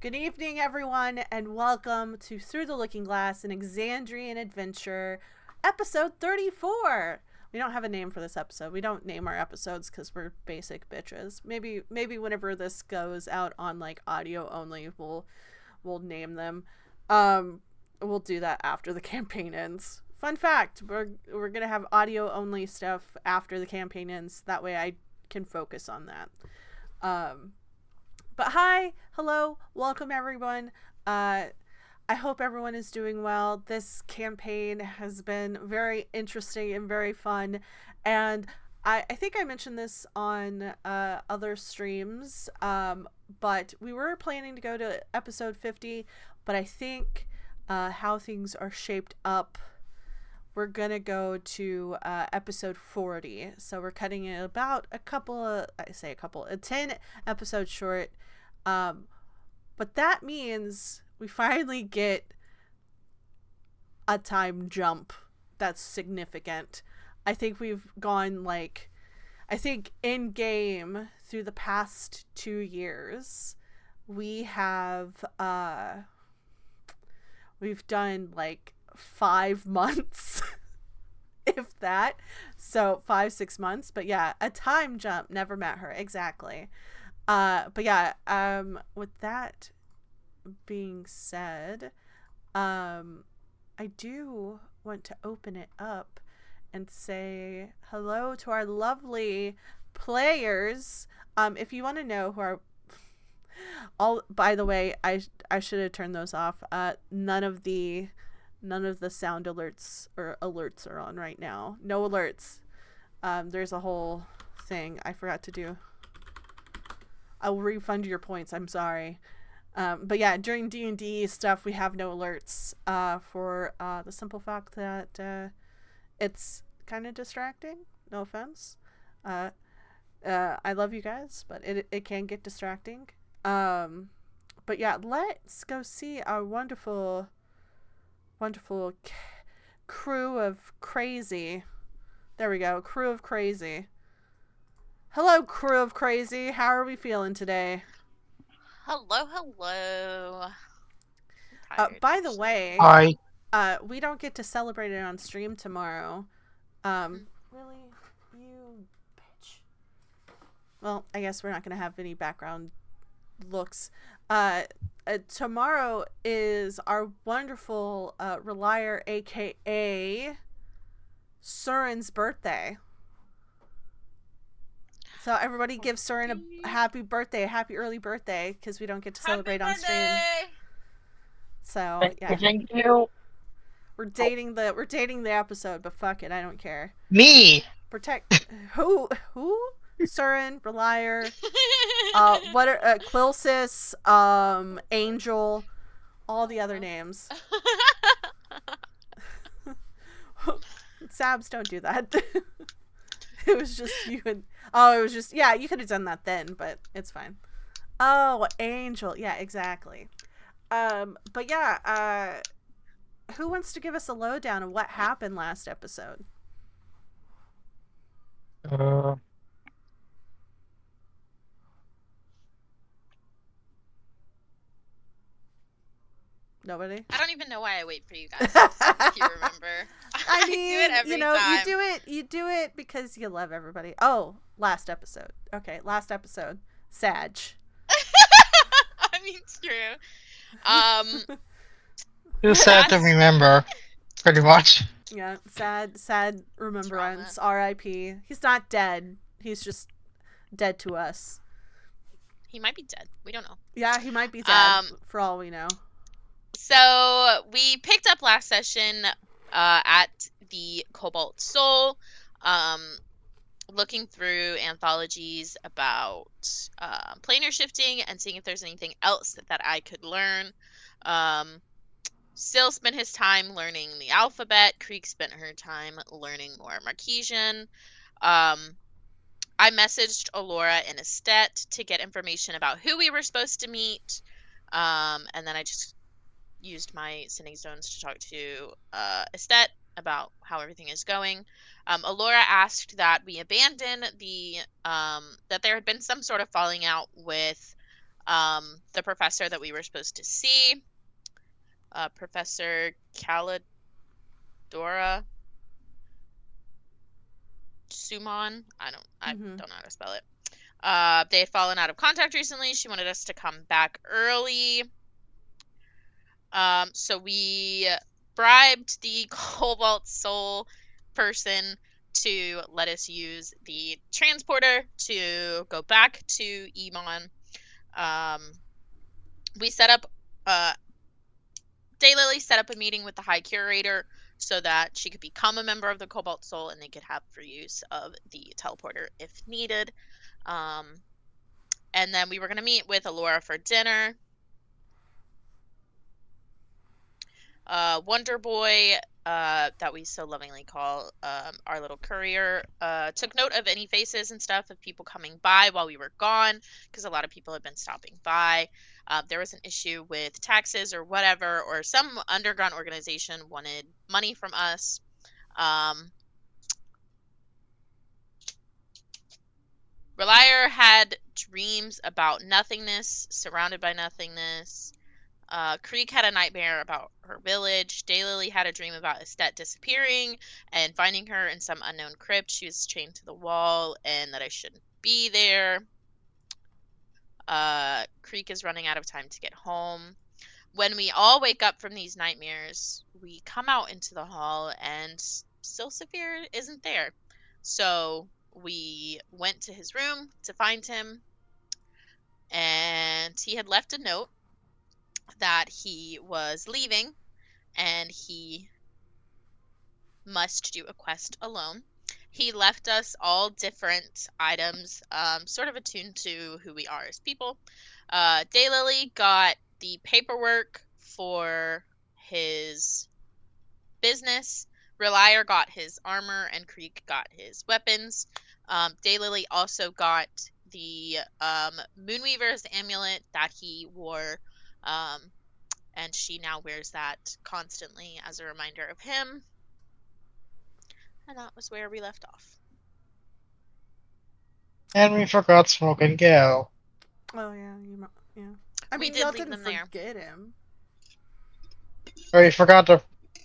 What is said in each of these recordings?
Good evening, everyone, and welcome to Through the Looking Glass, an Exandrian adventure, episode 34. We don't have a name for this episode. We don't name our episodes because we're basic bitches. Maybe whenever this goes out on like audio only, we'll name them. We'll do that after the campaign ends. Fun fact: we're gonna have audio only stuff after the campaign ends. That way, I can focus on that. But hi, hello, welcome everyone. I hope everyone is doing well. This campaign has been very interesting and very fun. And I think I mentioned this on other streams, but we were planning to go to episode 50, but I think how things are shaped up, we're going to go to episode 40. So we're cutting it about a 10 episodes short. But that means we finally get a time jump that's significant. I think we've gone I think in game through the past 2 years, we have we've done 5 months if that. So 5-6 months, but yeah, a time jump. Never met her. Exactly. But yeah, with that being said, I do want to open it up and say hello to our lovely players. If you want to know who by the way, I should have turned those off. None of the sound alerts are on right now. No alerts. There's a whole thing I forgot to do. I will refund your points. I'm sorry. But yeah, during D&D stuff, we have no alerts for the simple fact that it's kind of distracting. No offense. I love you guys, but it can get distracting. But yeah, let's go see our wonderful crew of crazy. There we go. Crew of crazy. Hello, crew of crazy. How are we feeling today? Hello. By the way, Hi. we don't get to celebrate it on stream tomorrow. Really, you bitch. Well, I guess we're not gonna have any background looks. Tomorrow is our wonderful Relier, aka Surin's birthday. So everybody give Surin a happy birthday, a happy early birthday, because we don't get to celebrate on stream. So yeah, Thank you. we're dating the episode, but fuck it, I don't care. Me. Protect who? Surin, Relier, what are Quilsis, Angel, all the other names. Sabs, don't do that. It was just you and it was just you could have done that then, but it's fine. Oh, Angel, yeah, exactly. But yeah, who wants to give us a lowdown of what happened last episode? Nobody? I don't even know why I wait for you guys, if you remember. I mean, do it every time. you do it because you love everybody. Oh, last episode. Okay, last episode. Sag. I mean, it's true. Too sad to remember, pretty much. Yeah, sad remembrance. R.I.P. He's not dead. He's just dead to us. He might be dead. We don't know. Yeah, he might be dead, for all we know. So we picked up last session at the Cobalt Soul, looking through anthologies about planar shifting and seeing if there's anything else that I could learn. Still spent his time learning the alphabet. Creek spent her time learning more Marquesian. I messaged Alora and Estet to get information about who we were supposed to meet. And then I just used my sending stones to talk to Estet about how everything is going. Alora asked that we abandon the that there had been some sort of falling out with The professor that we were supposed to see, Professor Calidora Sumon. I don't know how to spell it. They had fallen out of contact recently. She wanted us to come back early. So we bribed the Cobalt Soul person to let us use the transporter to go back to Emon. We set up, Daylily set up a meeting with the High Curator so that she could become a member of the Cobalt Soul and they could have free use of the teleporter if needed. And then we were going to meet with Alora for dinner. Wonder Boy, that we so lovingly call our little courier, took note of any faces and stuff of people coming by while we were gone, because a lot of people had been stopping by. There was an issue with taxes or whatever, or some underground organization wanted money from us. Relier had dreams about nothingness, surrounded by nothingness. Creek had a nightmare about her village. Daylily had a dream about Estet disappearing and finding her in some unknown crypt. She was chained to the wall and that I shouldn't be there. Creek is running out of time to get home. When we all wake up from these nightmares, we come out into the hall and still Saphir isn't there. So we went to his room to find him, and he had left a note that he was leaving and he must do a quest alone. He left us all different items, sort of attuned to who we are as people. Daylily got the paperwork for his business. Relier got his armor, and Creek got his weapons. Daylily also got the Moonweaver's amulet that he wore, and she now wears that constantly as a reminder of him. And that was where we left off. And we forgot Smoke and Gale. Oh yeah, yeah. I We mean, did y'all leave didn't them there. forget him. Or we forgot to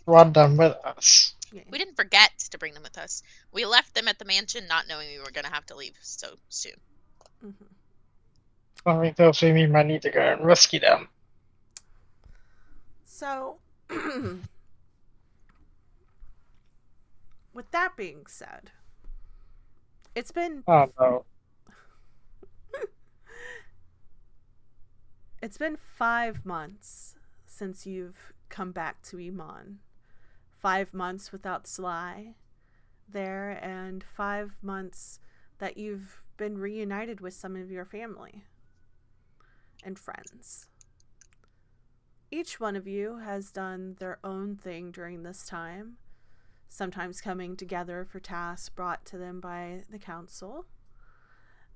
run them with us. Yeah. We didn't forget to bring them with us. We left them at the mansion not knowing we were going to have to leave so soon. Something tells me we might need to go and rescue them. So, with that being said, it's been Oh no. It's been 5 months since you've come back to Iman. 5 months without Sly there, and 5 months that you've been reunited with some of your family and friends. Each one of you has done their own thing during this time, sometimes coming together for tasks brought to them by the council.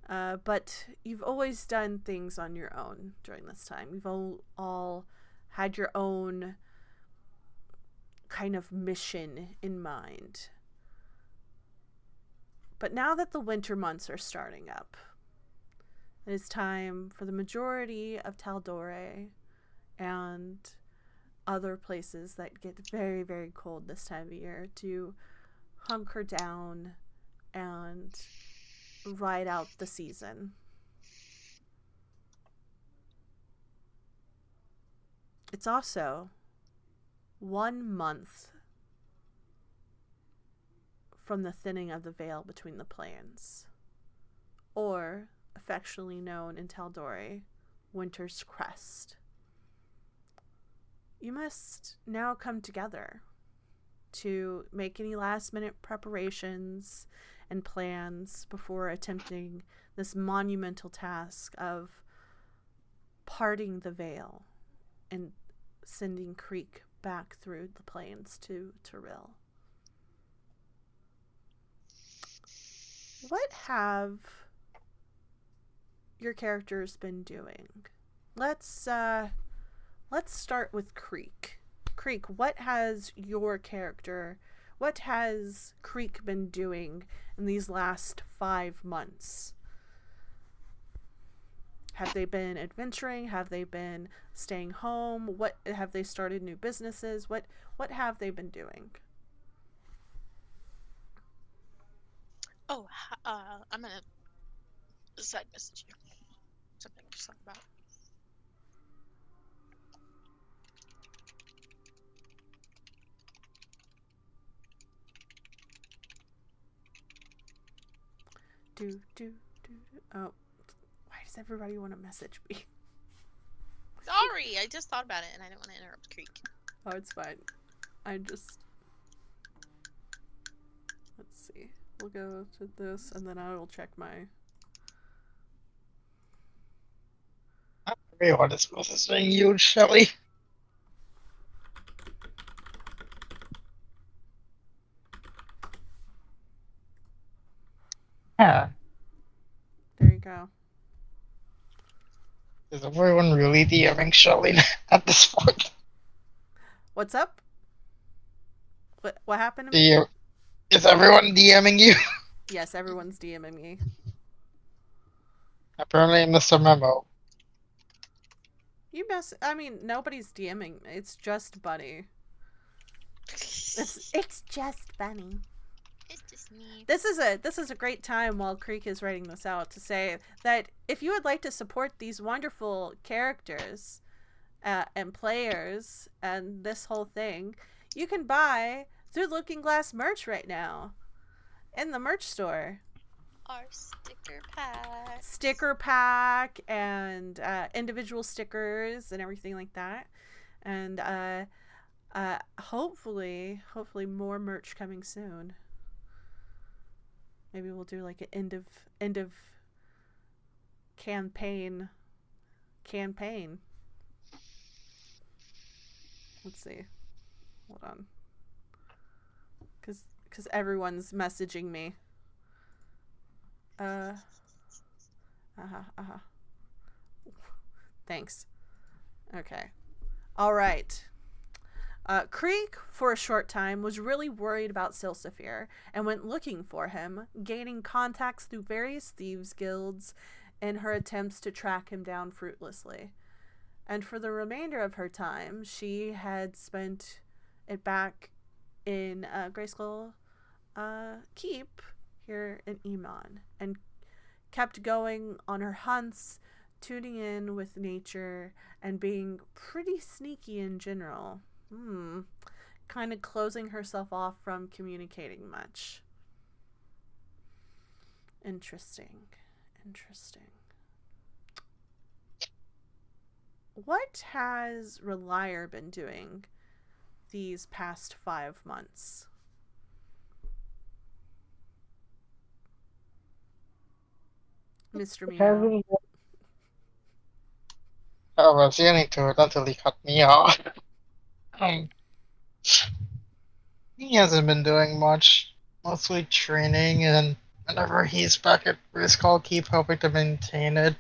But you've always done things on your own during this time. You've all had your own kind of mission in mind. But now that the winter months are starting up, it is time for the majority of Taldore and other places that get very, very cold this time of year to hunker down and ride out the season. It's also 1 month from the thinning of the veil between the plains, or affectionately known in Taldore, Winter's Crest. You must now come together to make any last-minute preparations and plans before attempting this monumental task of parting the veil and sending Creek back through the plains to Tyrell. What have your characters been doing? Let's start with Creek. Creek, what has Creek been doing in these last 5 months? Have they been adventuring? Have they been staying home? What have they started new businesses? What have they been doing? Oh, I'm gonna side message you something to talk about. Oh, why does everybody want to message me? Sorry, I just thought about it and I didn't want to interrupt Creek. Oh, it's fine. Let's see. We'll go to this and then I will check my. Everyone is messaging you, Shelly. Yeah. There you go. Is everyone really DMing Shelly at this point? What's up? What happened to me? Is everyone DMing you? Yes, everyone's DMing me. Apparently I missed a memo. I mean, nobody's DMing. It's just Bunny. It's just Bunny. It's just me. This is a great time while Creek is writing this out to say that if you would like to support these wonderful characters and players and this whole thing, you can buy through Looking Glass merch right now in the merch store. Our Sticker pack and individual stickers and everything like that, and hopefully more merch coming soon. Maybe we'll do like an end of campaign. Let's see. Hold on. Cause everyone's messaging me. Thanks. Okay. All right. Krieg, for a short time, was really worried about Silsafir and went looking for him, gaining contacts through various thieves' guilds in her attempts to track him down fruitlessly. And for the remainder of her time, she had spent it back in Grayskull Keep here in Emon and kept going on her hunts, tuning in with nature, and being pretty sneaky in general. Kind of closing herself off from communicating much. Interesting. What has Relier been doing these past 5 months? Mr. Meow. I was getting to it until he cut me off. He hasn't been doing much. Mostly training, and whenever he's back at risk, I'll keep hoping to maintain it.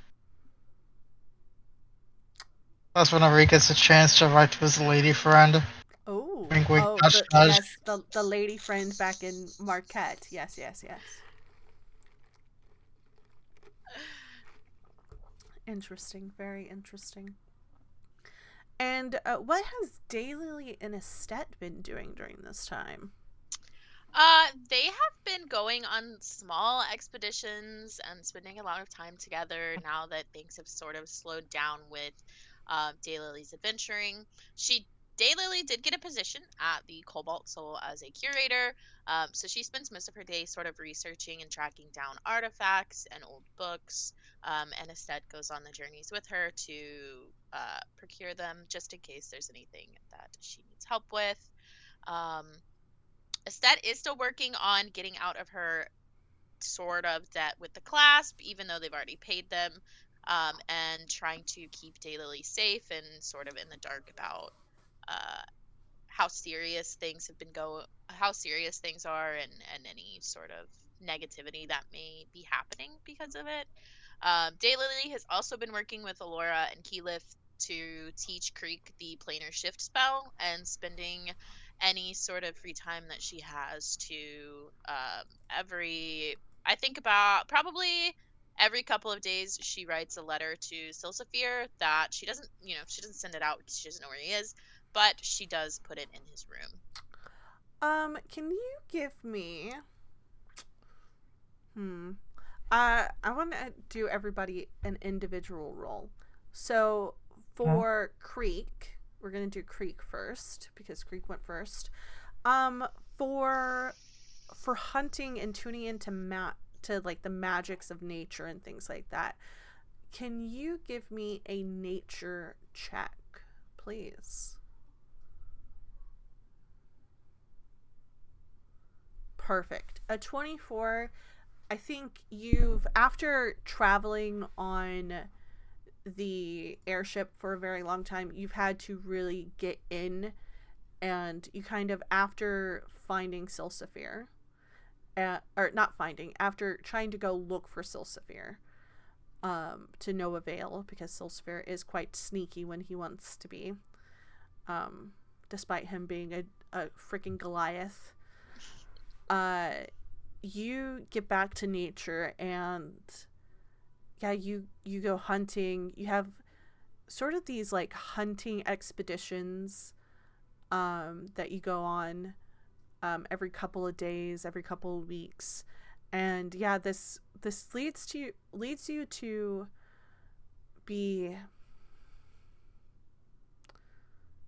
Plus, whenever he gets a chance to write to his lady friend. Oh, Wink, wink, oh, nudge, nudge. yes, the lady friend back in Marquette. Yes. Interesting, very interesting. And what has Daylily and Estet been doing during this time? They have been going on small expeditions and spending a lot of time together now that things have sort of slowed down with Daylily's adventuring. Daylily did get a position at the Cobalt Soul as a curator, so she spends most of her day sort of researching and tracking down artifacts and old books, and Estet goes on the journeys with her to procure them just in case there's anything that she needs help with. Um, Estet is still working on getting out of her sort of debt with the clasp, even though they've already paid them, and trying to keep Daylily safe and sort of in the dark about uh, how serious things how serious things are, and any sort of negativity that may be happening because of it. Daylily has also been working with Alora and Keyleth to teach Creek the planar shift spell and spending any sort of free time that she has to I think about probably every couple of days she writes a letter to Silsafir that she doesn't send it out because she doesn't know where he is, but she does put it in his room. Can you give me I want to do everybody an individual roll. So for Creek, we're going to do Creek first because Creek went first. For hunting and tuning into like the magics of nature and things like that, can you give me a nature check, please? Perfect. A 24. I think after traveling on the airship for a very long time, you've had to really get in, and you kind of, after finding Silsafir, or not finding, after trying to go look for Silsafir, to no avail, because Silsafir is quite sneaky when he wants to be, despite him being a freaking Goliath. You get back to nature, and yeah, you go hunting. You have sort of these like hunting expeditions that you go on every couple of days, every couple of weeks. And yeah, this leads you to be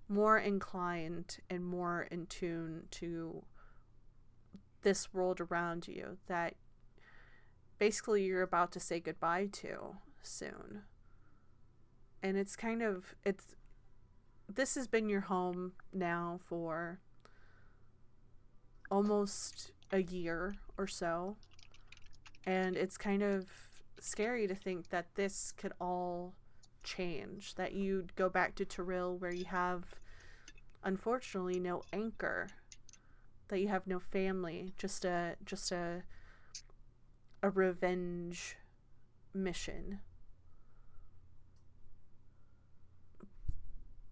more inclined and more in tune to this world around you that basically you're about to say goodbye to soon. And it's kind of, this has been your home now for almost a year or so. And it's kind of scary to think that this could all change, that you'd go back to Terrell where you have, unfortunately, no anchor, that you have no family, just a revenge mission.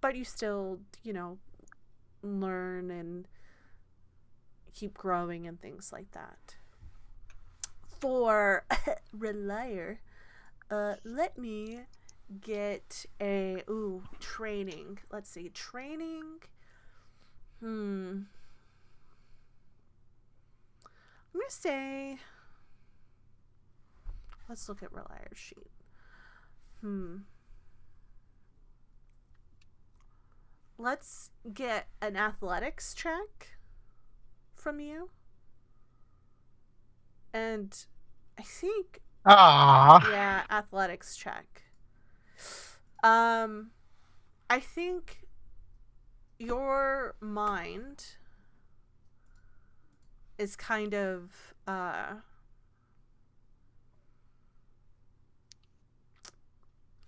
But you still, learn and keep growing and things like that. For Relier, let me get a training. Let's see, training. I'm gonna say, let's look at Relier's sheet. Let's get an athletics check from you. And I think yeah, athletics check. I think your mind is kind of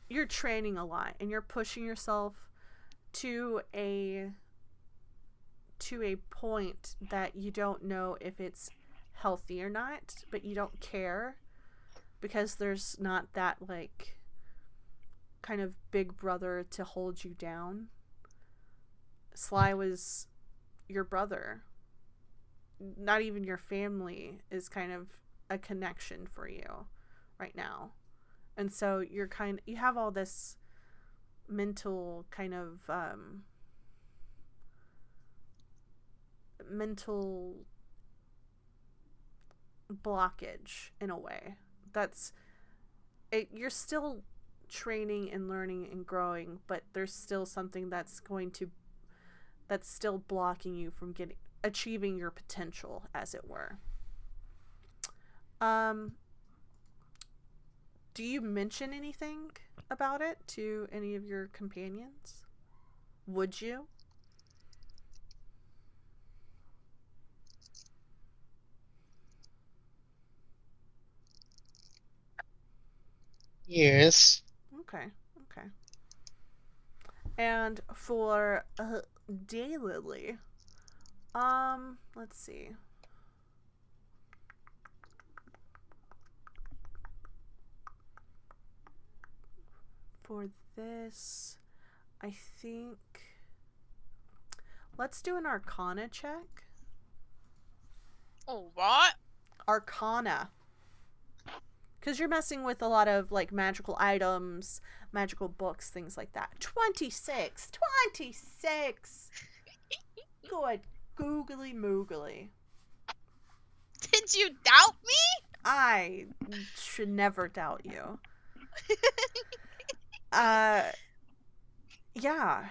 you're training a lot and you're pushing yourself to a point that you don't know if it's healthy or not, but you don't care because there's not that like kind of big brother to hold you down. Sly was your brother. Not even your family is kind of a connection for you right now. And so you have all this mental kind of mental blockage in a way. That's it. You're still training and learning and growing, but there's still something that's still blocking you from achieving your potential, as it were. Do you mention anything about it to any of your companions? Would you? Yes. Okay. And for Daylily, let's see. For this, I think let's do an Arcana check. Oh, what? Arcana. Because you're messing with a lot of, like, magical items, magical books, things like that. 26! 26! Good googly moogly. Did you doubt me? I should never doubt you. Yeah.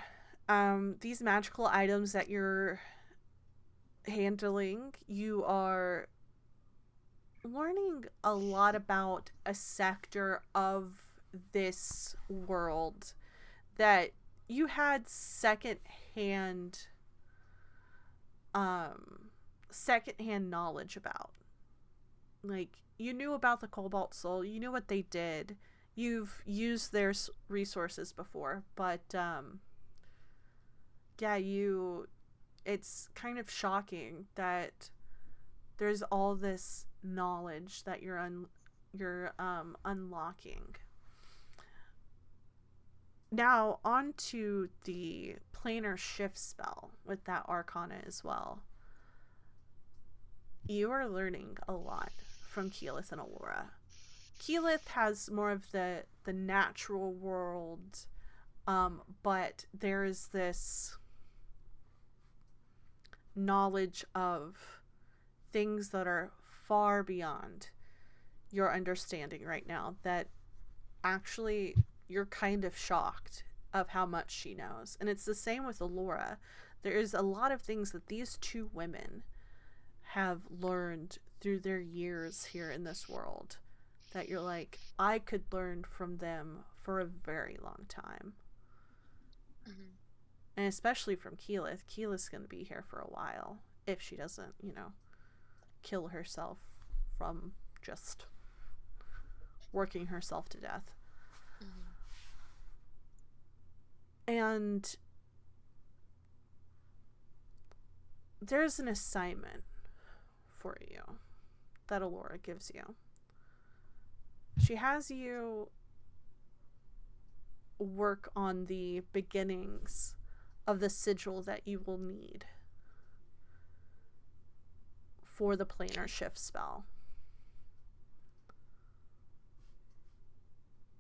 These magical items that you're handling, you are learning a lot about a sector of this world that you had secondhand knowledge about. Like, you knew about the Cobalt Soul, you knew what they did, you've used their resources before, but yeah, it's kind of shocking that there's all this knowledge that you're unlocking. Now, on to the planar shift spell with that arcana as well. You are learning a lot from Keyleth and Allura. Keyleth has more of the natural world, but there is this knowledge of things that are far beyond your understanding right now, that actually you're kind of shocked of how much she knows. And it's the same with Allura. There's a lot of things that these two women have learned through their years here in this world that you're like, I could learn from them for a very long time. Mm-hmm. And especially from Keyleth. Keyleth's going to be here for a while if she doesn't, kill herself from just working herself to death. Mm-hmm. And there's an assignment for you that Allura gives you. She has you work on the beginnings of the sigil that you will need for the planar shift spell.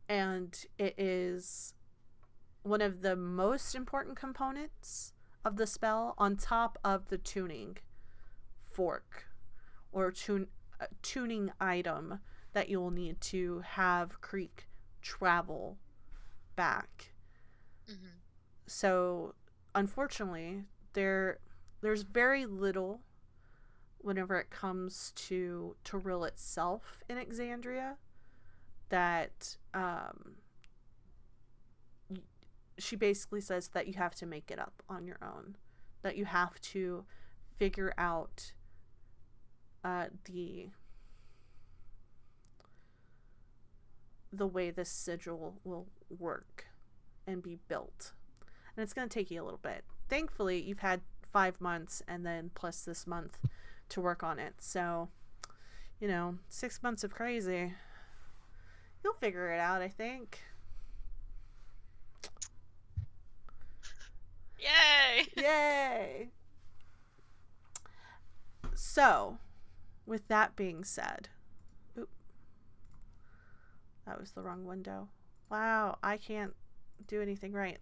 And it is one of the most important components of the spell, on top of the tuning fork or tuning item that you will need to have Creek travel back. Mm-hmm. So, unfortunately, there's very little whenever it comes to Toril itself in Exandria that she basically says that you have to make it up on your own, that you have to figure out the way this sigil will work and be built. And it's going to take you a little bit. Thankfully, you've had 5 months and then plus this month to work on it. So, 6 months of crazy. You'll figure it out, I think. Yay! Yay! So, with that being said, that was the wrong window. Wow, I can't do anything right.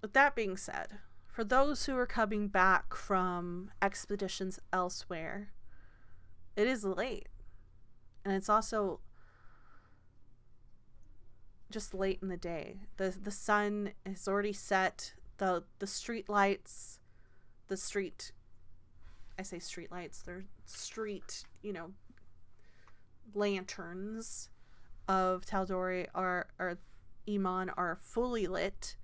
With that being said, for those who are coming back from expeditions elsewhere, it is late. And it's also just late in the day. The sun is already set. The street lights, I say street lights, they're street, lanterns of Tal'Dorei or Iman are fully lit,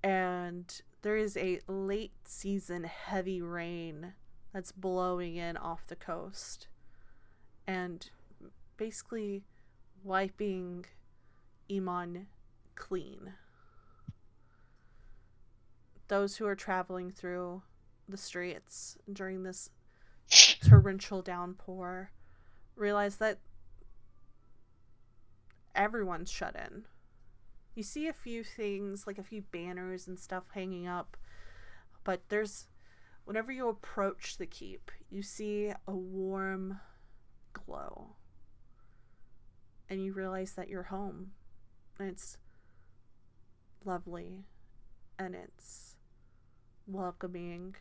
and there is a late season heavy rain that's blowing in off the coast and basically wiping Iman clean. Those who are traveling through the streets during this torrential downpour realize that everyone's shut in. You see a few things, like a few banners and stuff hanging up, but whenever you approach the keep, you see a warm glow and you realize that you're home. And it's lovely, and it's welcoming,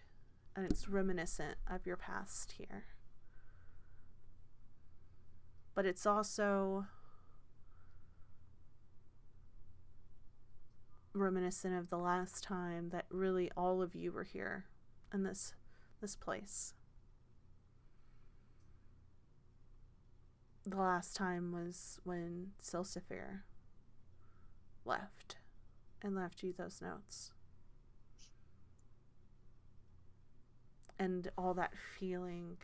and it's reminiscent of your past here. But it's also reminiscent of the last time that really all of you were here in this place. The last time was when Silsifir left and left you those notes. And all that feeling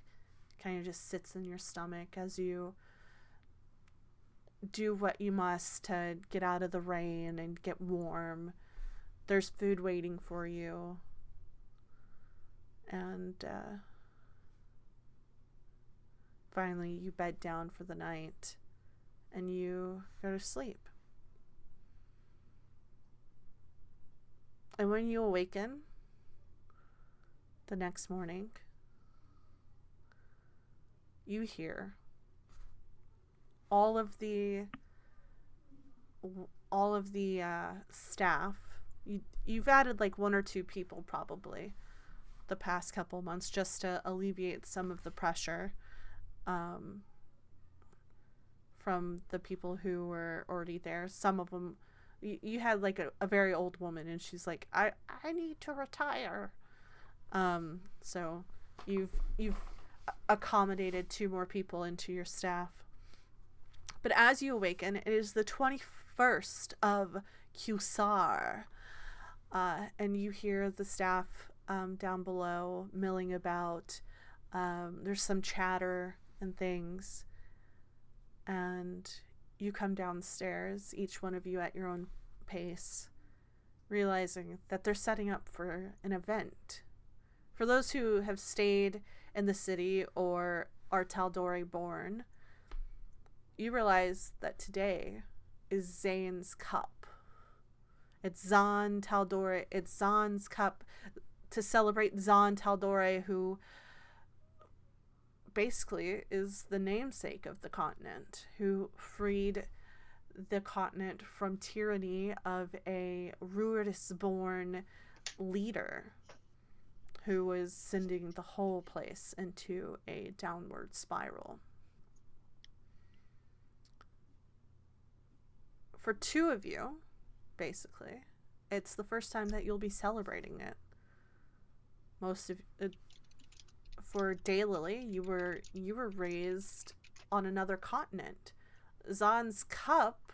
kind of just sits in your stomach as you do what you must to get out of the rain and get warm. There's food waiting for you. And finally you bed down for the night and you go to sleep. And when you awaken the next morning, you hear all of the staff. You've added like 1 or 2 people probably the past couple months just to alleviate some of the pressure from the people who were already there. Some of them, you had like a very old woman, and she's like, I need to retire. So you've accommodated 2 more people into your staff. But as you awaken, it is the 21st of Qusar, and you hear the staff down below milling about. There's some chatter and things, and you come downstairs, each one of you at your own pace, realizing that they're setting up for an event. For those who have stayed in the city or are Tal'Dorei born, you realize that today is Zane's Cup. It's Zan Tal'Dorei. It's Zan's Cup to celebrate Zan Tal'Dorei, who basically is the namesake of the continent, who freed the continent from tyranny of a Ruidus-born leader who was sending the whole place into a downward spiral. For 2 of you, basically, it's the first time that you'll be celebrating it. Most of for Daylily, you were raised on another continent. Zan's Cup,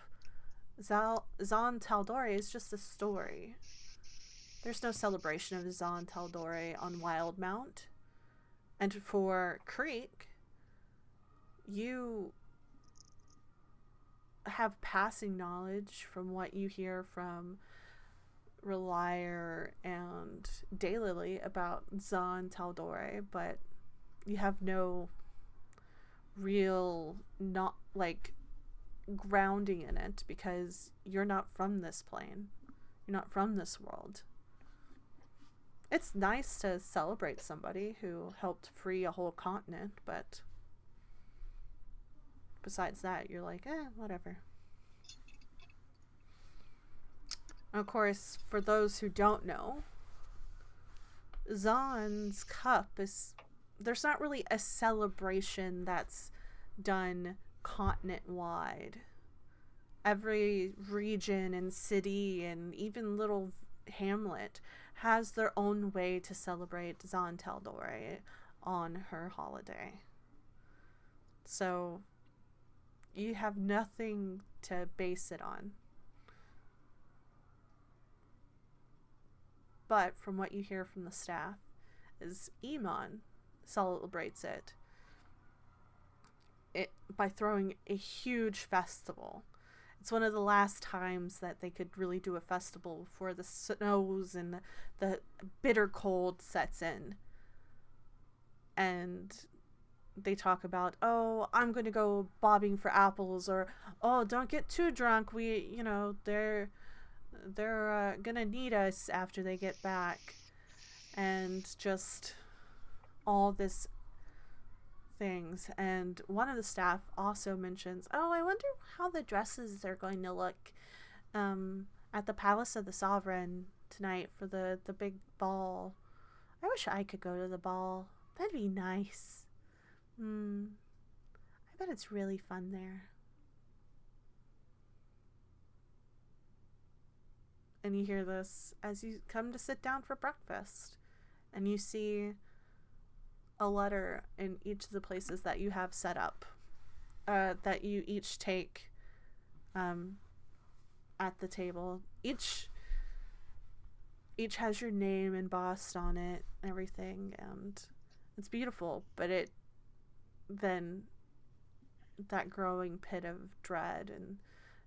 Zan Tal'Dorei is just a story. There's no celebration of Zan Tal'Dorei on Wildmount. And for Creek, you have passing knowledge from what you hear from Relier and Daylily about Zan Tal'Dorei, but you have no real, not like, grounding in it because you're not from this plane. You're not from this world. It's nice to celebrate somebody who helped free a whole continent, but besides that, you're like, whatever. Of course, for those who don't know, Zan's Cup is... There's not really a celebration that's done continent-wide. Every region and city and even little hamlet has their own way to celebrate Zan Tal'Dorei on her holiday. So you have nothing to base it on. But from what you hear from the staff is Iman celebrates it by throwing a huge festival. It's one of the last times that they could really do a festival before the snows and the bitter cold sets in. And they talk about, oh, I'm going to go bobbing for apples, or, oh, don't get too drunk. They're gonna need us after they get back. And just all this things, and one of the staff also mentions, "Oh, I wonder how the dresses are going to look at the Palace of the Sovereign tonight for the big ball. I wish I could go to the ball. That'd be nice. I bet it's really fun there." And you hear this as you come to sit down for breakfast, and you see a letter in each of the places that you have set up, that you each take at the table. Each has your name embossed on it and everything, and it's beautiful, but then that growing pit of dread and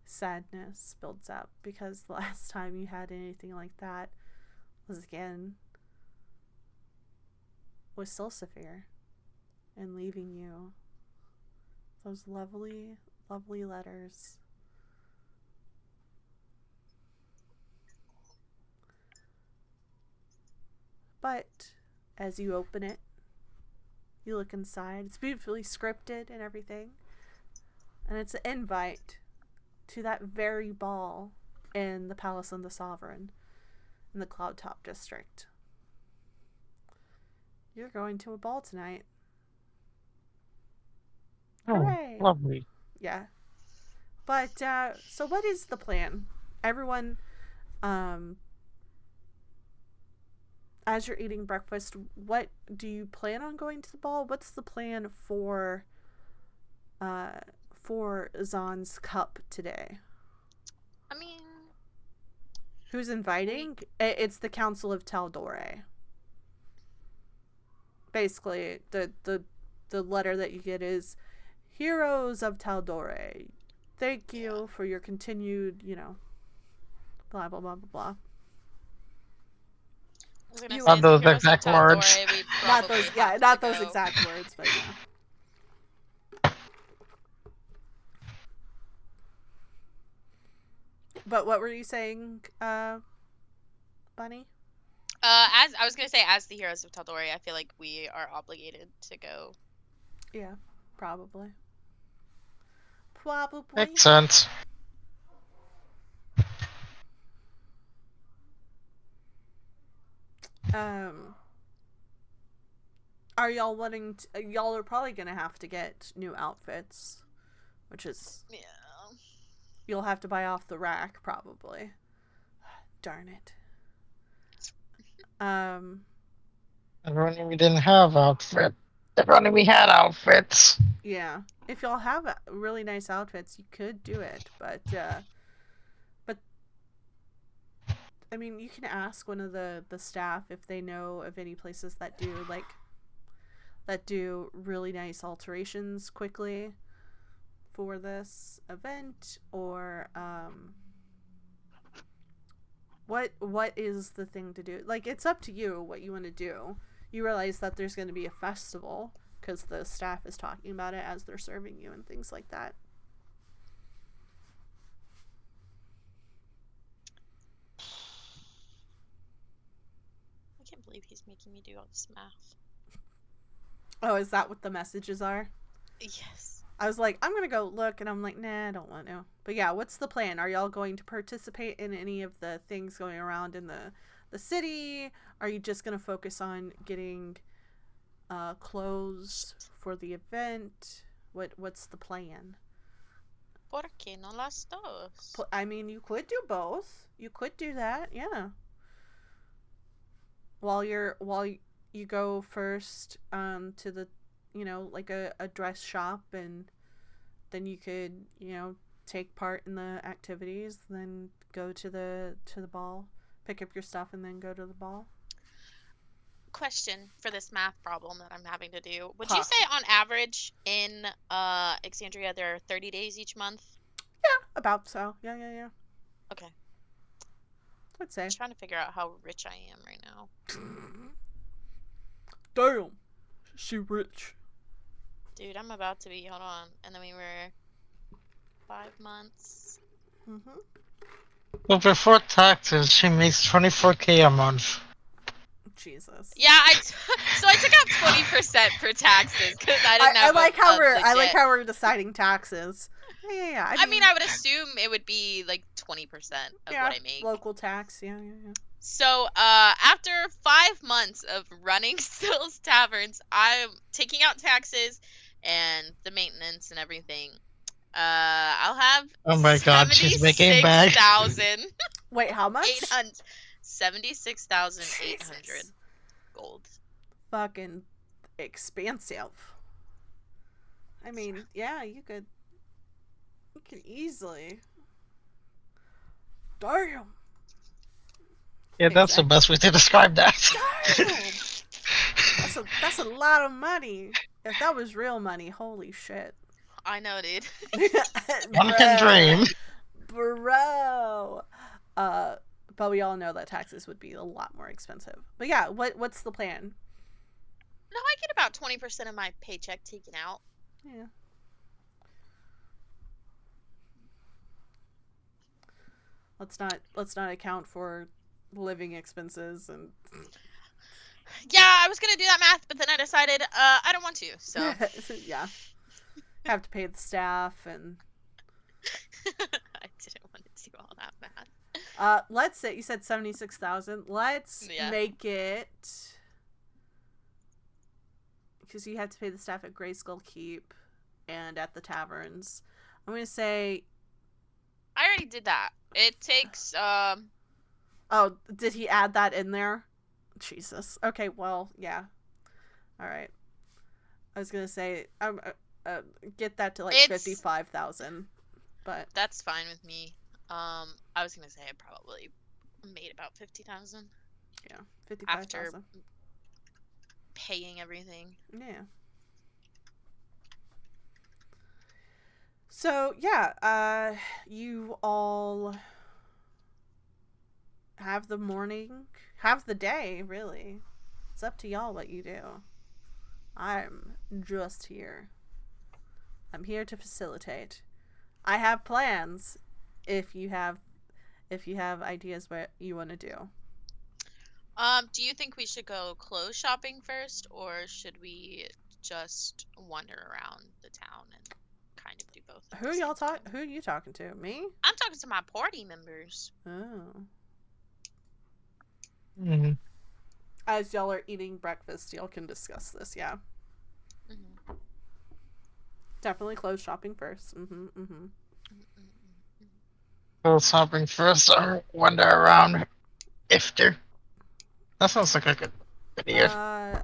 sadness builds up, because the last time you had anything like that was Silsifir, and leaving you those lovely, lovely letters. But as you open it, you look inside. It's beautifully scripted and everything, and it's an invite to that very ball in the Palace of the Sovereign in the Cloudtop District. You're going to a ball tonight. Oh, Hooray! lovely. Yeah. But, so what is the plan? Everyone, as you're eating breakfast, what do you plan on going to the ball? What's the plan for Zahn's cup today? I mean, who's inviting? It's the Council of Taldore. Basically, the letter that you get is, "Heroes of Taldore, thank you for your continued, blah blah blah blah blah." Not those exact words. Not those exact words, but yeah. But what were you saying, Bunny? As I was gonna say, as the heroes of Taldori, I feel like we are obligated to go. Yeah, probably. Probably. Makes sense. Are y'all wanting to, y'all are probably gonna have to get new outfits, which is, you'll have to buy off the rack probably. Darn it. If only we didn't have outfits. If only we had outfits. Yeah, if y'all have really nice outfits, you could do it, but I mean, you can ask one of the staff if they know of any places that do really nice alterations quickly for this event, or what is the thing to do. Like, it's up to you what you want to do. You realize that there's going to be a festival because the staff is talking about it as they're serving you and things like that. I can't believe he's making me do all this math. Oh, is that what the messages are? Yes. I was like, I'm going to go look, and I'm like, nah, I don't want to. But yeah, what's the plan? Are y'all going to participate in any of the things going around in the city? Are you just going to focus on getting clothes for the event? What's the plan? ¿Por qué no las dos? I mean, you could do both. You could do that, yeah. While you go first to the, like a dress shop, and then you could, take part in the activities, then go to the ball, pick up your stuff, and then go to the ball. Question for this math problem that I'm having to do. Would you say on average in Exandria there are 30 days each month? Yeah, about so. Yeah. Okay. I'd say. I'm trying to figure out how rich I am right now. Damn. She rich. Dude, I'm about to be, hold on. And then we were 5 months. Well, before taxes, she makes 24K a month. Jesus. Yeah, so I took out 20% for taxes because I didn't have I like legit. how we're deciding taxes. Yeah. I mean, I would assume it would be like 20% of what I make. Local tax. Yeah. So, after 5 months of running Stills Taverns, I'm taking out taxes and the maintenance and everything. I'll have Oh my god, she's making back. 76,800. Wait, how much? 76,800 gold. Fucking expansive. I mean, yeah, you could easily. Damn. Yeah, that's the best way to describe that. Damn. That's a lot of money. If that was real money, holy shit. I know, dude. One can dream. Bro. But we all know that taxes would be a lot more expensive. But yeah, what's the plan? No, I get about 20% of my paycheck taken out. Yeah. Let's not account for living expenses and. Yeah, I was gonna do that math, but then I decided I don't want to. So yeah, have to pay the staff and. I didn't want to do all that math. Let's say you said 76,000. Let's make it because you have to pay the staff at Grey Skull Keep and at the taverns. I'm gonna say. I already did that. It takes Oh, did he add that in there? Jesus. Okay, well, yeah. All right. I was gonna say, get that to like 55,000, but that's fine with me. I was gonna say I probably made about 50,000. Yeah, 55,000 after paying everything. Yeah. So yeah, you all have the morning, have the day, really. It's up to y'all what you do. I'm just here. I'm here to facilitate. I have plans if you have ideas what you want to do. Do you think we should go clothes shopping first, or should we just wander around the town and kind of do both? Who are you talking to? Me? I'm talking to my party members. Oh. Mm-hmm. As y'all are eating breakfast, y'all can discuss this, yeah. Mm-hmm. Definitely clothes shopping first. Clothes shopping first or wander around after. That sounds like a good idea.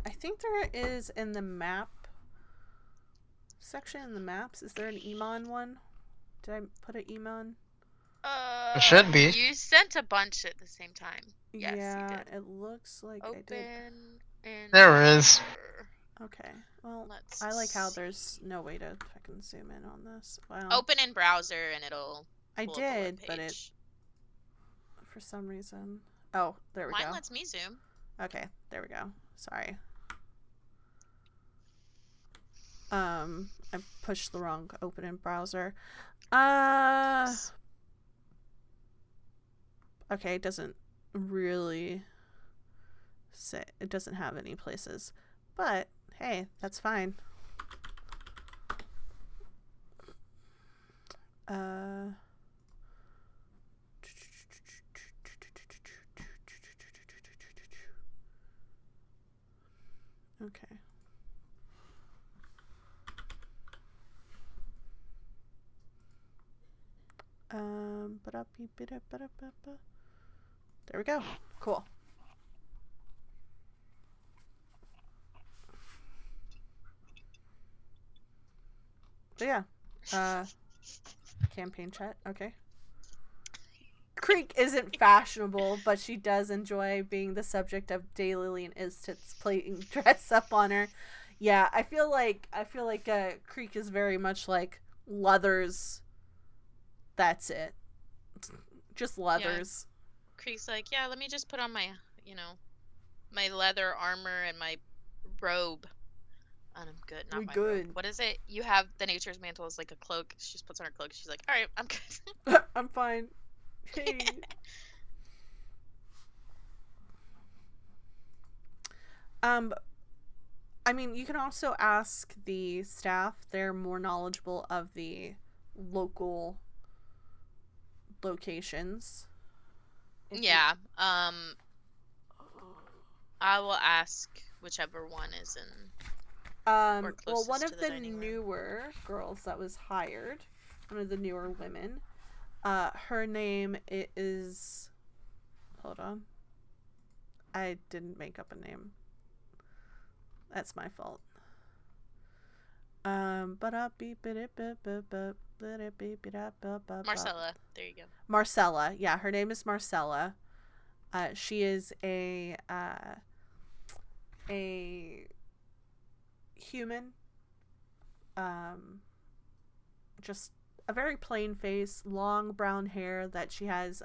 I think there is in the map section in the maps. Is there an Emon one? Did I put an Emon? It should be. You sent a bunch at the same time. Yes, yeah, you did. It looks like I did. And there is. Okay. Well, I like how there's no way to fucking zoom in on this. Wow. Open in browser and it'll. I did, but it for some reason. Oh, there we go. Mine lets me zoom. Okay, there we go. Sorry. I pushed the wrong open in browser. Okay, it doesn't really say, it doesn't have any places, but hey, that's fine. Okay. There we go. Cool. So yeah. Campaign chat. Okay. Creek isn't fashionable, but she does enjoy being the subject of Daylily and Istit's playing dress up on her. Yeah, I feel like Creek is very much like Leathers. That's it. Just Leathers. Yeah. Creek's like, yeah, let me just put on my, my leather armor and my robe. And I'm good. Not my robe. What is it? You have the Nature's Mantle as like a cloak. She just puts on her cloak. She's like, all right, I'm good. I'm fine. Hey. Um, I mean, you can also ask the staff. They're more knowledgeable of the local locations. Yeah. I will ask whichever one is in or Well, one closest to of the the dining room. newer girls that was hired, one of the newer women, her name is. Hold on. I didn't make up a name. That's my fault. Marcella. There you go. Marcella. Yeah, her name is Marcella. She is a human. Just a very plain face, long brown hair that she has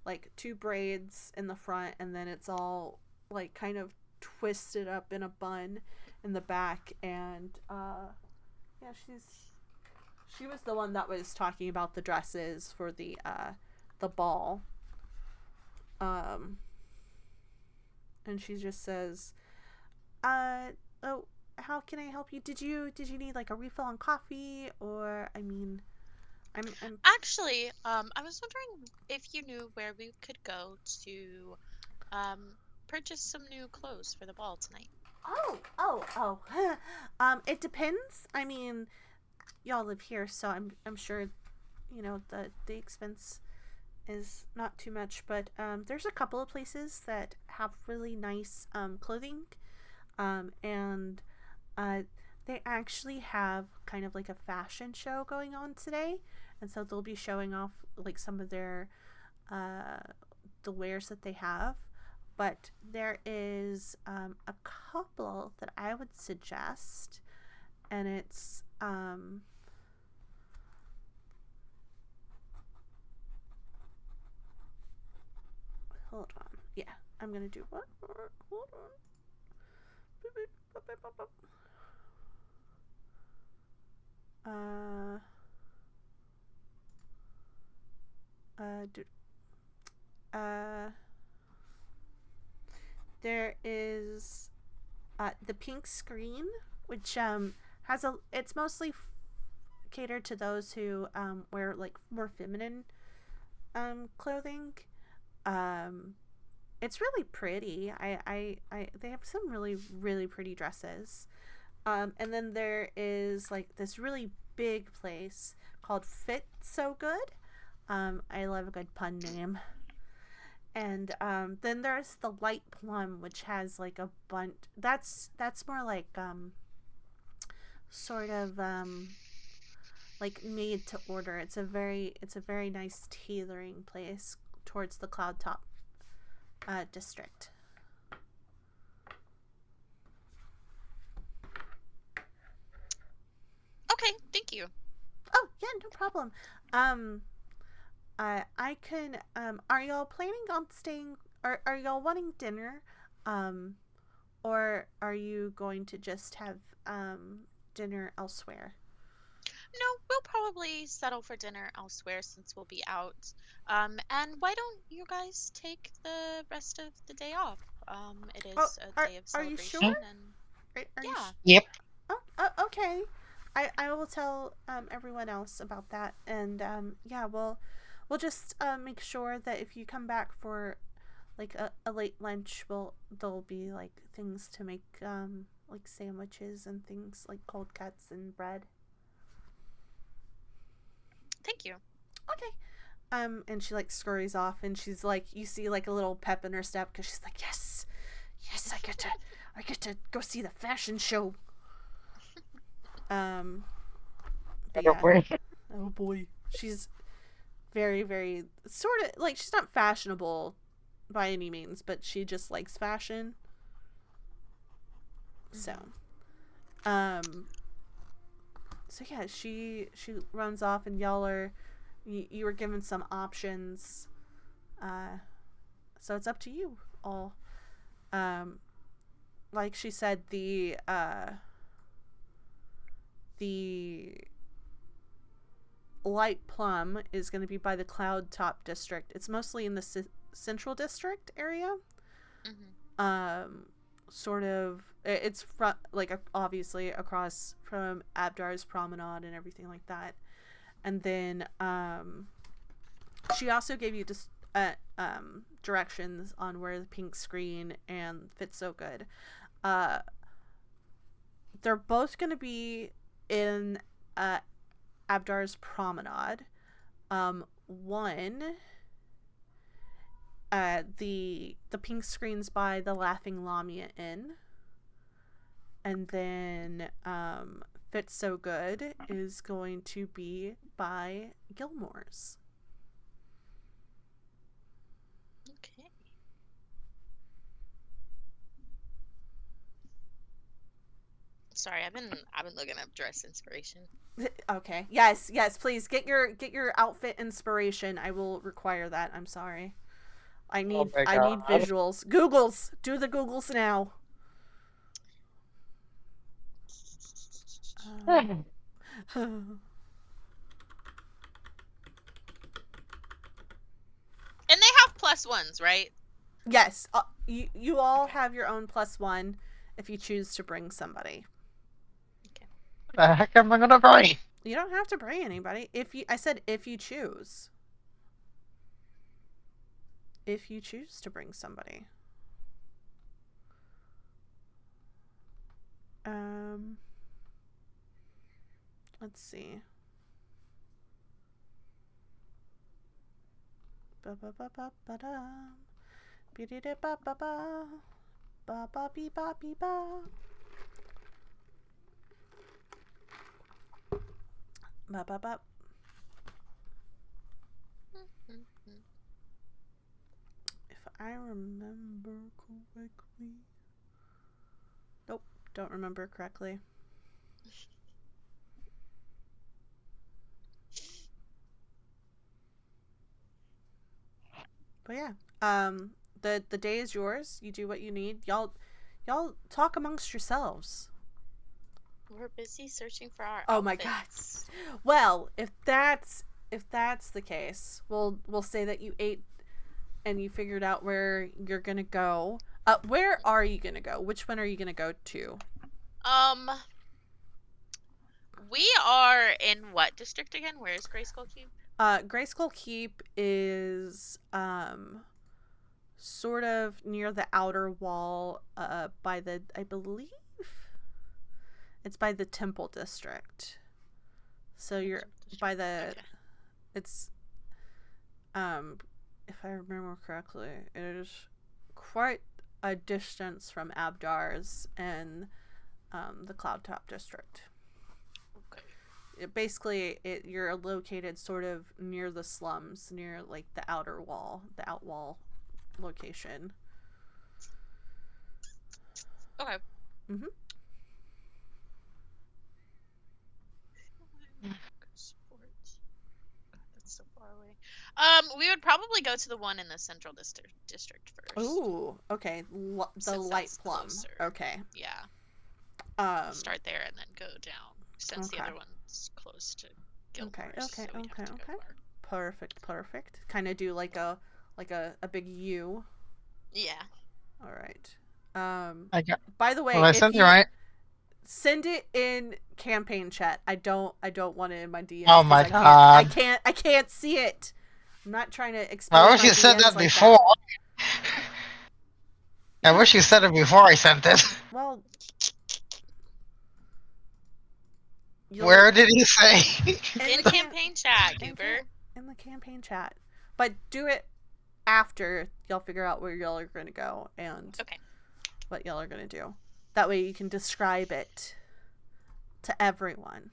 like two braids in the front, and then it's all like kind of twisted up in a bun in the back. And yeah, she was the one that was talking about the dresses for the ball. And she just says, oh, how can I help you? Did you need like a refill on coffee, or I mean, I'm Actually, I was wondering if you knew where we could go to purchase some new clothes for the ball tonight. oh. It depends. I mean, y'all live here, so I'm sure, the expense is not too much, but there's a couple of places that have really nice clothing, and they actually have kind of like a fashion show going on today, and so they'll be showing off like some of their the wares that they have. But there is a couple that I would suggest, and it's hold on. Yeah, I'm gonna do what? Hold on. Do, there is the pink screen, which has it's mostly catered to those who wear like more feminine clothing. It's really pretty. They have some really, really pretty dresses. And then there is like this really big place called Fit So Good. I love a good pun name. And then there's the Light Plum, which has like a bunch. That's more like sort of like made to order. It's a very nice tailoring place towards the Cloud Top district. Okay, thank you. Oh yeah, no problem. I can. Are y'all planning on staying? Are y'all wanting dinner? Or are you going to just have dinner elsewhere? No, we'll probably settle for dinner elsewhere since we'll be out. And why don't you guys take the rest of the day off? It Oh, is a day of are you celebration, sure? and Are you? yeah. Yep. Okay. I will tell everyone else about that, and yeah, we'll just make sure that if you come back for like a late lunch, there'll be like things to make like sandwiches and things like cold cuts and bread. Thank you. Okay. And she like scurries off, and she's like, you see like a little pep in her step because she's like, yes, I get to go see the fashion show. But yeah. Oh boy, she's very, very sort of like, she's not fashionable by any means, but she just likes fashion. So, so yeah, she runs off, and y'all are you were given some options. So it's up to you all. Like she said, the Light Plum is going to be by the Cloud Top district. It's mostly in the central district area. Mm-hmm. sort of, it's like obviously across from Abdar's promenade and everything like that. And then she also gave you just directions on where the pink screen and Fit So Good. They're both going to be in Abdar's promenade. One, the pink screen's by the Laughing Lamia Inn, and then Fit So Good is going to be by Gilmore's. Okay. Sorry, I've been looking up dress inspiration. Okay. Yes, please get your outfit inspiration. I will require that. I'm sorry. I need visuals. Googles. Do the Googles now. And they have +1s, right? Yes. You all have your own +1 if you choose to bring somebody. Okay. What the heck am I gonna bring? You don't have to bring anybody. I said if you choose. If you choose to bring somebody. Let's see. Ba ba ba ba ba da. Ba da ba ba ba. Ba ba be ba be ba. Ba ba ba. If I remember correctly. Nope, don't remember correctly. But yeah, the day is yours. You do what you need. Y'all talk amongst yourselves. We're busy searching for our Oh outfits. my god. Well, if that's the case, we'll say that you ate and you figured out where you're gonna go. Where are you gonna go? Which one are you gonna go to? We are in what district again? Where is Grayskull Keep? Grayskull Keep is sort of near the outer wall, by the, I believe it's by the Temple District. So you're by the, okay. It's, if I remember correctly, it is quite a distance from Abdar's and the Cloudtop District. Basically, you're located sort of near the slums, near like the outer wall, the outwall location. Okay. Mhm. That's so far away. We would probably go to the one in the Central District first. Ooh, okay. The Light Plum. Closer. Okay. Yeah. Start there and then go down, since the other one's close to Gilmore's. Okay. So Perfect. Kind of do like a big U. Yeah. All right. By the way, well, I sent you right. Send it in campaign chat. I don't want it in my DMs. Oh my god. I can't see it. I'm not trying to expose I wish you said that before. I wish you said it before I sent it. Well, where did he say? In the campaign chat, Goober. In the campaign chat. But do it after y'all figure out where y'all are going to go and what y'all are going to do. That way you can describe it to everyone.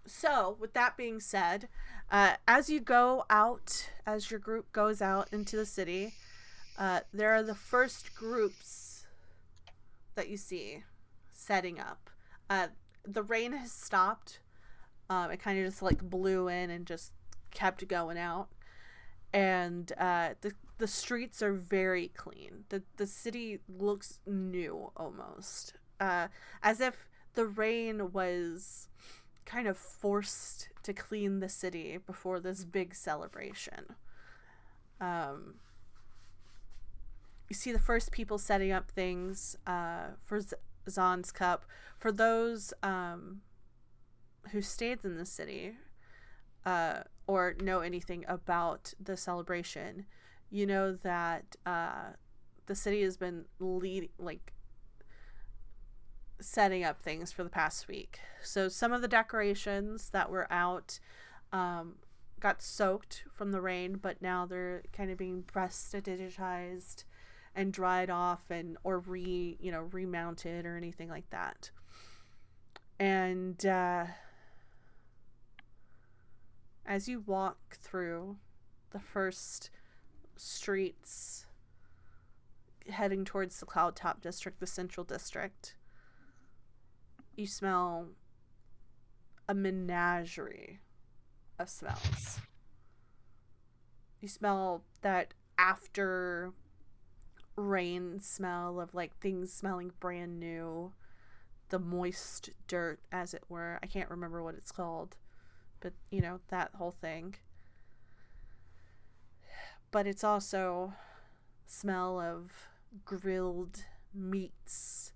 So, with that being said, as you go out, as your group goes out into the city, there are the first groups that you see setting up. The rain has stopped. It kind of just like blew in and just kept going out. And the streets are very clean. The city looks new almost. As if the rain was kind of forced to clean the city before this big celebration. you see the first people setting up things for Zahn's Cup. For those who stayed in the city or know anything about the celebration, you know that the city has been setting up things for the past week. So some of the decorations that were out got soaked from the rain, but now they're kind of being prestidigitized and dried off or remounted or anything like that. And as you walk through the first streets heading towards the Cloud Top District, the Central District, you smell a menagerie of smells. You smell that after rain smell of like things smelling brand new, the moist dirt, as it were. I can't remember what it's called, but you know, that whole thing. But it's also smell of grilled meats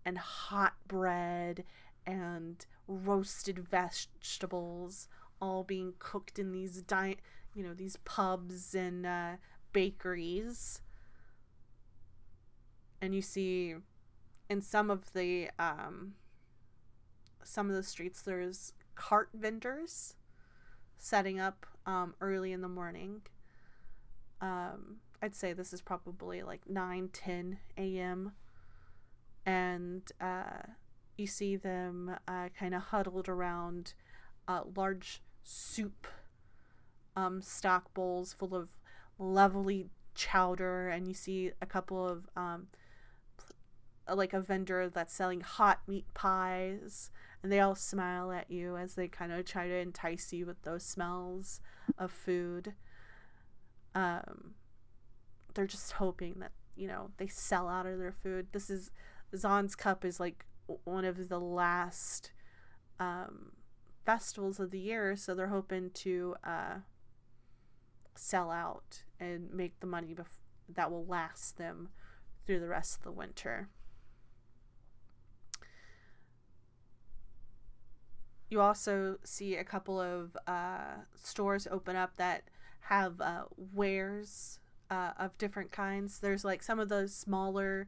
and hot bread and roasted vegetables, all being cooked in these these pubs and bakeries. And you see in some of the streets there's cart vendors setting up early in the morning. I'd say this is probably like 9-10 a.m. and you see them kind of huddled around large soup stock bowls full of lovely chowder, and you see a couple of like a vendor that's selling hot meat pies, and they all smile at you as they kind of try to entice you with those smells of food. They're just hoping that, you know, they sell out of their food. This is Zahn's Cup is like one of the last festivals of the year, so they're hoping to sell out and make the money that will last them through the rest of the winter. You also see a couple of stores open up that have wares of different kinds. There's like some of those smaller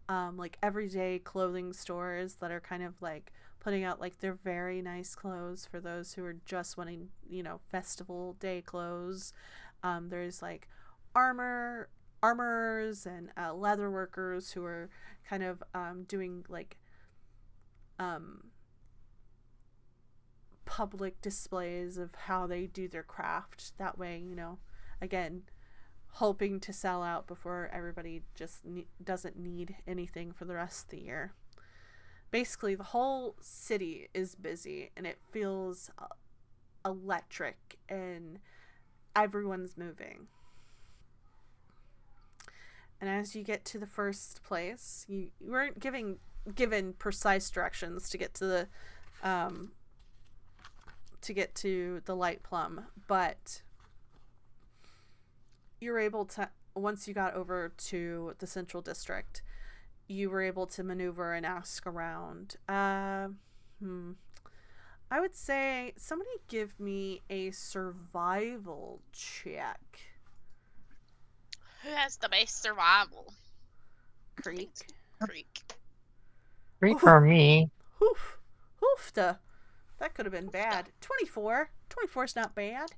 like everyday clothing stores that are kind of like putting out like their very nice clothes for those who are just wanting, you know, festival day clothes. There's like armors and leather workers who are kind of doing like public displays of how they do their craft. That way, you know, again, hoping to sell out before everybody just doesn't need anything for the rest of the year. Basically, the whole city is busy and it feels electric and everyone's moving. And as you get to the first place, you weren't given precise directions to get to the Light Plum, but you were able to, once you got over to the Central District, you were able to maneuver and ask around. I would say somebody give me a survival check. Who has the best survival? Creek. Great for me. Hoofta. That could have been bad. 24. 24 is not bad.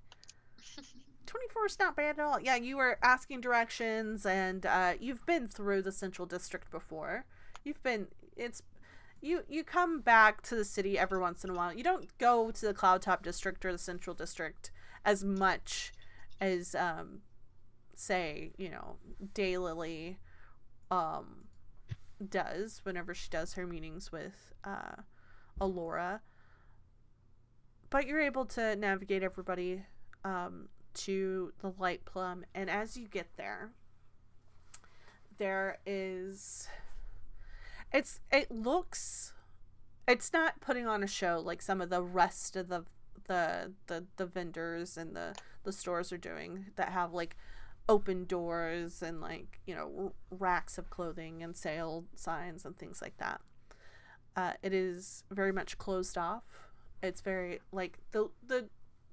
24 is not bad at all. Yeah, you were asking directions, and you've been through the Central District before. You come back to the city every once in a while. You don't go to the Cloud Top District or the Central District as much as, say, you know, Daylily does whenever she does her meetings with Alora. But you're able to navigate everybody to the Light Plum, and as you get there is it's not putting on a show like some of the rest of the vendors and the stores are doing that have like open doors and like, you know, racks of clothing and sale signs and things like that. It is very much closed off. It's very like the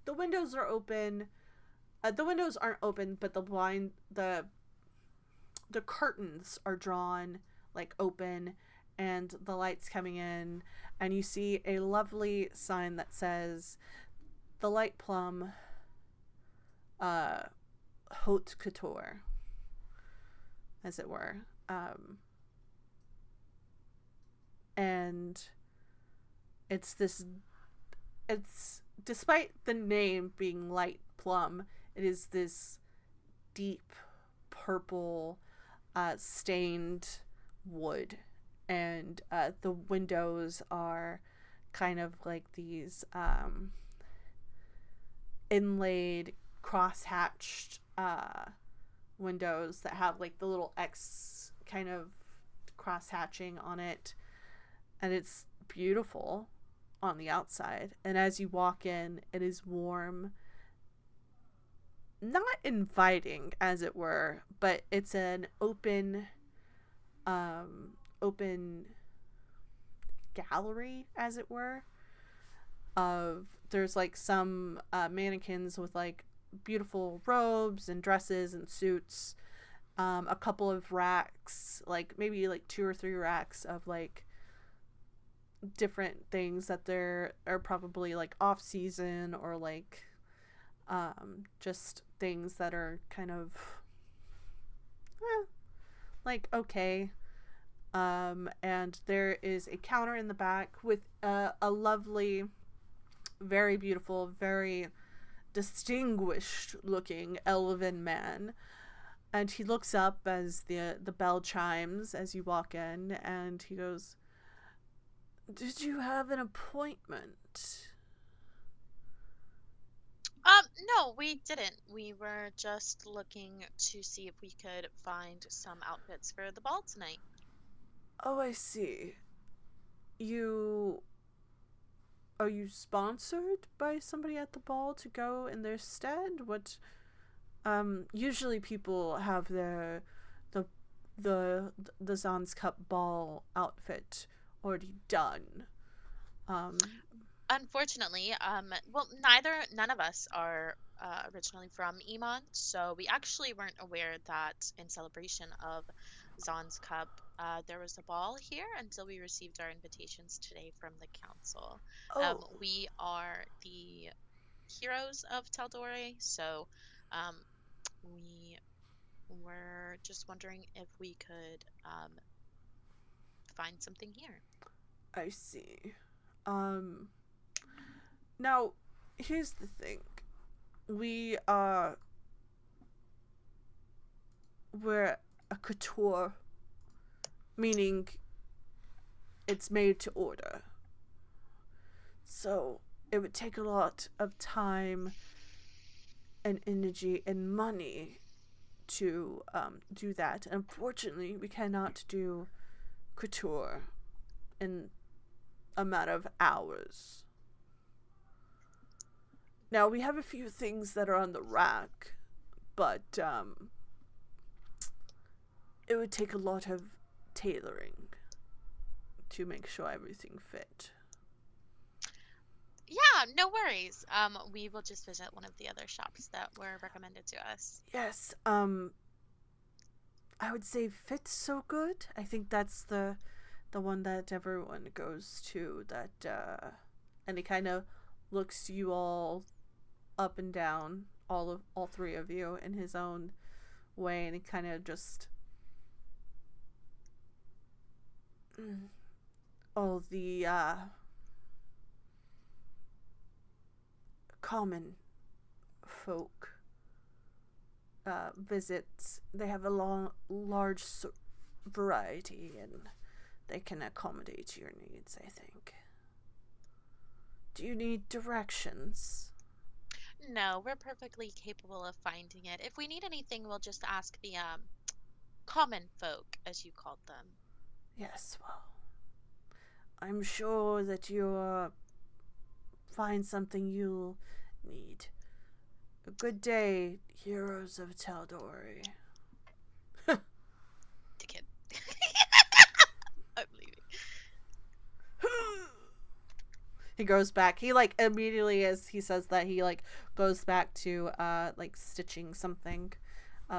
windows are open. The windows aren't open, but the curtains are drawn like open, and the lights coming in, and you see a lovely sign that says the Light Plum haute couture, as it were. And it's despite the name being light plum, it is this deep purple stained wood, and the windows are kind of like these inlaid cross-hatched windows that have like the little X kind of cross-hatching on it, and it's beautiful on the outside. And as you walk in, it is warm, not inviting as it were, but it's an open gallery as it were. There's like some mannequins with like beautiful robes and dresses and suits, a couple of racks, like maybe like 2 or 3 racks of like different things that there are probably like off season, or like just things that are kind of like okay. And there is a counter in the back with a lovely, very beautiful, very distinguished looking elven man, and he looks up as the bell chimes as you walk in, and he goes, "Did you have an appointment?" No, we didn't. We were just looking to see if we could find some outfits for the ball tonight. Oh, I see. You Are you sponsored by somebody at the ball to go in their stead? What usually people have the the Zan's Cup ball outfit already done. Um Unfortunately, well, none of us are originally from Iman, so we actually weren't aware that in celebration of Zahn's Cup, there was a ball here until we received our invitations today from the council. oh, We are the heroes of Taldore, so um, we were just wondering if we could find something here. I see. Um Now, here's the thing. We we're a couture, meaning it's made to order. So it would take a lot of time and energy and money to do that. Unfortunately, we cannot do couture in a matter of hours. Now, we have a few things that are on the rack, but it would take a lot of tailoring to make sure everything fit. Yeah, no worries. We will just visit one of the other shops that were recommended to us. Yes, I would say Fit's so good. I think that's the one that everyone goes to, that and he kind of looks you all up and down, all 3 of you in his own way, and he kind of just all the common folk visits. They have a large variety, and they can accommodate your needs, I think. Do you need directions? No, we're perfectly capable of finding it. If we need anything, we'll just ask the common folk, as you called them. Yes, well, I'm sure that you'll find something you'll need A good day, heroes of Taldori. Dickhead. I'm leaving. He goes back. He like immediately as he says that he like goes back to like stitching something,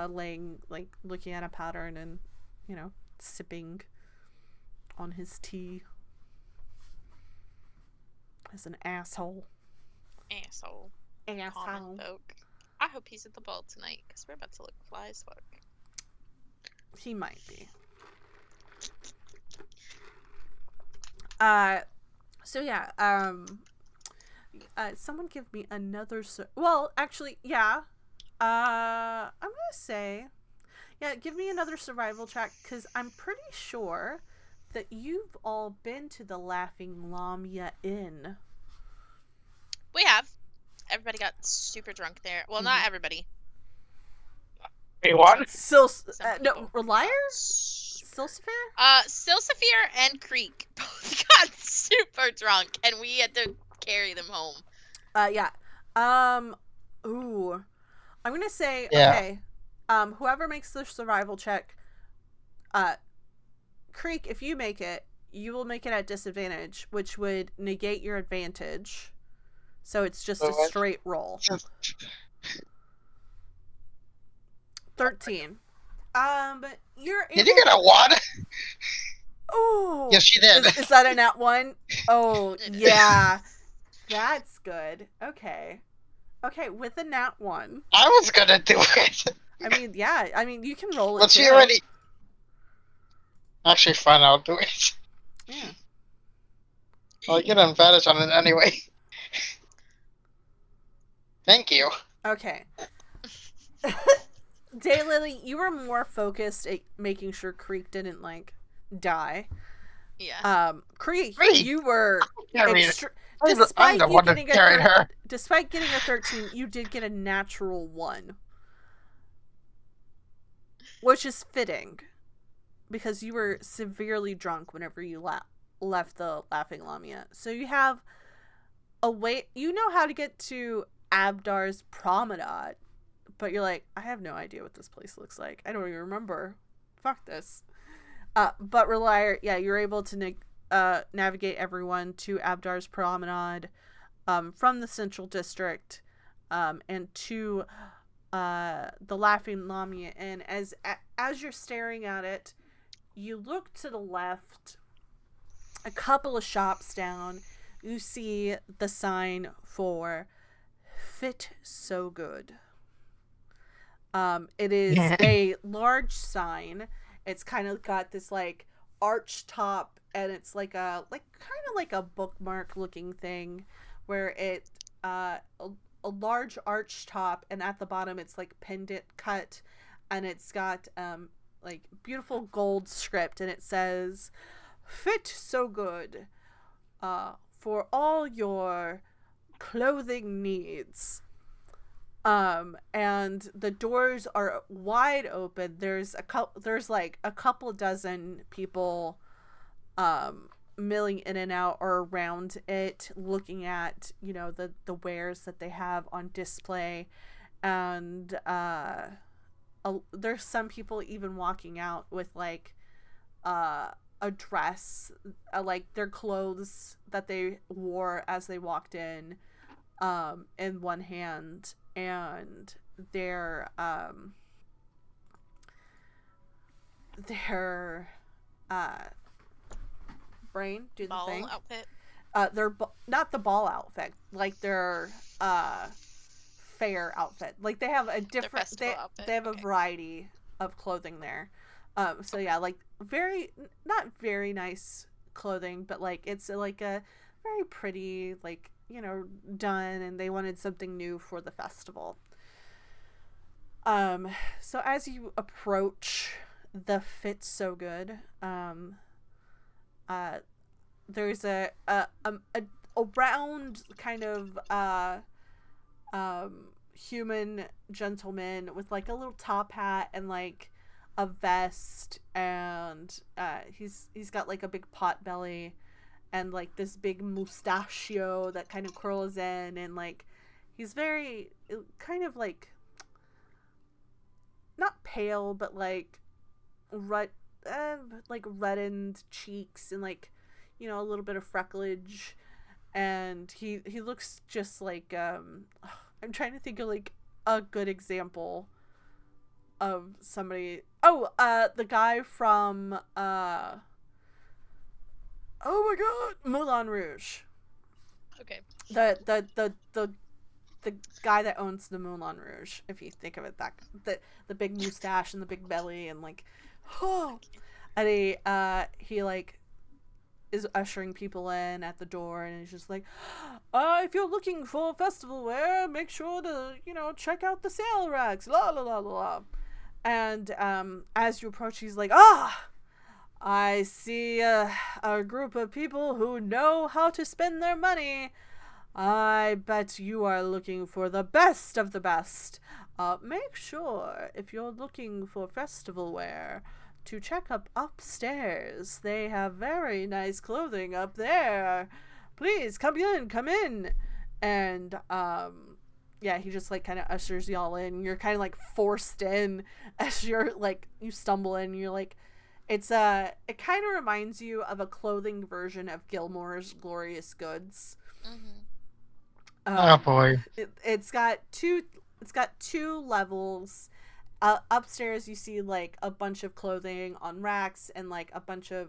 laying like looking at a pattern and sipping on his tea as an asshole. Asshole. Common folk. I hope he's at the ball tonight because we're about to look fly as fuck. He might be. So yeah, someone give me another well, actually, yeah. I'm gonna say, yeah, give me another survival check because I'm pretty sure that you've all been to the Laughing Lamia Inn. We have. Everybody got super drunk there. Well, not everybody. Wait, what? No, Relier? Silsifere? Silsifere and Creek both got super drunk, and we had to carry them home. Yeah. Ooh. I'm gonna say, Yeah. okay. Whoever makes the survival check, Creek, if you make it, you will make it at disadvantage, which would negate your advantage. So it's just a straight roll. 13. You're able. Did you get a one? Oh. Yes, she did. Is that a nat 1? Oh, yeah. That's good. Okay. Okay, with a nat 1. I was gonna do it. I mean, yeah. I mean, you can roll it. But she already. Actually, fine. I'll do it. Yeah. I'll get an advantage on it anyway. Thank you. Okay. Daylily, you were more focused at making sure Creek didn't like die. Yeah. Creek, you were I'm the one that carried her. Despite getting a 13, you did get a natural 1. Which is fitting. Because you were severely drunk whenever you left the Laughing Lamia. So you have a way. You know how to get to Abdar's Promenade. But you're like, I have no idea what this place looks like. I don't even remember. Fuck this. But Relier, yeah, you're able to navigate everyone to Abdar's Promenade from the Central District and to the Laughing Lamia Inn. As you're staring at it, you look to the left, a couple of shops down, you see the sign for Fit So Good. It is a large sign. It's kind of got this like arch top, and it's like kind of like a bookmark looking thing, where it a large arch top, and at the bottom it's like pendant cut, and it's got like beautiful gold script, and it says Fit So Good for all your clothing needs. And the doors are wide open. There's like a couple dozen people milling in and out or around it, looking at the wares that they have on display, and there's some people even walking out with like a dress, like their clothes that they wore as they walked in one hand, and their brain do the ball thing outfit. Their not the ball outfit, like their fair outfit. Like they have a different they have a variety of clothing there. So yeah, like not very nice clothing, but like it's like a very pretty, like, done, and they wanted something new for the festival. So as you approach the Fit So Good, there's a round kind of human gentleman with like a little top hat and like a vest, and he's got like a big pot belly and like this big mustachio that kind of curls in, and like he's very kind of like not pale, but like like reddened cheeks and like, you know, a little bit of frecklage, and he looks just like I'm trying to think of like a good example of somebody. Oh, the guy from oh my god, Moulin Rouge. Okay. The guy that owns the Moulin Rouge, if you think of it, that the big mustache and the big belly and like, oh, and he like is ushering people in at the door, and he's just like, if you're looking for festival wear, make sure to, you know, check out the sale racks, la la la la la. And as you approach, he's like, I see a group of people who know how to spend their money. I bet you are looking for the best of the best. Make sure, if you're looking for festival wear, to check up upstairs. They have very nice clothing up there. Please, come in. And, yeah, he just, like, kind of ushers y'all in. You're kind of, like, forced in as you're, like, you stumble in. You're, like, it kind of reminds you of a clothing version of Gilmore's Glorious Goods. Mm-hmm. Oh boy. It's got two levels. Upstairs you see like a bunch of clothing on racks and like a bunch of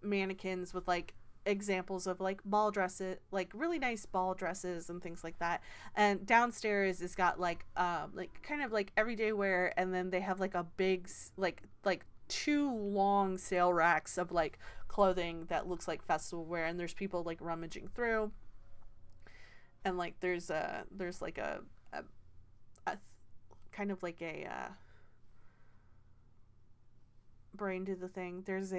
mannequins with like examples of like ball dresses, like really nice ball dresses and things like that. And downstairs it's got like kind of like everyday wear, and then they have like a big like two long sale racks of like clothing that looks like festival wear, and there's people like rummaging through, and like there's like a kind of like a brain to the thing. There's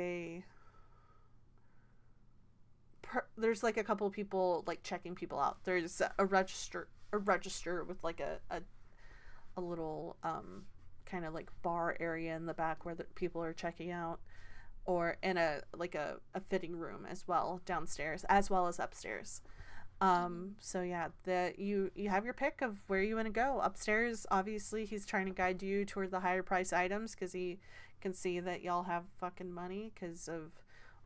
like a couple of people like checking people out. There's a register with like a little kind of like bar area in the back where the people are checking out, or in a fitting room as well downstairs as well as upstairs. So yeah, you have your pick of where you want to go. Upstairs, obviously he's trying to guide you toward the higher price items because he can see that y'all have fucking money because of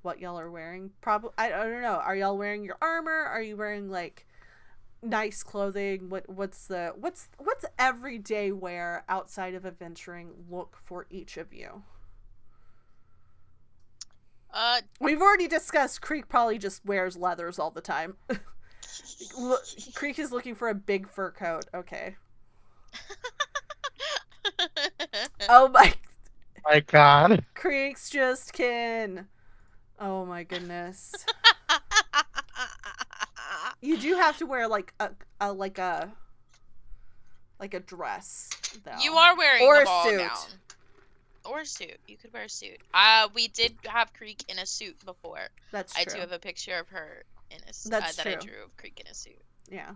what y'all are wearing. Probably, I don't know, are y'all wearing your armor? Are you wearing like nice clothing? What's everyday wear outside of adventuring look for each of you? We've already discussed Creek probably just wears leathers all the time. Creek is looking for a big fur coat. Okay. Oh my god. Creek's just kin. Oh my goodness. You do have to wear like a dress though. You are wearing or a a ball suit. gown. Or a suit. You could wear a suit. We did have Creek in a suit before. That's true. I do have a picture of her in a suit. That's that true. I drew of Creek in a suit. Yeah.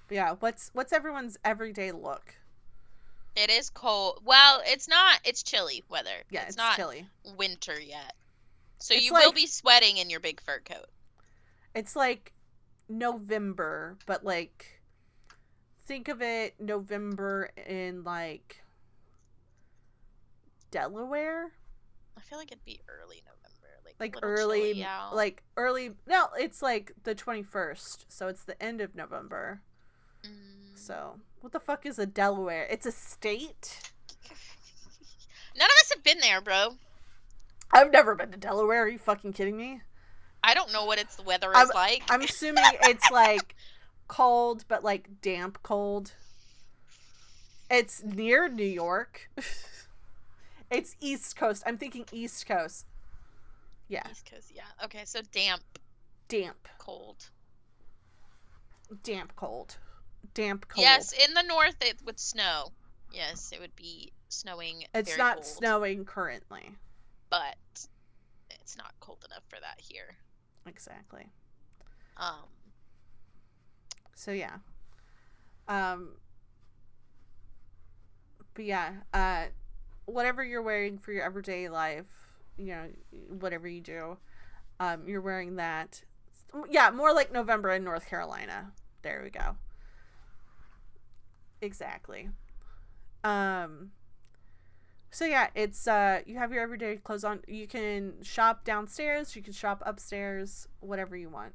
But yeah, what's everyone's everyday look? It is cold. Well, it's not. It's chilly weather. Yeah, it's not chilly. Winter yet. So It's you like, will be sweating in your big fur coat. It's like November, but like think of it November in like Delaware. I feel like it'd be early November. Like early. No, it's like the 21st, so it's the end of November. So what the fuck is a Delaware? It's a state. None of us have been there, bro. I've never been to Delaware. Are you fucking kidding me? I don't know what the weather is like. I'm assuming it's like cold, but like damp cold. It's near New York. It's East Coast. I'm thinking East Coast. Yeah. East Coast, yeah. Okay, so damp. Cold. Damp cold. Damp cold. Yes, in the north it would snow. Yes, it would be snowing. It's very not cold, snowing currently. but it's not cold enough for that here. Exactly. So yeah. But yeah, whatever you're wearing for your everyday life, you know, whatever you do, You're wearing that. Yeah, more like November in North Carolina. There we go. Exactly. So yeah, it's you have your everyday clothes on. You can shop downstairs, you can shop upstairs, whatever you want.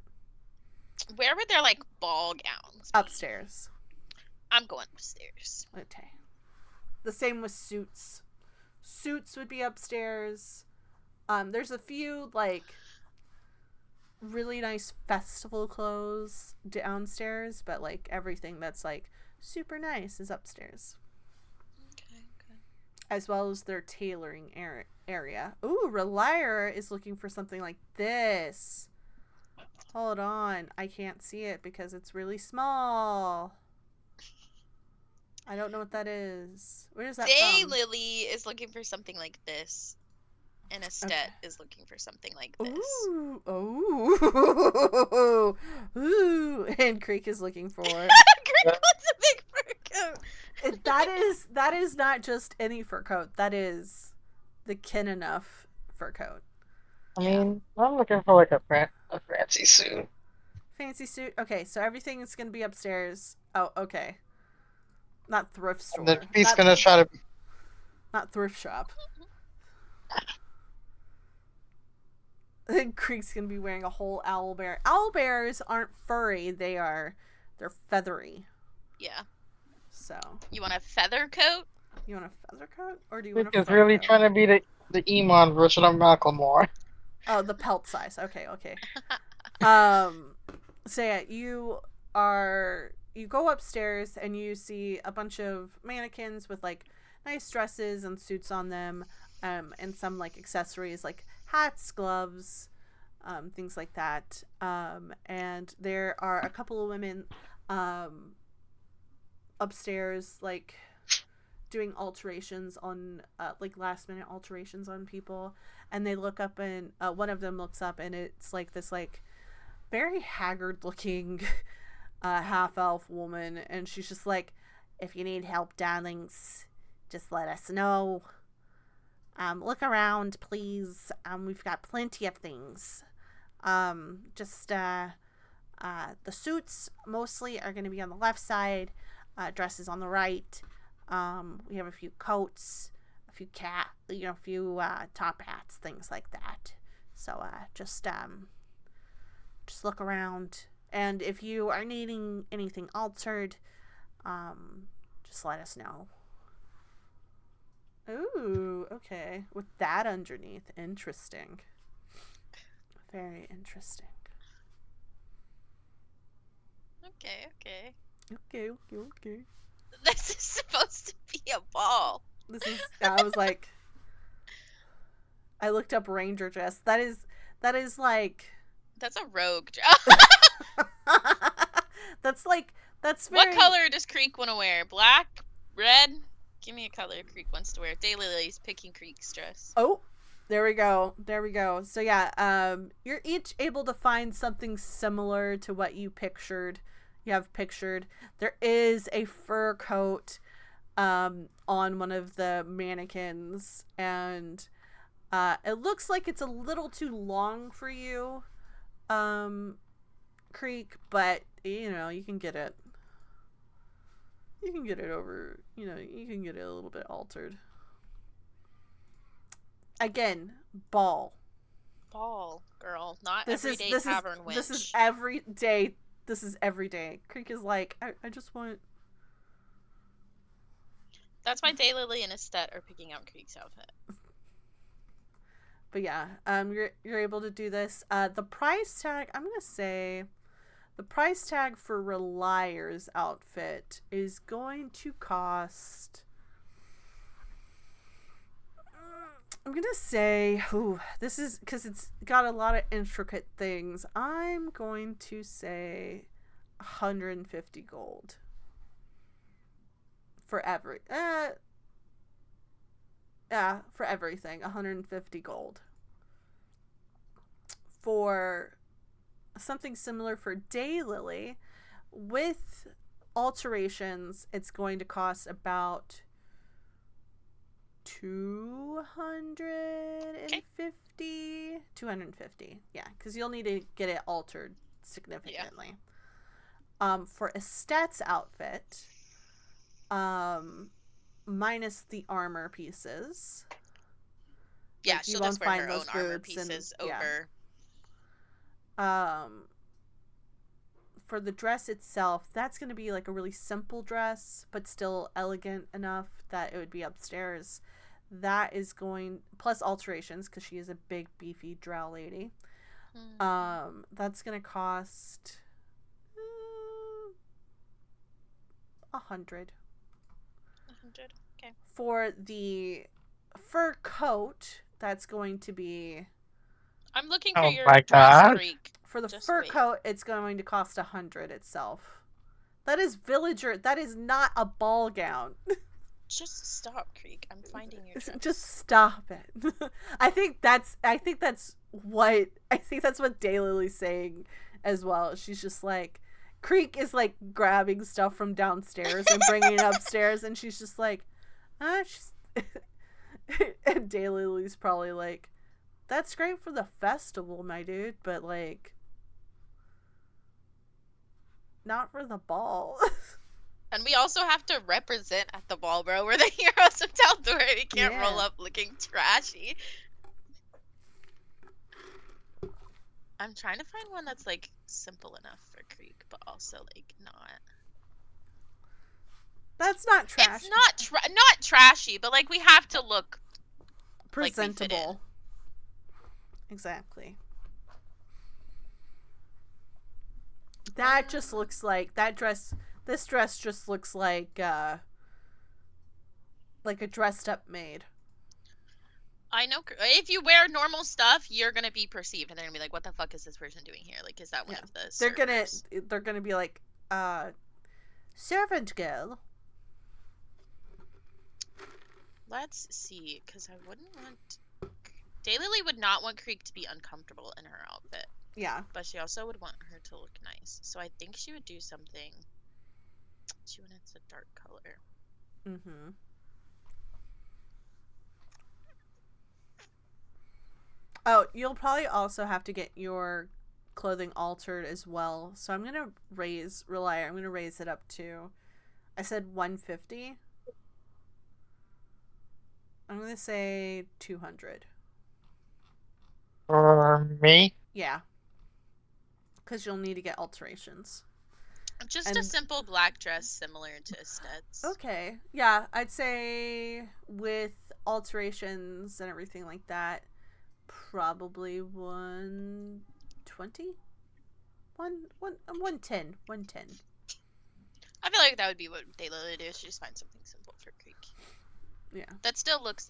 Where would their like ball gowns be? Upstairs. I'm going upstairs. Okay. The same with suits. Suits would be upstairs. There's a few like really nice festival clothes downstairs, but like everything that's like super nice is upstairs. Okay. As well as their tailoring area. Ooh, Relier is looking for something like this. Hold on. I can't see it because it's really small. I don't know what that is. Where is that from? Daylily is looking for something like this. And Estet is looking for something like this. Ooh. Oh. Ooh. And Creek is looking for... Creek wants a big fur coat. That is not just any fur coat. That is the kin enough fur coat. I mean, I'm looking for like a fancy suit. Fancy suit. Okay, so everything is going to be upstairs. Oh, okay. Not thrift store. And then he's gonna try to... Not thrift shop. Then Creek's going to be wearing a whole owlbear. Owlbears aren't furry. They're feathery. Yeah. So. You want a feather coat? You want a feather coat? Or do you want a He's fur really coat? trying to be the Emon version of Macklemore. Oh, the pelt size. Okay. So yeah, you go upstairs and you see a bunch of mannequins with like nice dresses and suits on them, and some like accessories like hats, gloves, things like that. And there are a couple of women upstairs like doing alterations on like last minute alterations on people, and they look up and one of them looks up and it's like this like very haggard looking half elf woman, and she's just like, if you need help, darlings, just let us know. Look around, please. We've got plenty of things. Just the suits mostly are going to be on the left side, dresses on the right. We have a few coats, a few top hats, things like that. So just look around, and if you are needing anything altered, just let us know. Ooh, okay. With that underneath, interesting. Very interesting. Okay. Okay. This is supposed to be a ball. I was like, I looked up ranger dress. That is like. That's a rogue job. That's very... What color does Creek want to wear? Black? Red? Give me a color Creek wants to wear. Daylily's picking Creek's dress. Oh, there we go. So yeah, you're each able to find something similar to what you have pictured. There is a fur coat on one of the mannequins, and it looks like it's a little too long for you, Creek, but you can get it. You can get it over, you can get it a little bit altered. Again, ball, girl, not everyday tavern witch. This is every day. Creek is like, I just want... That's why Daylily and Estet are picking out Creek's outfit. But yeah, you're able to do this. The price tag, I'm gonna say, the price tag for Relier's outfit is going to cost... I'm gonna say, this is because it's got a lot of intricate things. I'm going to say 150 gold for for everything. 150 gold for something similar for Daylily. With alterations, it's going to cost about 250. 250. Yeah, because you'll need to get it altered significantly. For Estet's outfit, minus the armor pieces. Yeah, like, she'll just wear her own armor boots pieces and, over. For the dress itself, that's going to be like a really simple dress, but still elegant enough that it would be upstairs. That is going, plus alterations, because she is a big, beefy drow lady. That's going to cost 100. 100. Okay. For the fur coat, that's going to be... I'm looking for Oh your my dress, God. Creek. For the Just fur wait. coat, it's going to cost 100 itself. That is villager. That is not a ball gown. Just stop, Creek. I'm finding your dress. Just stop it. I think that's what Daylily's saying as well. She's just like, Creek is like grabbing stuff from downstairs and bringing it upstairs, and she's just like, she's... and Daylily's probably like, that's great for the festival, my dude, but like, not for the ball. And we also have to represent at the ball, bro. We're the heroes of Tal'Dorei. We can't roll up looking trashy. I'm trying to find one that's like simple enough for Creek, but also like not. That's not trashy. It's not trashy, but like we have to look presentable. Like we fit in. Exactly. That just looks like this dress just looks like a dressed up maid. I know if you wear normal stuff, you're gonna be perceived, and they're gonna be like, "What the fuck is this person doing here? Like, is that one of the servers?" They're gonna be like, servant girl. Let's see, because I wouldn't want... Daylily would not want Creek to be uncomfortable in her outfit. Yeah. But she also would want her to look nice. So I think she would do something... She wanted a dark color. Mm-hmm. Oh, you'll probably also have to get your clothing altered as well. So I'm going to raise it up to... I said 150. I'm going to say 200. For me? Yeah. Because you'll need to get alterations. Just a simple black dress similar to Estet's. Okay. Yeah, I'd say with alterations and everything like that, probably 120? 110. 110. I feel like that would be what Daylily would do. She just find something simple for Creek. Yeah. That still looks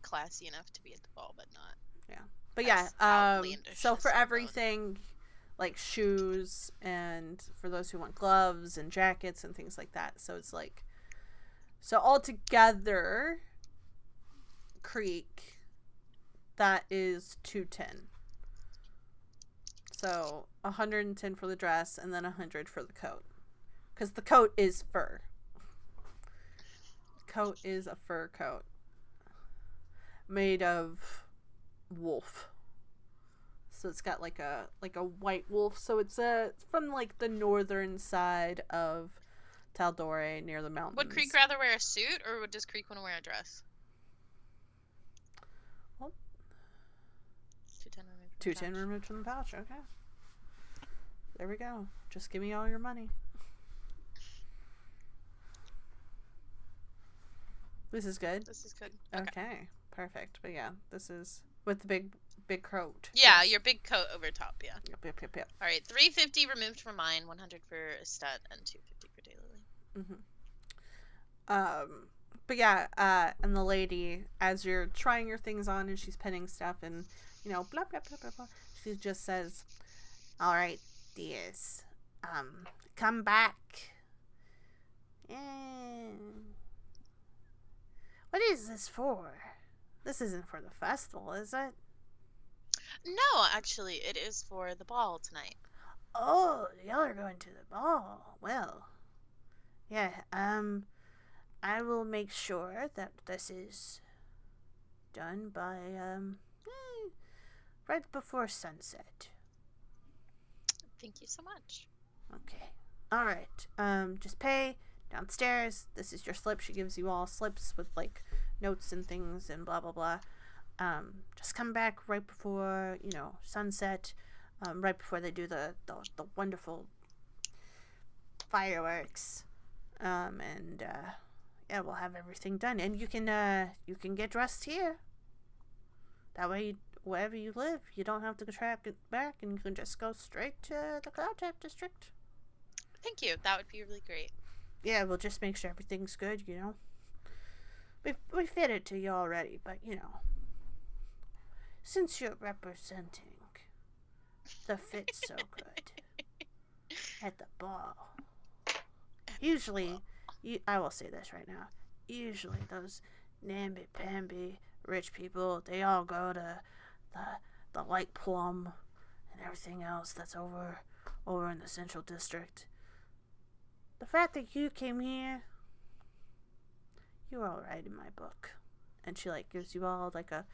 classy enough to be at the ball, but not. Yeah. But yeah, so for everything, like shoes, and for those who want gloves and jackets and things like that, so it's like, so altogether, Creek, that is 210. So 110 for the dress, and then 100 for the coat, because the coat is fur. Coat is a fur coat made of wolf. So it's got like a white wolf. So it's from like the northern side of Tal'Dorei, near the mountains. Would Creek rather wear a suit, or does Creek want to wear a dress? Well, 210 removed from the pouch. Okay. There we go. Just give me all your money. This is good? This is good. Okay. Perfect. But yeah, this is with the big coat. Yeah, yes. Your big coat over top, yeah. Yep. All right, 350 removed from mine, 100 for Estet, and 250 for Daylily. But yeah, and the lady, as you're trying your things on and she's pinning stuff and, you know, blah, blah, blah, blah, blah, she just says, all right, dears, come back. What is this for? This isn't for the festival, is it? No, actually, it is for the ball tonight. Oh, y'all are going to the ball. Well, yeah, I will make sure that this is done by right before sunset. Thank you so much. Okay. All right. Just pay downstairs. This is your slip. She gives you all slips with like notes and things and blah blah blah. Just come back right before sunset. Right before they do the wonderful fireworks. And yeah, we'll have everything done, and you can get dressed here. That way, wherever you live, you don't have to track it back, and you can just go straight to the Cloud Type District. Thank you. That would be really great. Yeah, we'll just make sure everything's good. We fit it to you already, but since you're representing the fit so good at the ball, usually, I will say this right now. Usually, those namby-pamby rich people, they all go to the Light Plum and everything else that's over in the Central District. The fact that you came here, you're all right in my book. And she gives you all like a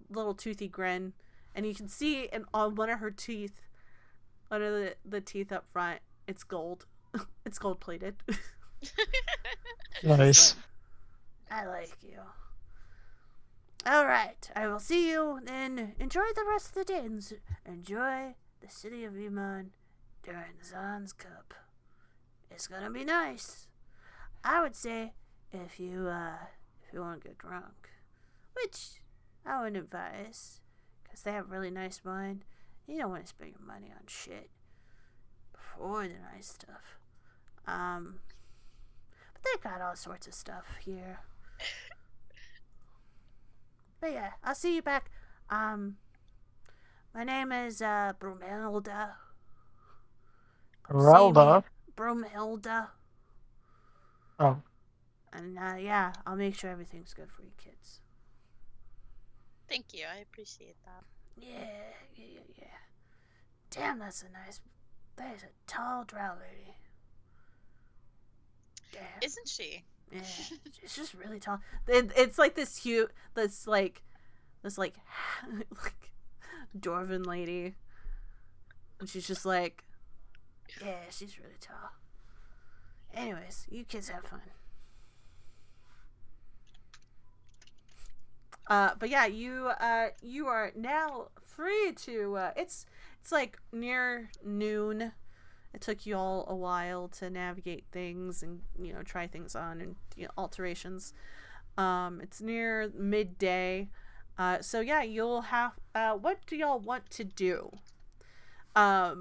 little toothy grin, and you can see on one of her teeth, one of the teeth up front, it's gold. It's gold plated. Nice. I like you. Alright, I will see you, and enjoy the rest of the day, and enjoy the city of Iman during Zan's Cup. It's gonna be nice. I would say, if you want to get drunk, which I wouldn't advise, because they have really nice wine. You don't want to spend your money on shit before the nice stuff. But they got all sorts of stuff here. But yeah, I'll see you back. My name is Brumhilda. Relda? Brumhilda. Oh. And yeah, I'll make sure everything's good for you kids. Thank you. I appreciate that. Yeah. Damn, that is a tall drow lady. Damn. Isn't she? Yeah, she's just really tall. It's like this dwarven lady, and she's just like, yeah, she's really tall. Anyways, you kids have fun. But yeah, you are now free to. It's like near noon. It took you all a while to navigate things and try things on and alterations. It's near midday. So yeah, you'll have. What do y'all want to do? I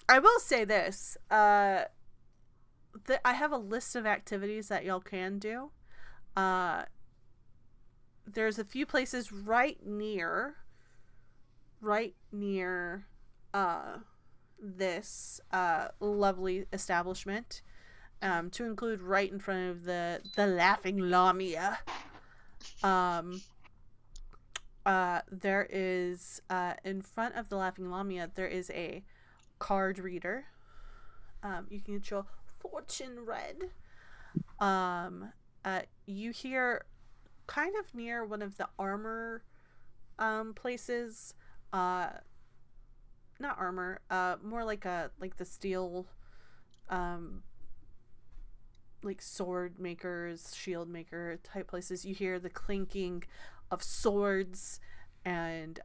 will say this. I have a list of activities that y'all can do. There's a few places right near this lovely establishment, to include right in front of the Laughing Lamia. There is in front of the Laughing Lamia, there is a card reader. You can get your fortune read. You hear kind of near one of the armor places, not armor, more like the steel, like sword makers, shield maker type places. You hear the clinking of swords and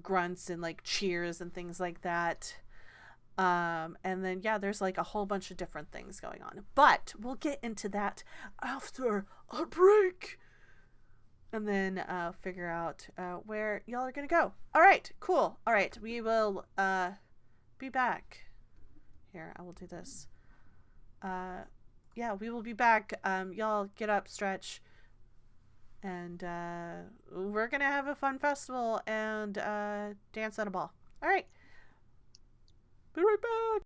grunts and like cheers and things like that. And then yeah, there's like a whole bunch of different things going on, but we'll get into that after a break, and then figure out where y'all are gonna go. All right, cool. All right, we will be back. Here, I will do this. Yeah, we will be back. Y'all get up, stretch, and we're gonna have a fun festival and dance at a ball. All right, be right back.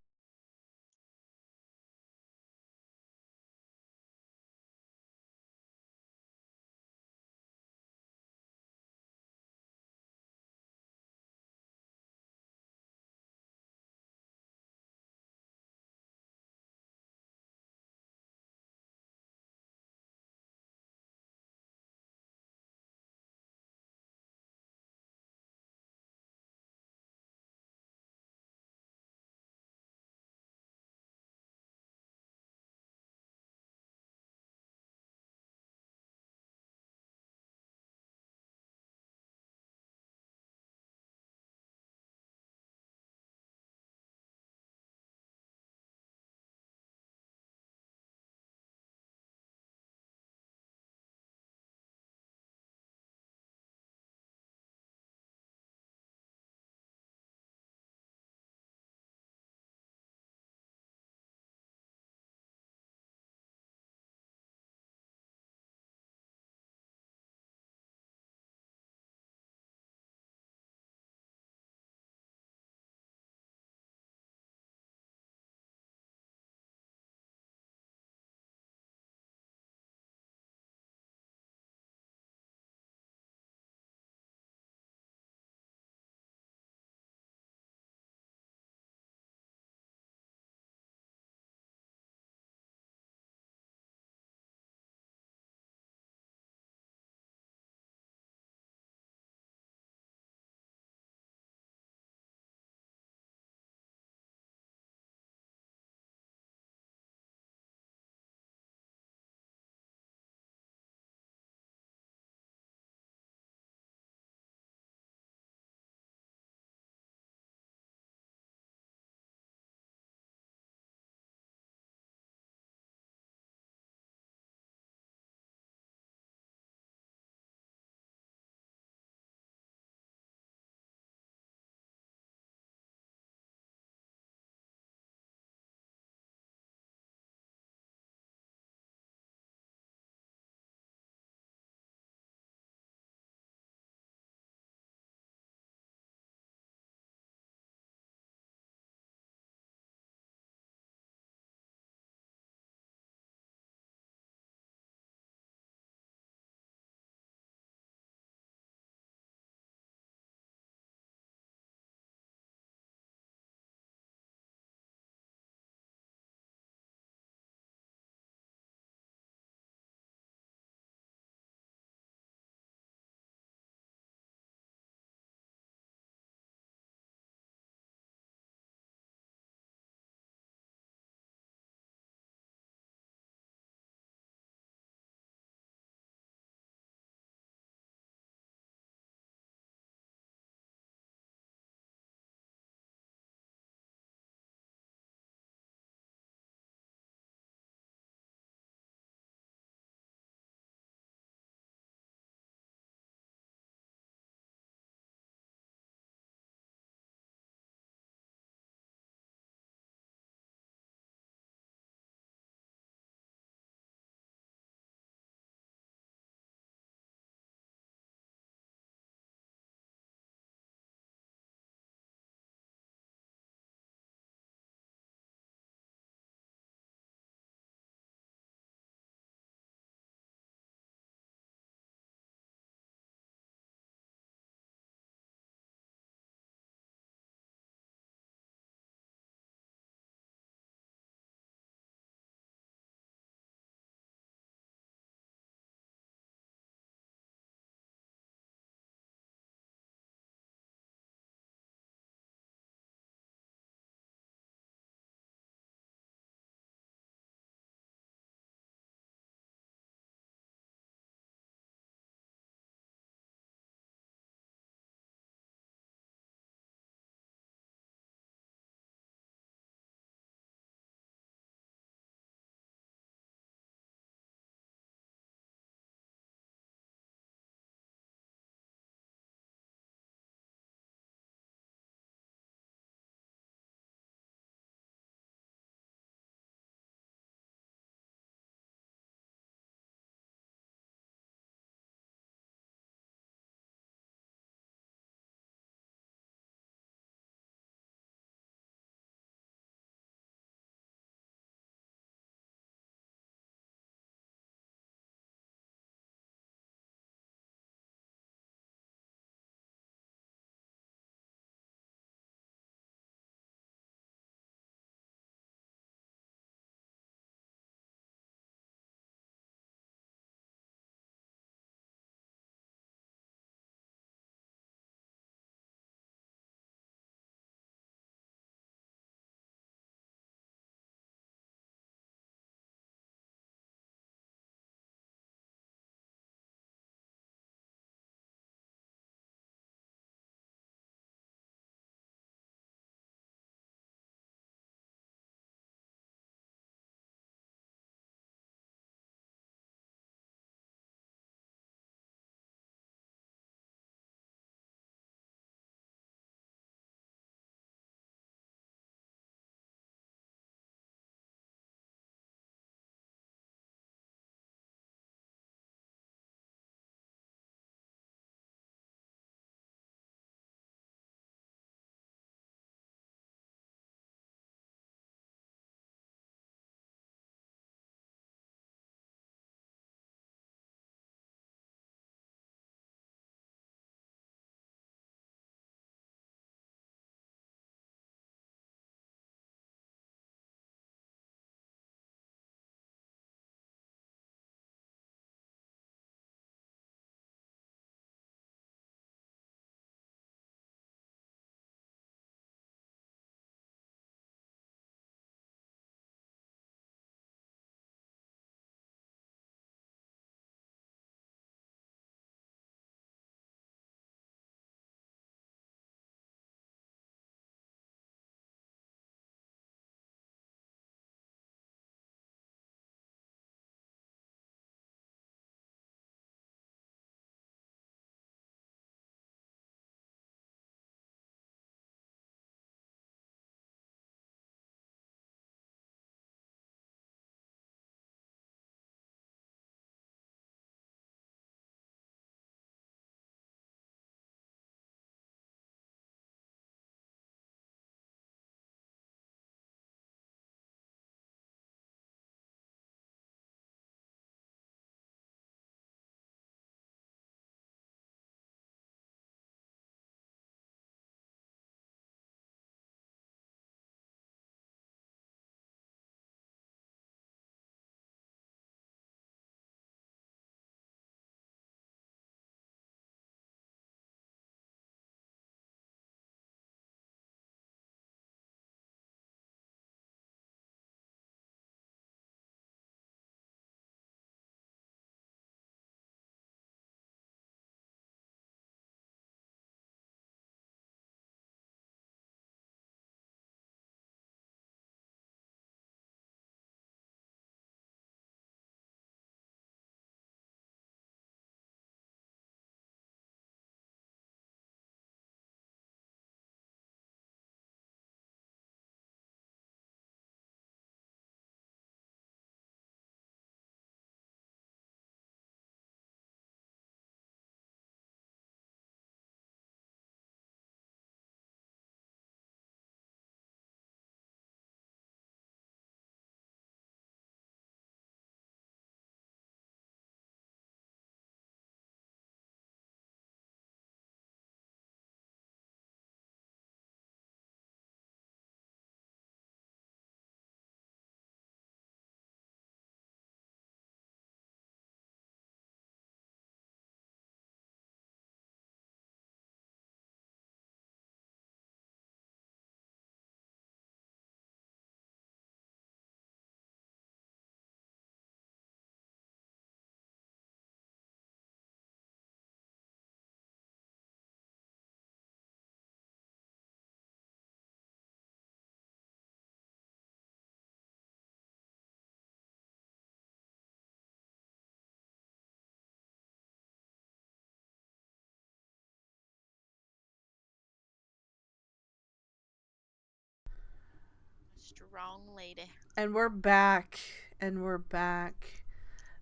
Strong lady. And we're back. And we're back.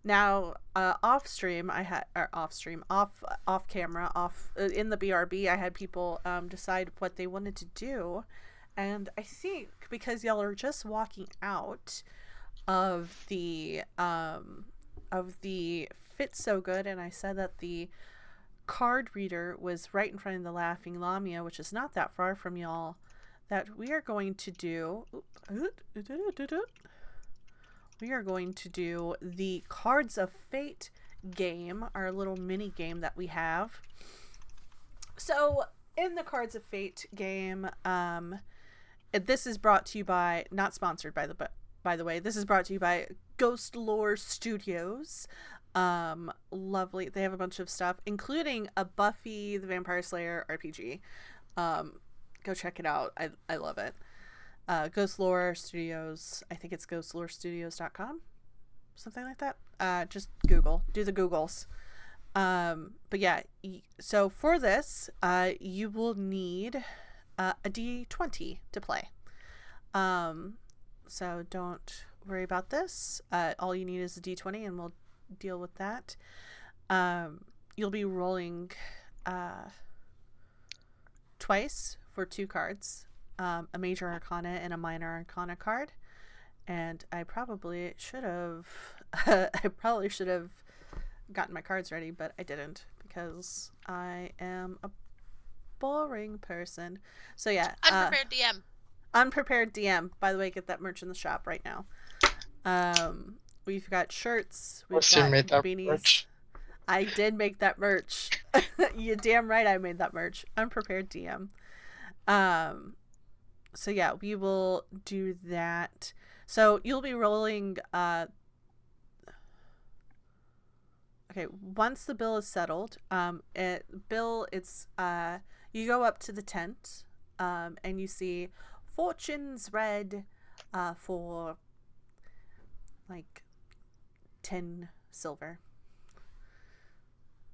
Now, off stream, off camera, in the BRB, I had people decide what they wanted to do, and I think because y'all are just walking out of the Fit So Good, and I said that the card reader was right in front of the Laughing Lamia, which is not that far from y'all, that we are going to do. We are going to do the Cards of Fate game, our little mini game that we have. So, in the Cards of Fate game, this is brought to you by, not sponsored by the way, this is brought to you by Ghost Lore Studios. Lovely. They have a bunch of stuff, including a Buffy the Vampire Slayer RPG. Go check it out. I love it. Ghost Lore Studios. I think it's ghostlorestudios.com. Something like that. Just Google. Do the Googles. But yeah, so for this, you will need a D20 to play. So don't worry about this. All you need is a D20 and we'll deal with that. You'll be rolling twice for 2 cards. A major arcana and a minor arcana card. And I probably should have gotten my cards ready, but I didn't because I am a boring person. So yeah, Unprepared DM. Unprepared DM. By the way, get that merch in the shop right now. We've got shirts. We've got beanies. Merch. I did make that merch. You damn right I made that merch. Unprepared DM. So yeah, we will do that. So you'll be rolling okay, once the bill is settled, it's you go up to the tent, and you see fortunes read for like 10 silver.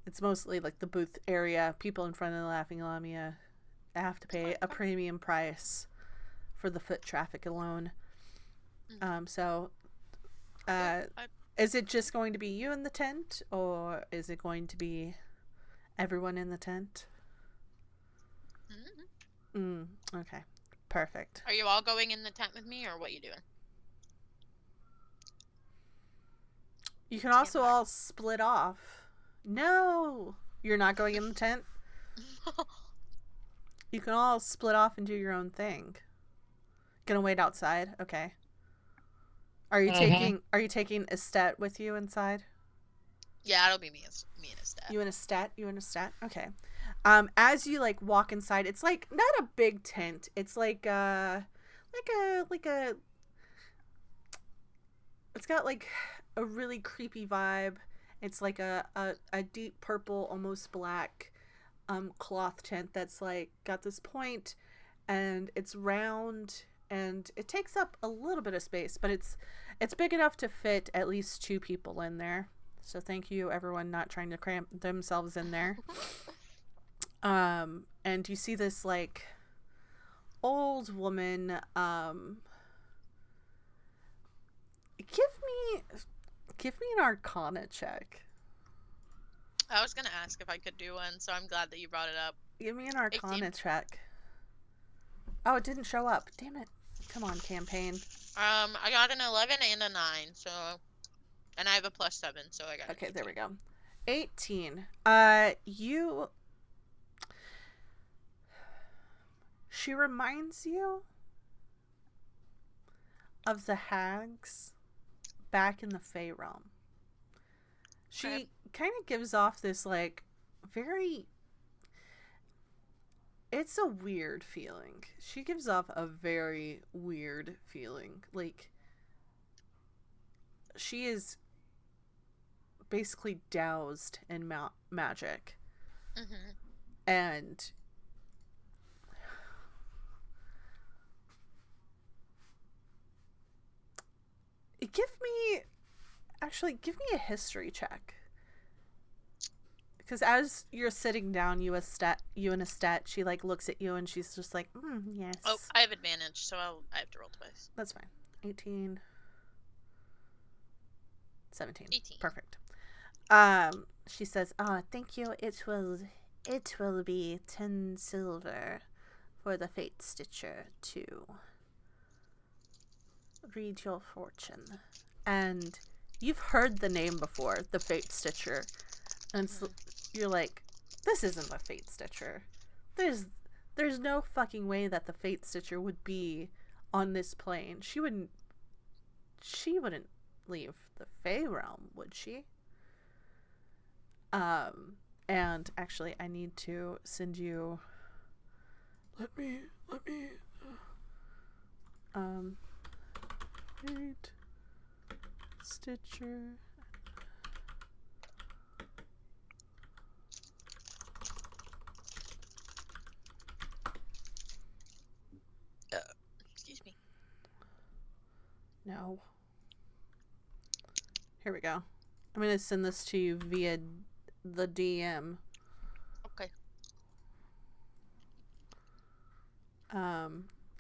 It's mostly like the booth area. People in front of the Laughing Lamia have to pay a premium price for the foot traffic alone. Is it just going to be you in the tent, or is it going to be everyone in the tent? Okay, perfect. Are you all going in the tent with me, or what are you doing? You can also all split off. No, you're not going in the tent. You can all split off and do your own thing. Gonna wait outside. Okay. Are you taking Estet with you inside? Yeah, it'll be me and Estet. You and Estet? Okay. As you like walk inside, it's like not a big tent. It's like a it's got like a really creepy vibe. It's like a deep purple, almost black cloth tent that's like got this point, and it's round, and it takes up a little bit of space, but it's big enough to fit at least 2 people in there. So thank you, everyone not trying to cramp themselves in there. And you see this like old woman. Give me an Arcana check. I was gonna ask if I could do one, so I'm glad that you brought it up. Give me an Arcana check. Oh, it didn't show up. Damn it. Come on, campaign. I got an 11 and a 9, so... And I have a +7, so I got Okay, there we go. 18. She reminds you of the hags back in the Fey realm. She kind of gives off this, like, very... It's a weird feeling. She gives off a very weird feeling. Like, she is basically doused in magic. And give me a history check. Because as you're sitting down, you and Estet, she like looks at you and she's just like, yes. Oh, I have advantage, so I have to roll twice. That's fine. 18. 17. 18. Perfect. She says, thank you. It will be 10 silver for the Fate Stitcher to read your fortune. And you've heard the name before, the Fate Stitcher. And so you're like, this isn't the Fate Stitcher. There's no fucking way that the Fate Stitcher would be on this plane. She wouldn't leave the Fey realm, would she? And actually I need to send you let me Fate Stitcher. Excuse me. No. Here we go. I'm going to send this to you via the DM. Okay.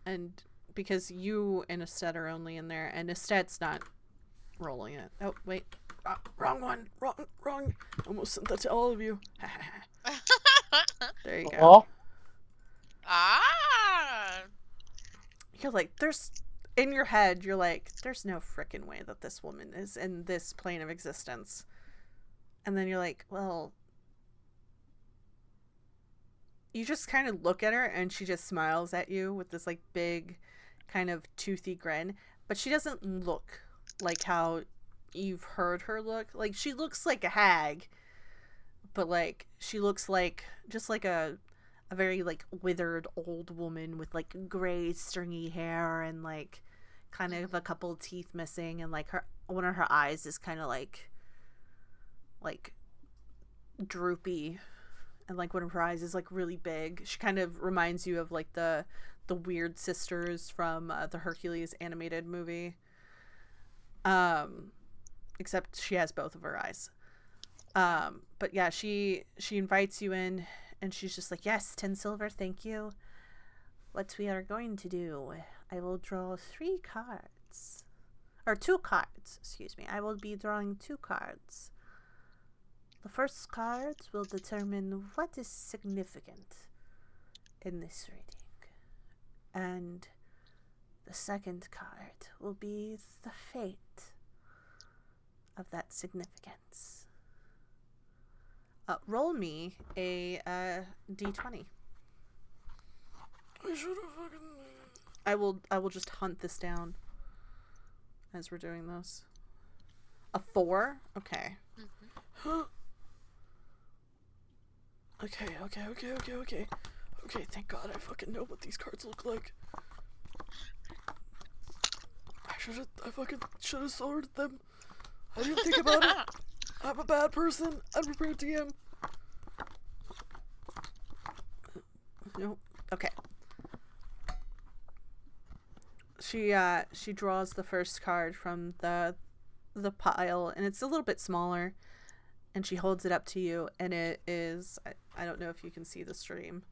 And because you and Estet are only in there, and Estet's not rolling it. Oh, wait. Wrong one. Wrong. Almost sent that to all of you. There you go. You're like, in your head, you're like, there's no frickin' way that this woman is in this plane of existence. And then you're like, well, you just kind of look at her and she just smiles at you with this like big kind of toothy grin, but she doesn't look like how you've heard her look. Like, she looks like a hag, but like she looks like just like a very like withered old woman with like gray stringy hair and like kind of a couple of teeth missing, and like one of her eyes is kind of like droopy, and like one of her eyes is like really big. She kind of reminds you of like the weird sisters from the Hercules animated movie, except she has both of her eyes. But yeah, she invites you in, and she's just like, yes, 10 silver, thank you. What we are going to do, I will draw 2 cards. Excuse me. I will be drawing 2 cards. The first card will determine what is significant in this reading. And the second card will be the fate of that significance. Roll me a d20. I should have fucking... I will just hunt this down as we're doing this. A 4? Okay. Mm-hmm. Okay. Okay, thank God I fucking know what these cards look like. I fucking should have sorted them. I didn't think about it. I'm a bad person. Unprepared DM. Nope. Okay. She draws the first card from the pile, and it's a little bit smaller, and she holds it up to you, and it is, I don't know if you can see the stream,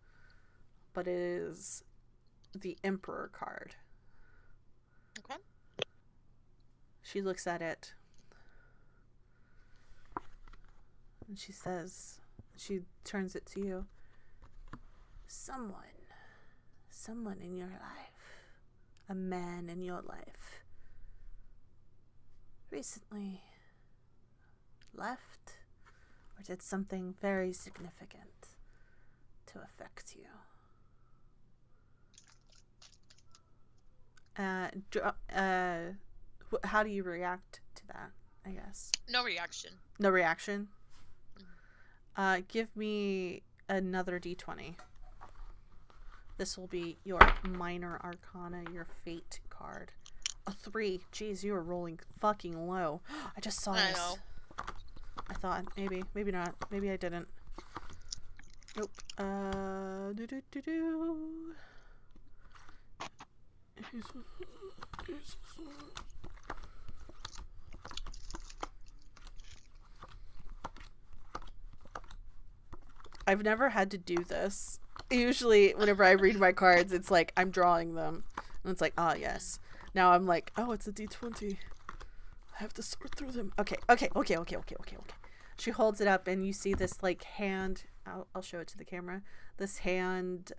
but it is the Emperor card. Okay. She looks at it, and she says, she turns it to you. Someone in your life, a man in your life, recently left or did something very significant to affect you. How do you react to that, I guess? No reaction. No reaction? Give me another d20. This will be your minor arcana, your fate card. A 3. Jeez, you are rolling fucking low. I just saw this. I know. I thought maybe not. Maybe I didn't. Nope. I've never had to do this. Usually, whenever I read my cards, it's like I'm drawing them. And it's like, ah, yes. Now I'm like, oh, it's a D20. I have to sort through them. Okay. She holds it up, and you see this, like, hand. I'll show it to the camera. This hand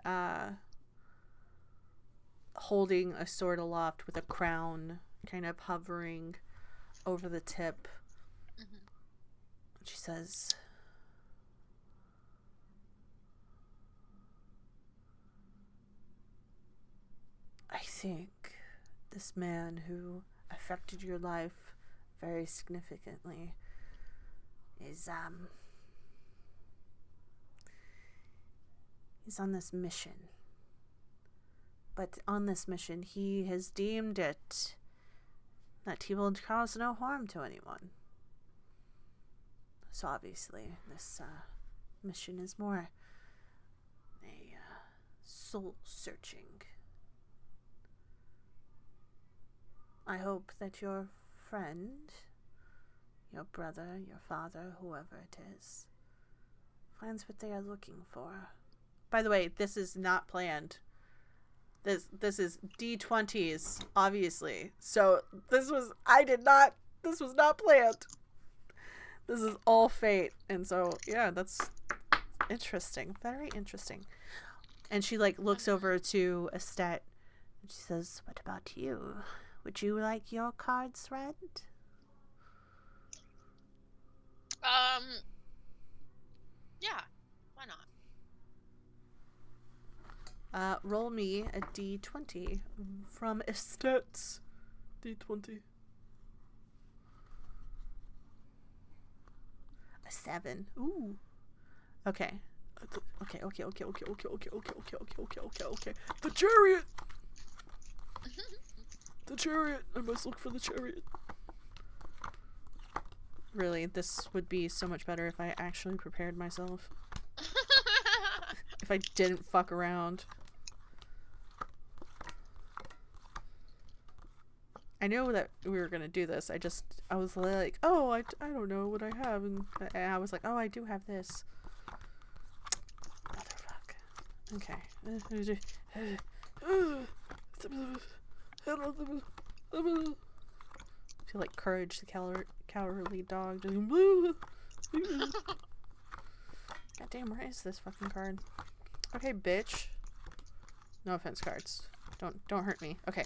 holding a sword aloft with a crown kind of hovering over the tip. Mm-hmm. She says, I think this man who affected your life very significantly is he's on this mission. But on this mission, he has deemed it that he will cause no harm to anyone. So obviously, this mission is more a soul-searching. I hope that your friend, your brother, your father, whoever it is, finds what they are looking for. By the way, this is not planned. This is D20s, obviously. So this was not planned. This is all fate. And so, yeah, that's interesting. Very interesting. And she, like, looks over to Estet, and she says, what about you? Would you like your cards read? Yeah, why not? Roll me a D20 from Estet's D20. A 7. Ooh. Okay. Okay. The chariot! The chariot! I must look for the chariot. Really, this would be so much better if I actually prepared myself. If I didn't fuck around. I know that we were gonna do this. I was like, oh, I don't know what I have. And I was like, oh, I do have this. Motherfuck. Okay. I feel like Courage, the cowardly dog. God damn, where is this fucking card? Okay, bitch. No offense, cards. Don't hurt me. Okay.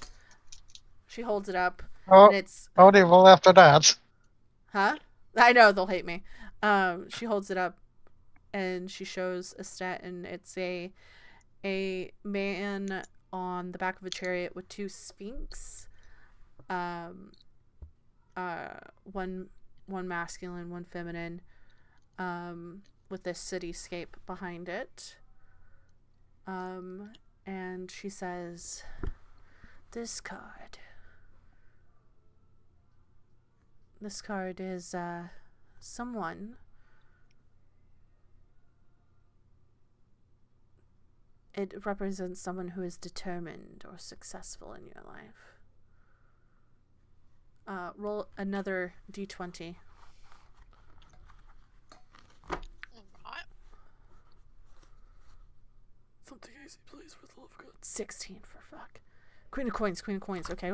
She holds it up. Oh, and it's well after that. Huh? I know they'll hate me. She holds it up and she shows Estet, and it's a man on the back of a chariot with two sphinx. One masculine, one feminine, with this cityscape behind it. And she says, This card is someone. It represents someone who is determined or successful in your life. Roll another D20. Alright. Something easy, please, for the love of God. 16 for fuck. Queen of coins. Okay.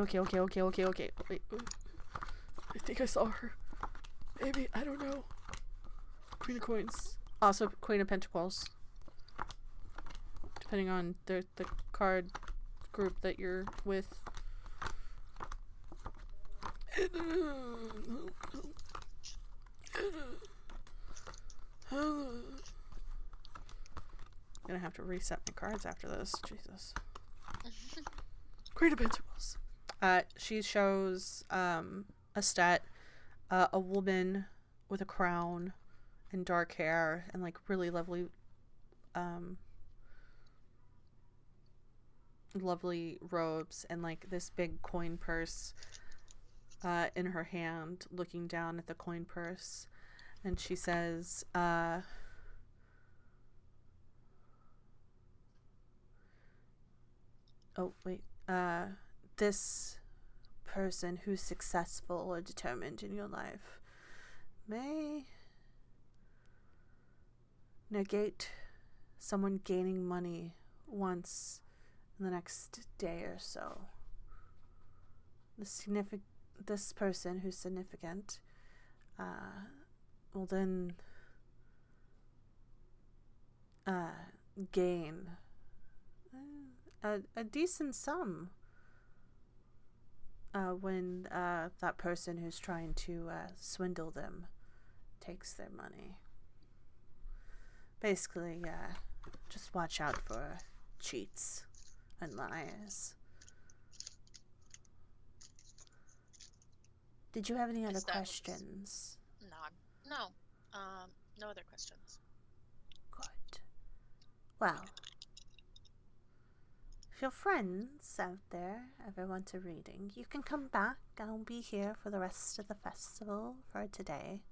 Wait. I think I saw her. Maybe, I don't know. Queen of coins. Also, Queen of Pentacles. Depending on the card group that you're with. Gonna have to reset my cards after this. Jesus. Queen of Pentacles. She shows Estet, a woman with a crown and dark hair and like really lovely robes and like this big coin purse in her hand, looking down at the coin purse, and she says, this person who's successful or determined in your life may negate someone gaining money once in the next day or so. This person who's significant will then gain a decent sum when that person who's trying to swindle them takes their money. Basically, just watch out for cheats and liars. Did you have any other questions? No. No other questions. Good. Well, if your friends out there ever want a reading, you can come back. I'll be here for the rest of the festival for today.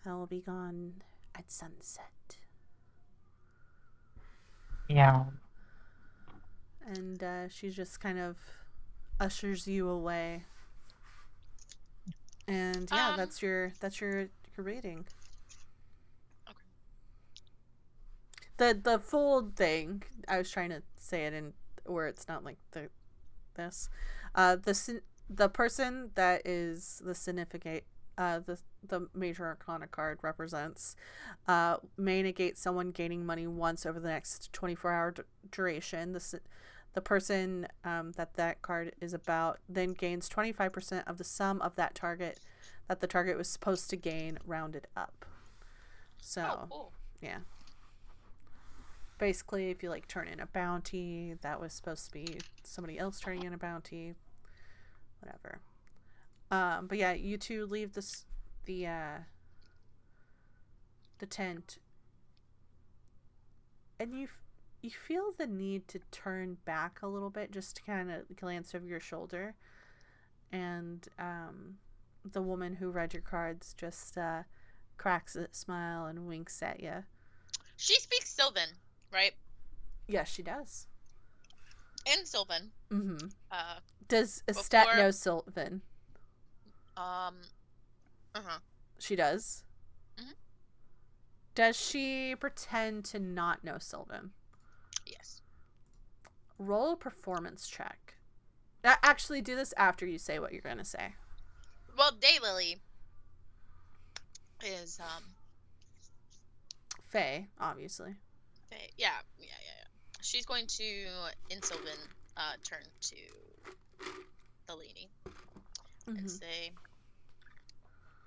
I will be gone at sunset. Yeah. And she just kind of ushers you away. And yeah, that's your reading. Okay. The full thing, I was trying to say it in where it's not like this. The person that is the significant the major arcana card represents may negate someone gaining money once over the next 24-hour duration. The person that card is about then gains 25% of the sum of that target that the target was supposed to gain, rounded up. So, cool. Yeah. Basically, if you like turn in a bounty that was supposed to be somebody else turning in a bounty, whatever. But yeah, you two leave the tent, and you feel the need to turn back a little bit just to kind of glance over your shoulder, and the woman who read your cards just cracks a smile and winks at you. She speaks Sylvan, right? Yes, she does. In Sylvan. Mm-hmm. Does Estet know Sylvan? She does? Mm-hmm. Does she pretend to not know Sylvan? Yes. Roll a performance check. Actually, do this after you say what you're going to say. Well, Daylily is, Faye, obviously. Faye. Yeah. She's going to, in Sylvan, turn to the lady and say,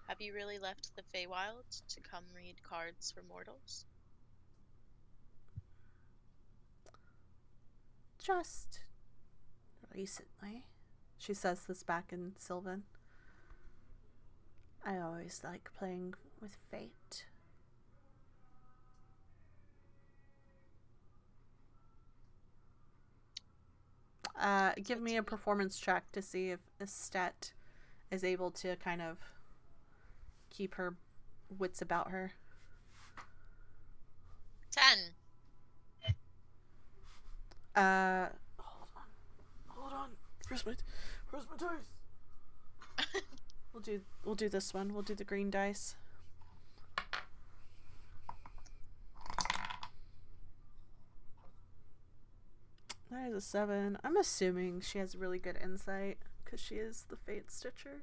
have you really left the Feywild to come read cards for mortals? Just recently. She says this back in Sylvan. I always like playing with fate. Give me a performance check to see if Estet is able to kind of keep her wits about her. 10. Hold on. Where's my dice? We'll do this one. We'll do the green dice. That is a 7. I'm assuming she has really good insight because she is the Fate Stitcher.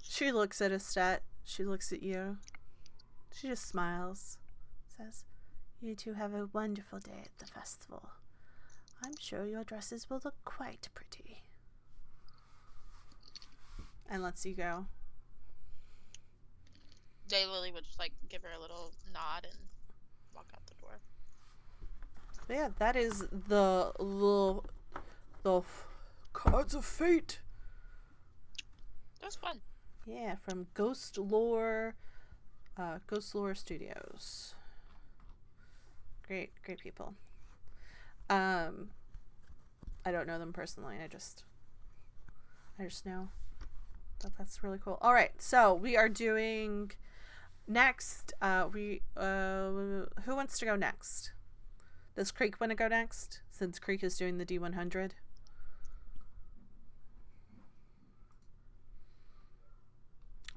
She looks at Estet. She looks at you. She just smiles. Says, you two have a wonderful day at the festival. I'm sure your dresses will look quite pretty. And lets you go. Daylily would just, give her a little nod and walk out the door. But yeah, that is the Cards of Fate. That was fun. Yeah, from Ghost Lore Studios. Great people. I don't know them personally. I just know that's really cool. All right, so we are doing next. Who wants to go next? Does Creek want to go next? Since Creek is doing the D100.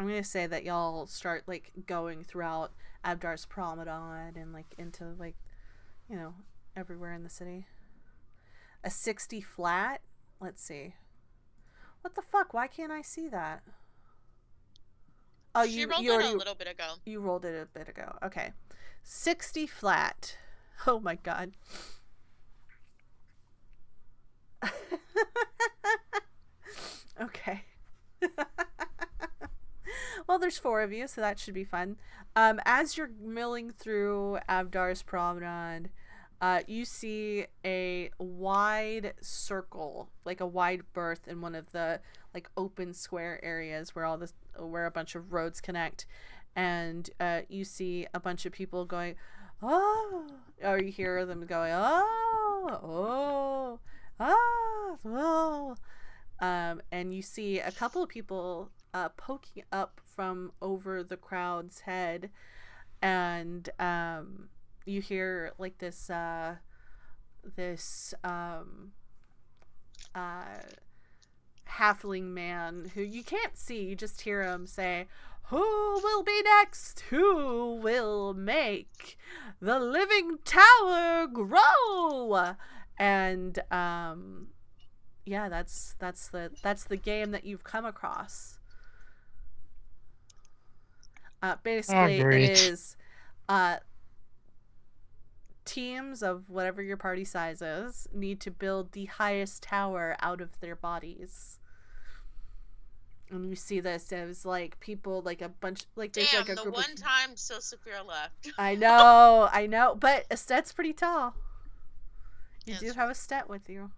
I'm gonna say that y'all start like going throughout Abdar's Promenade and like into like, you know, everywhere in the city. A 60 flat. Let's see. What the fuck? Why can't I see that? Oh, She rolled you it already a little bit ago. you rolled it a bit ago. Okay. 60 flat. Oh my god. Okay. Well, there's 4 of you, so that should be fun. As you're milling through Abdar's Promenade, you see a wide circle, like a wide berth in one of the like open square areas where a bunch of roads connect, and you see a bunch of people going, oh, or you hear them going, oh, oh. And you see a couple of people poking up from over the crowd's head, and you hear like this halfling man who you can't see, you just hear him say, "Who will be next? Who will make the living tower grow?" And yeah, that's the game that you've come across. Basically, it great. is teams of whatever your party size is need to build the highest tower out of their bodies. And you see this as like people, like a bunch, like there's Damn, like a the group one of... time so Saphira left. I know, but Estet's pretty tall. You That's do true. have Estet with you.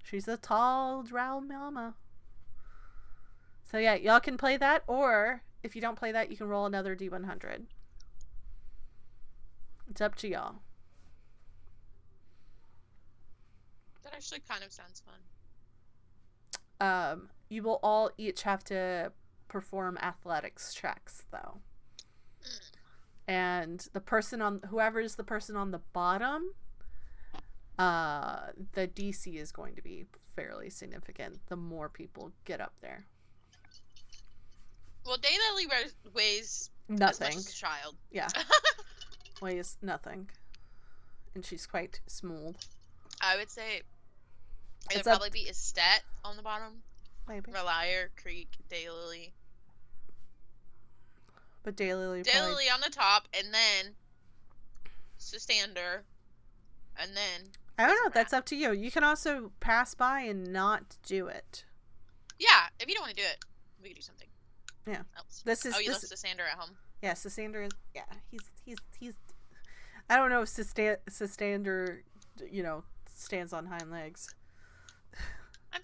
She's a tall drow mama. So yeah, y'all can play that, or if you don't play that, you can roll another D100. It's up to y'all. That actually kind of sounds fun. You will all each have to perform athletics checks, though. And whoever is the person on the bottom, the DC is going to be fairly significant the more people get up there. Well, Daylily weighs Nothing. as much as a child. Yeah. Weighs nothing. And she's quite small. I would say it would up- probably be Estet on the bottom. Maybe. Relier, Creek, Daylily. But Daylily Daylily on the top, and then Sustander, and then... I don't know. That's up to you. You can also pass by and not do it. Yeah, if you don't want to do it, we can do something. Yeah. Else. You left Sustander at home. Yeah, Sustander is... Yeah, he's... I don't know if Sustander, stands on hind legs. I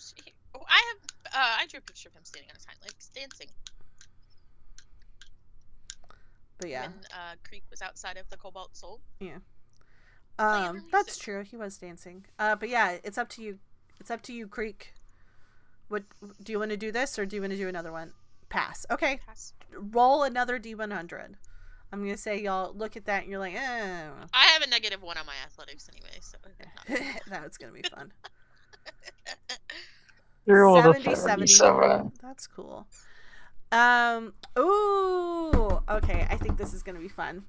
drew a picture of him standing on his hind legs, dancing. But yeah. When Creek was outside of the Cobalt Soul. Yeah. That's true. He was dancing. But yeah, it's up to you. It's up to you, Creek. What do you want to do this, or do you want to do another one? Pass. Okay. Pass. Roll another D100. I'm gonna say y'all look at that and you're like, eh. I have a -1 on my athletics anyway, so That's gonna be fun. You're 77. That's cool. Ooh. Okay, I think this is gonna be fun.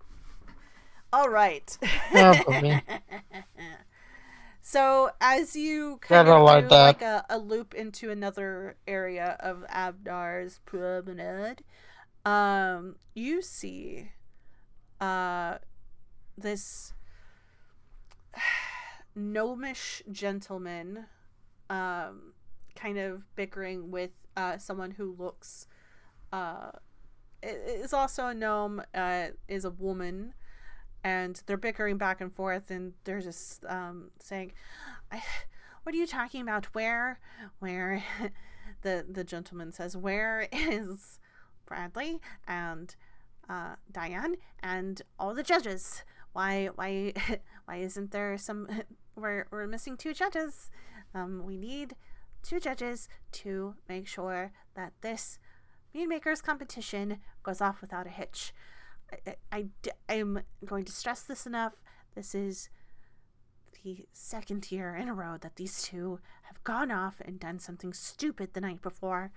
All right. Oh, so as you kind of do like a loop into another area of Abdar's Promenade, you see this gnomish gentleman kind of bickering with someone who looks is also a gnome, is a woman, and they're bickering back and forth, and they're just saying, what are you talking about? Where the gentleman says, where is Bradley and Diane and all the judges? Why isn't there some... We're missing 2 judges. We need 2 judges to make sure that this Mead Makers competition goes off without a hitch. I'm going to stress this enough. This is the 2nd year in a row that these 2 have gone off and done something stupid the night before.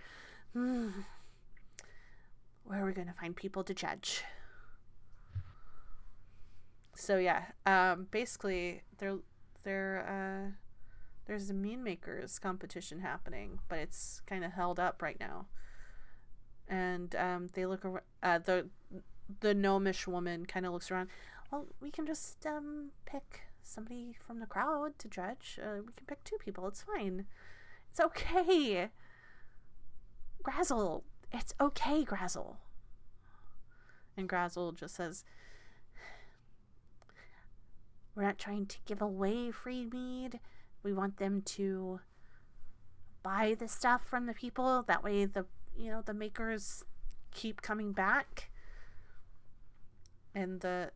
where are we going to find people to judge? So yeah, basically there's a meme makers competition happening, but it's kind of held up right now. And they look around, the gnomish woman kind of looks around. Well, we can just pick somebody from the crowd to judge. We can pick 2 people. It's fine. It's okay. Grazzle. It's okay, Grazzle. And Grazzle just says, we're not trying to give away free mead. We want them to buy the stuff from the people. That way the makers keep coming back. And the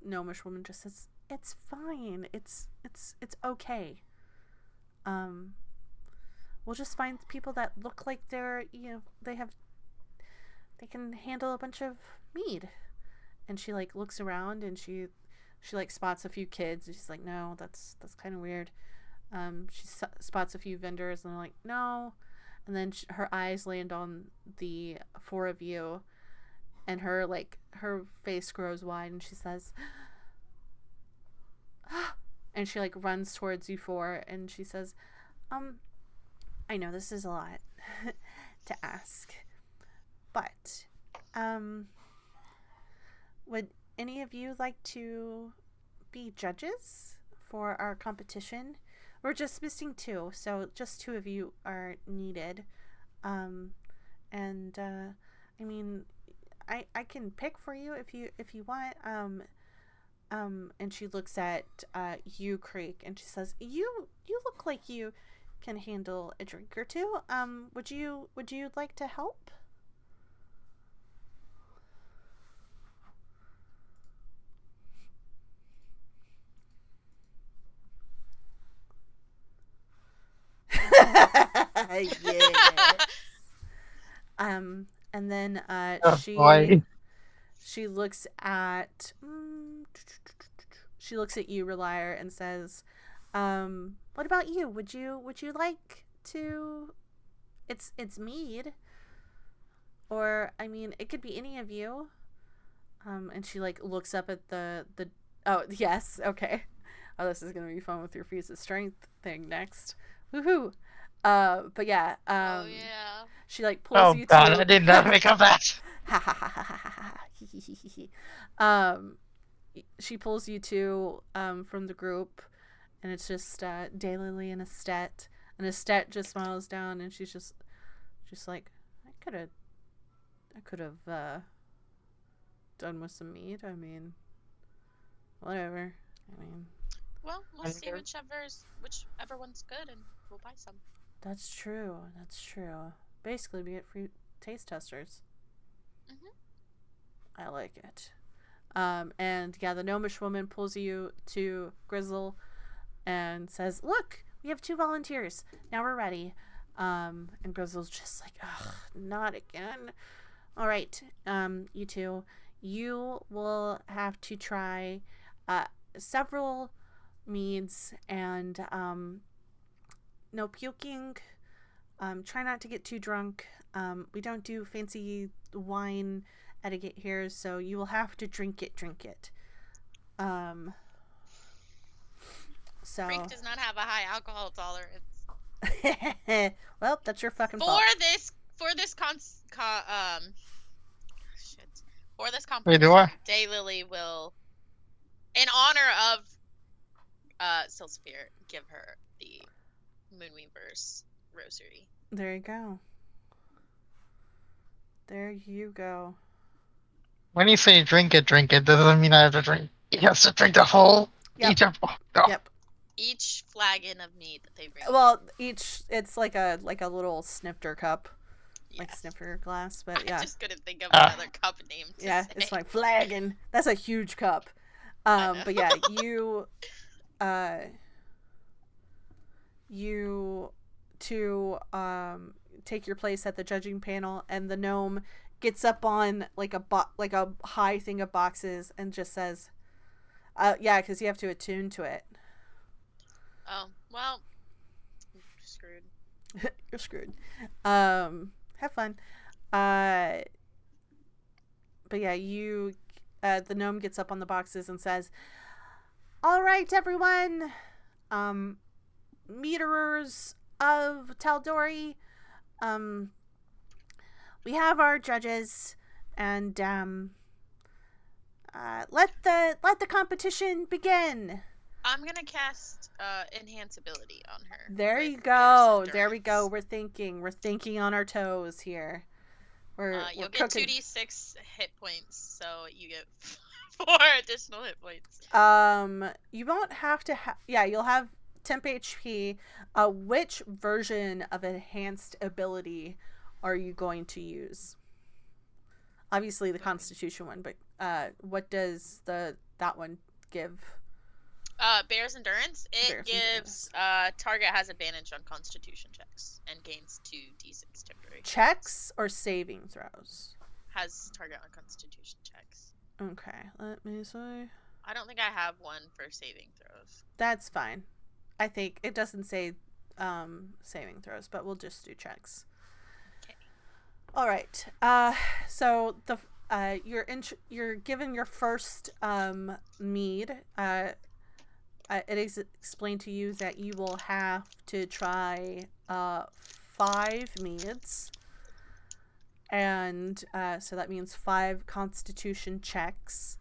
gnomish woman just says, it's fine. It's okay. We'll just find people that look like they're, they can handle a bunch of mead. And she like looks around and she like spots a few kids and she's like, no, that's kind of weird. She spots a few vendors and they're like, no. And then her eyes land on the 4 of you, and her face grows wide and she says, and she like runs towards you 4 and she says, I know this is a lot to ask, but would any of you like to be judges for our competition? We're just missing 2, so just 2 of you are needed. I mean, I can pick for you if you want. And she looks at you, Creek, and she says, "You look like you can handle a drink or 2. Would you like to help?" Yes. And then she looks at you, Relier, and says, what about you? Would you like to? It's mead, or I mean, it could be any of you. And she like looks up at the oh yes, okay. Oh, this is gonna be fun with your feats of strength thing next. Woohoo! But yeah, oh yeah. she like pulls you God, to. I did not think of that. She pulls you 2 from the group, and it's just Daylily and Estet, and Estet just smiles down, and she's just like, I could have done with some meat. I mean, whatever. I mean, well, we'll see whichever one's good, and we'll buy some. That's true. Basically, we get free taste testers. I like it. And yeah, the gnomish woman pulls you to Grizzle and says, look, we have 2 volunteers. Now we're ready. And Grizzle's just like, ugh, not again. All right, you 2, you will have to try several meads, and no puking. Try not to get too drunk. We don't do fancy wine etiquette here, so you will have to drink it. So Freak does not have a high alcohol tolerance. Well, that's your fucking fault. For this competition, Wait, do I? Daylily will, in honor of Silsphere, give her the Moonweaver's rosary. There you go. When you say drink it, doesn't mean I have to drink. He has to drink the whole. Yep. Yep. Each flagon of mead that they bring. Well, it's like a little snifter cup. Yeah. Like snifter glass, but yeah. I just couldn't think of another cup name to say. It's like flagon. That's a huge cup. But yeah, you 2 take your place at the judging panel, and the gnome gets up on like a high thing of boxes and just says, yeah, because you have to attune to it. Oh, well, I'm screwed. You're screwed. Have fun. But yeah, the gnome gets up on the boxes and says, "All right, everyone, meterers of Taldori, we have our judges, and let the competition begin." I'm gonna cast enhance ability on her. There with you go. Bear's There we go. Endurance. We're thinking on our toes here. We're You'll get cooking. 2d6 hit points, so you get 4 additional hit points. You won't have to yeah, you'll have temp HP. Which version of enhanced ability are you going to use? Obviously the Constitution one, but what does that one give? Bear's Endurance. It gives target has advantage on Constitution checks and gains 2d6 temporary checks or saving throws. Has target on Constitution checks. Okay, let me see. I don't think I have one for saving throws. That's fine. I think it doesn't say saving throws, but we'll just do checks. Okay. All right. So the you're given your first mead. It is explained to you that you will have to try 5 meads, and so that means 5 Constitution checks.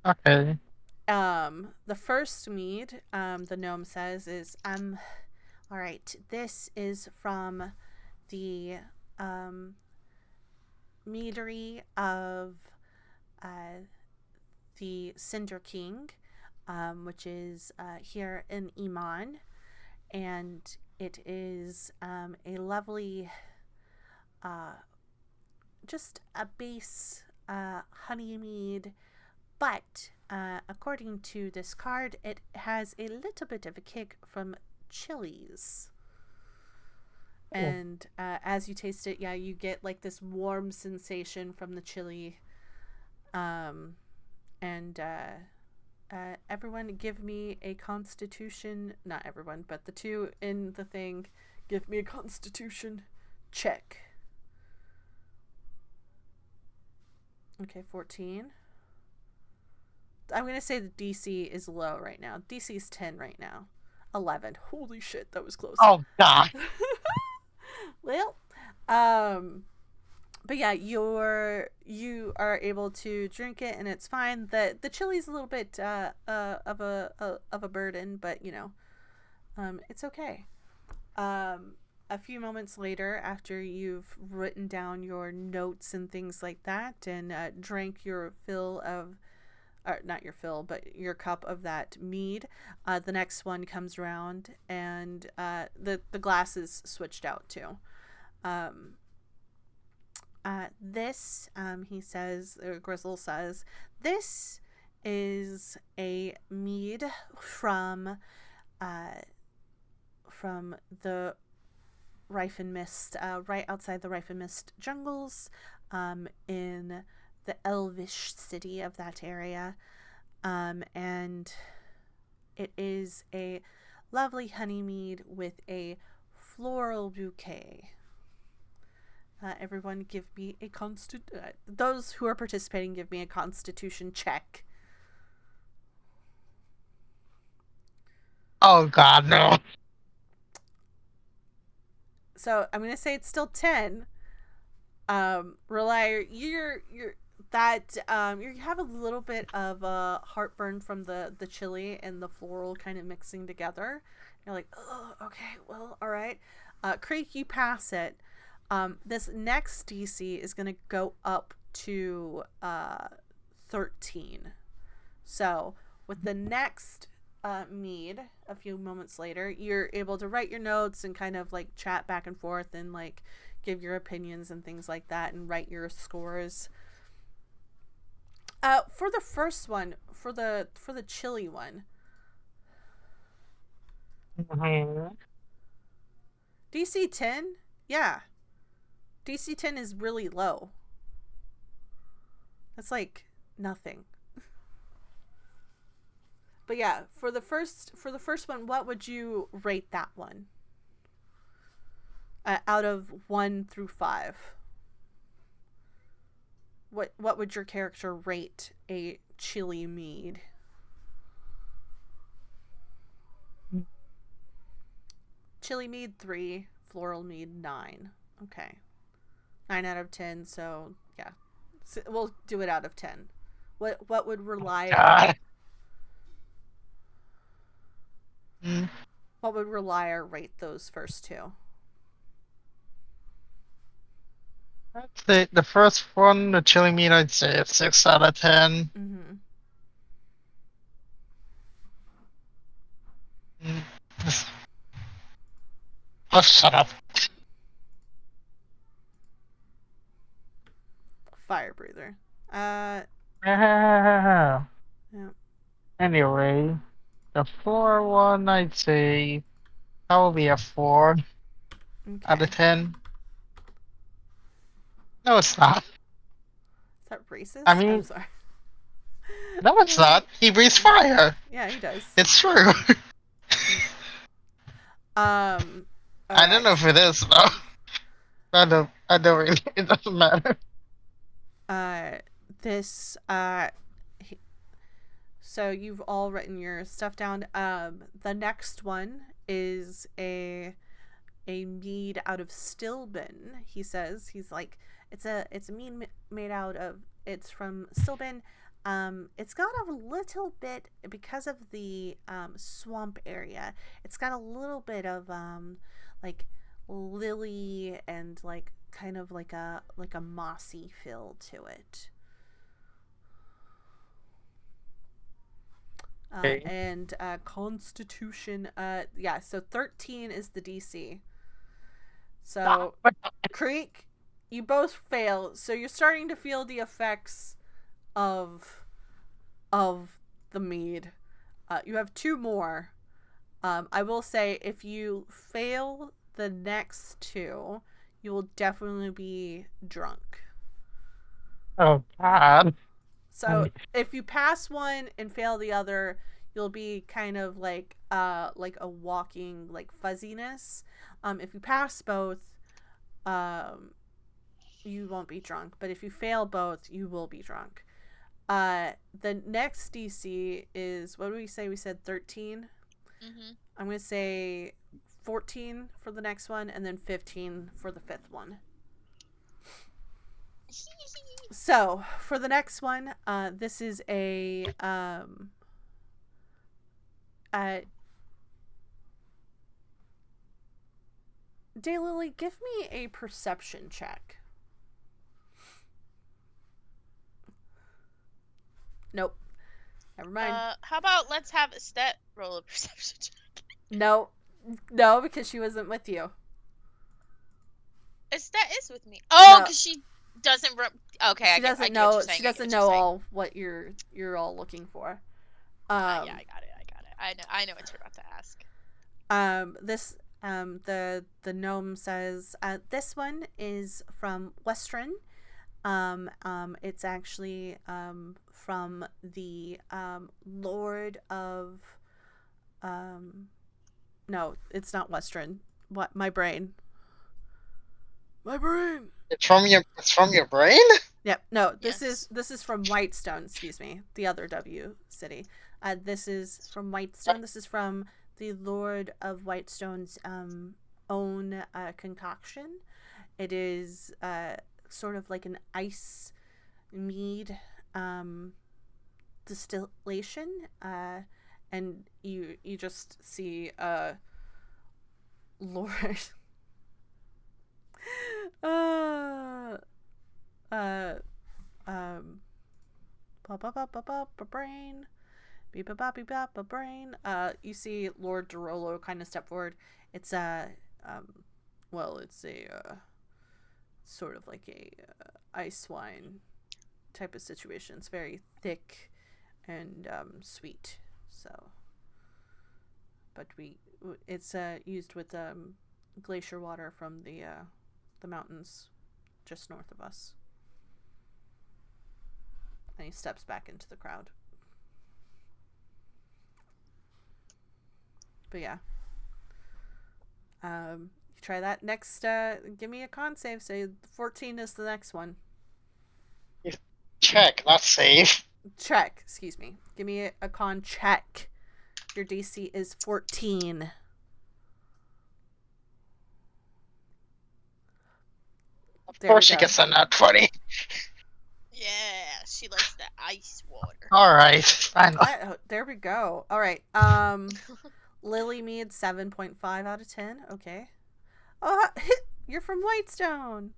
Okay. The first mead, the gnome says, is all right. This is from the meadery of the Cinder King, which is here in Iman, and it is a lovely, just a base honey mead, but according to this card, it has a little bit of a kick from chilies. Oh. And as you taste it, yeah, you get like this warm sensation from the chili. And everyone give me a Constitution, not everyone, but the 2 in the thing, give me a Constitution check. Okay, 14. I'm going to say the DC is low right now. DC is 10 right now. 11. Holy shit, that was close. Oh, God. Well, but yeah, you are able to drink it and it's fine. The chili's a little bit of a burden, but you know, it's okay. A few moments later, after you've written down your notes and things like that, and drank your fill of, or not your fill, but your cup of that mead, the next one comes around, and the glass is switched out too. This, he says, or Grizzle says, this is a mead from the Rife and Mist, right outside the Rife and Mist jungles, in the elvish city of that area, and it is a lovely honey mead with a floral bouquet. Everyone give me a those who are participating, give me a Constitution check. Oh, God, no. So I'm gonna say it's still 10. Relier, you're that you have a little bit of heartburn from the chili and the floral kind of mixing together. You're like, oh, okay, well, all right. Creek, you pass it. This next DC is gonna go up to 13. So with the next mead, a few moments later, you're able to write your notes and kind of like chat back and forth and like give your opinions and things like that and write your scores. For the first one, for the chili one, DC 10, yeah, DC 10 is really low. That's like nothing. But yeah, for the first one, what would you rate that one? Out of 1 through 5. what would your character rate a chili mead? Chili mead 3, floral mead 9. Okay. 9 out of 10, so yeah. So we'll do it out of 10. What would Reliar God. What would Reliar rate those first two? The first one, the chili meat, I'd say it's 6 out of 10. Mm-hmm. Oh, shut up. Fire breather. Yeah. Yeah. Anyway, the floor one, I'd say probably a 4 out of Okay. 10. No, it's not. Is that racist? I I'm mean, sorry. no, it's not. He breathes fire. Yeah, he does. It's true. All I don't know right. if it is though. I don't really. It doesn't matter. This so you've all written your stuff down. The next one is a mead out of Stilben. He says he's like it's a mead made out of it's from Stilben. It's got a little bit because of the swamp area. It's got a little bit of like lily and like kind of like a mossy feel to it. Okay. And Constitution, yeah, so 13 is the DC. So, Creek, you both fail. So you're starting to feel the effects of the mead. You have 2 more. I will say if you fail the next 2, you will definitely be drunk. Oh God. So if you pass one and fail the other, you'll be kind of like a walking like fuzziness. If you pass both, you won't be drunk. But if you fail both, you will be drunk. The next DC is, what did we say? We said 13. Mm-hmm. I'm gonna say 14 for the next one, and then 15 for the 5th one. So for the next one, this is a Daylily, give me a perception check. Nope. Never mind. How about let's have a stat roll a perception check? No, because she wasn't with you. Stat is with me. Oh, No. because she doesn't. Okay, She doesn't know. She doesn't know all what you're all looking for. Yeah, I got it. I know what you're about to ask. The gnome says this one is from Western. It's actually from the Lord of no, it's not Western. What? My brain. It's from your brain? Yep. No, this Yes. is from Whitestone, excuse me. The other W city. This is from Whitestone. This is from the Lord of Whitestone's own concoction. It is sort of like an ice mead distillation, and you just see Lord brain brain. You see Lord Dorolo kind of step forward. It's it's a sort of like a ice wine type of situation. It's very thick and sweet. So, but it's used with glacier water from the mountains just north of us. And he steps back into the crowd. But yeah. You try that. Next, give me a con save. Say 14 is the next one. check, not save. Check. Excuse me. Give me a con check. Your DC is 14. Of There we course she go. gets a nat 20. Yeah, she likes the ice water. Alright, fine. There we go. All right. Lily Mead, 7.5 out of 10. Okay. Oh, you're from Whitestone.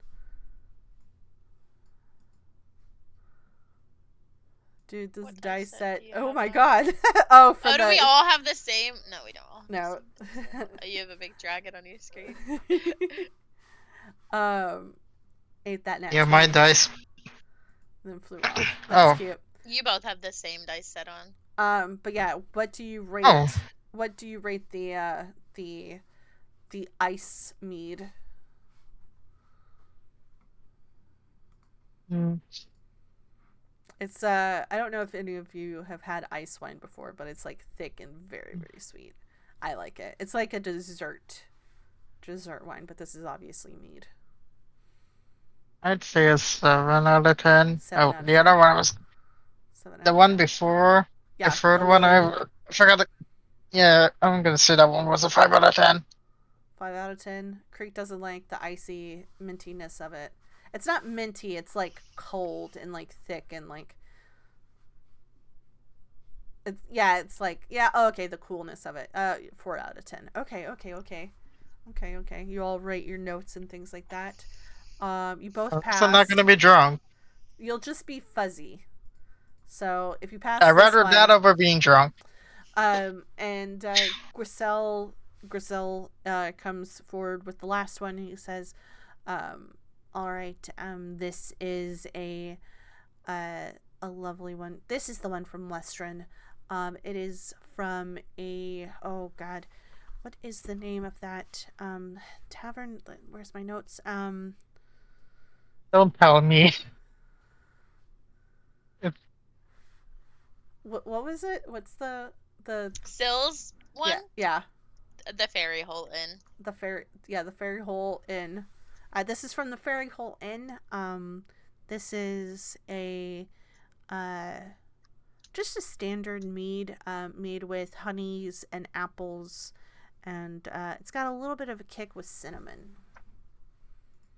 Dude, this What dice set. do you Oh have my on? god. Oh, for Oh, do we all have the same? No, we don't all have No. the same dice set. Oh, you have a big dragon on your screen. Ate that net Yeah, my 20. dice. Then flew off. That's Oh. cute. You both have the same dice set on. But yeah, what do you rate? Oh. What do you rate the ice mead? It's I don't know if any of you have had ice wine before, but it's like thick and very, very sweet. I like it. It's like a dessert wine, but this is obviously mead. I'd say a 7 out of 10. 7 Oh, out of the 10. other one was 7 out the of one 10. before. Yeah, the third the one. Lily I Mead. forgot the. Yeah, I'm gonna say that one was a 5 out of 10. 5 out of 10. Creek doesn't like the icy mintiness of it. It's not minty, it's like cold and like thick and like it's like okay, the coolness of it. 4 out of 10. Okay. You all rate your notes and things like that. You both passed. I'm not gonna be drunk. You'll just be fuzzy. So if you pass I'd this rather one, that over being drunk. and Griselle comes forward with the last one. He says, all right, this is a lovely one. This is the one from Lestrin. It is from oh god, what is the name of that tavern? Where's my notes? Don't tell me. What was it? What's the Sills one? Yeah. The Fairy Hole Inn. The Fairy Hole Inn. This is from the Fairy Hole Inn. This is a just a standard mead, made with honeys and apples, and it's got a little bit of a kick with cinnamon.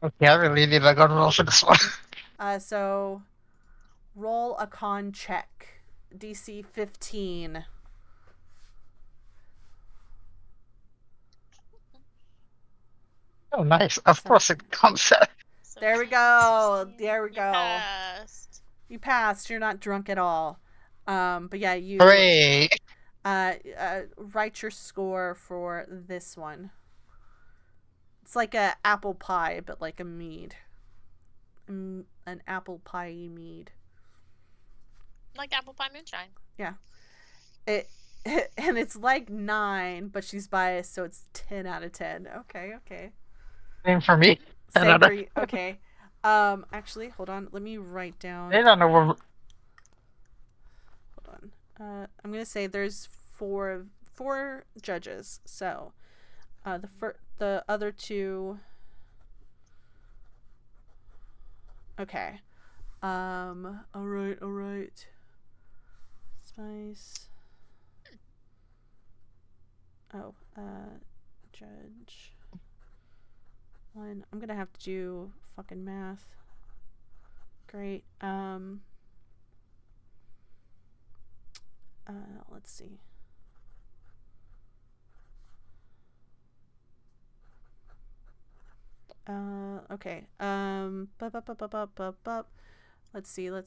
Okay, I really need a good roll for this one. So roll a con check. DC 15. Oh, nice. Of course it comes out. There we go. There we You go. passed. You passed. You're not drunk at all. But yeah, you Hooray! write your score for this one. It's like a apple pie, but like a mead. An apple pie mead. Like apple pie moonshine. Yeah. And it's like 9, but she's biased, so it's 10 out of 10. Okay. Same for me. Same for you. Okay. Actually, hold on. Let me write down. They don't know what. Hold on. I'm gonna say there's four judges. So, the other 2. Okay. All right. Spice. Oh, judge 1. I'm gonna have to do fucking math. Great. Let's see. Okay. Let's see.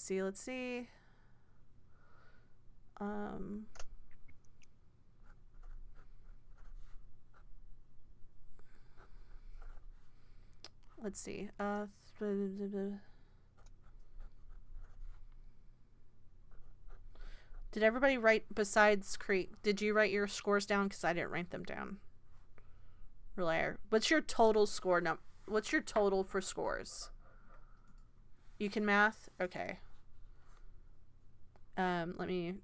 Let's see. Did everybody write, besides Creek, did you write your scores down? Because I didn't write them down. Relayer. What's your total score? No. What's your total for scores? You can math? Okay. Let me...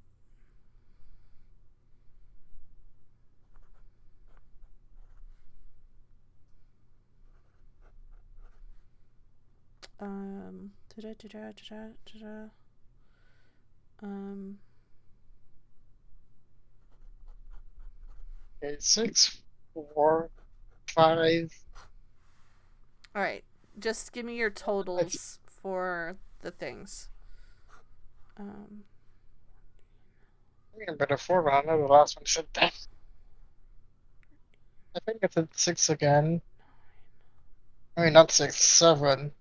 Okay, 6, 4, 5. All right. Just give me your totals for the things. I think I'm better 4, but I know the last one said that. I think it's at 6 again. I mean, not 6, 7.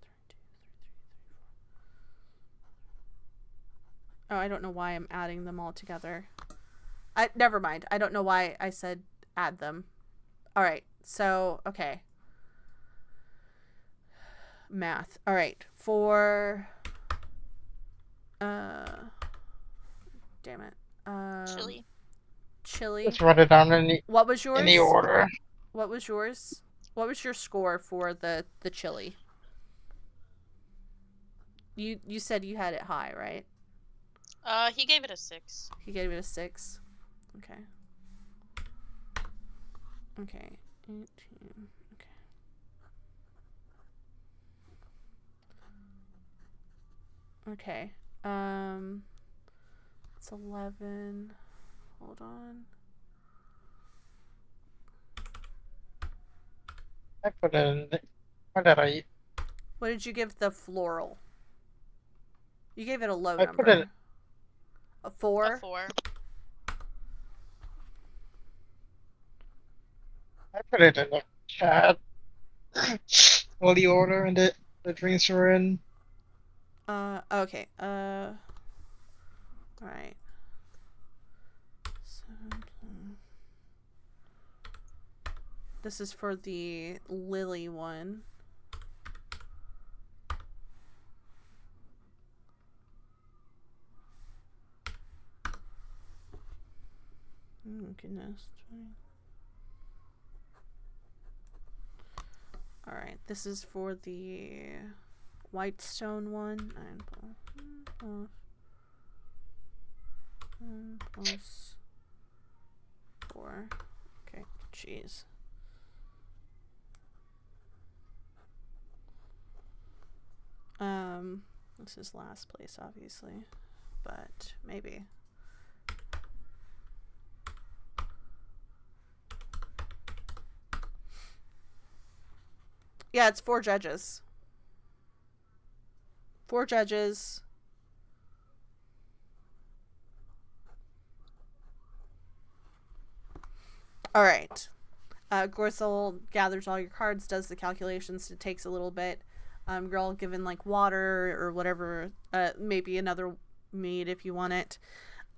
Oh, I don't know why I'm adding them all together. Never mind. I don't know why I said add them. All right. So, okay. Math. All right. For damn it. Chili. Just write it down What was yours? in the order. What was yours? What was your score for the chili? You said you had it high, right? He gave it a 6. He gave it a 6. Okay. Okay. 18. Okay. It's 11. Hold on. I put it in. What did I? What did you give the floral? You gave it a low I number. put it. A 4? A 4. I put it in the chat. All the order and the drinks were in. Okay. Alright. This is for the Lily one. Oh, goodness. Alright, this is for the Whitestone one. 9 plus 4. Okay, jeez. This is last place, obviously, but maybe. Yeah, it's 4 judges. 4 judges. All right. Gorsel gathers all your cards, does the calculations. It takes a little bit. You're all given like water or whatever. Maybe another mead if you want it.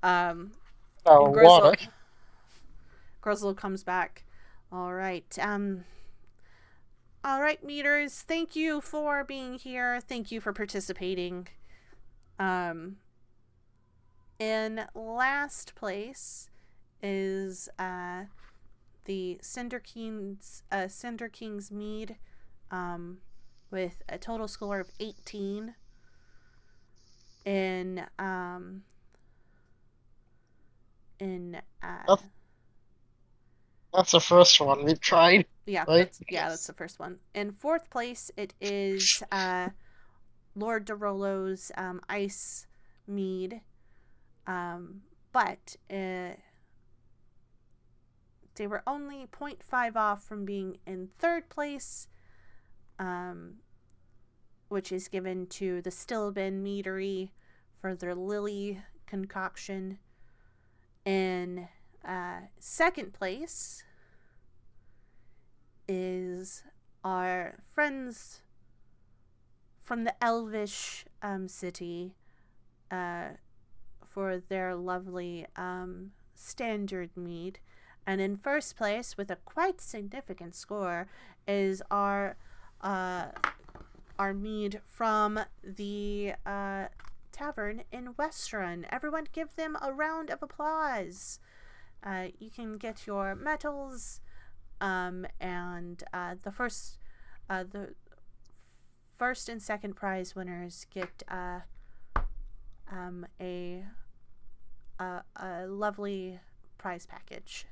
Water. Gorsel comes back. All right. All right, meters. Thank you for being here. Thank you for participating. In last place is the Cinder King's mead, with a total score of 18. That's the first one we tried. Yeah, right? that's the first one. In 4th place, it is Lord Derolo's ice mead, but they were only 0.5 off from being in 3rd place, which is given to the Stillben Meadery for their Lily concoction. In 2nd place is our friends from the Elvish city for their lovely standard mead. And in 1st place, with a quite significant score, is our mead from the tavern in Westrun. Everyone give them a round of applause. You can get your medals, and the first and second prize winners get a lovely prize package.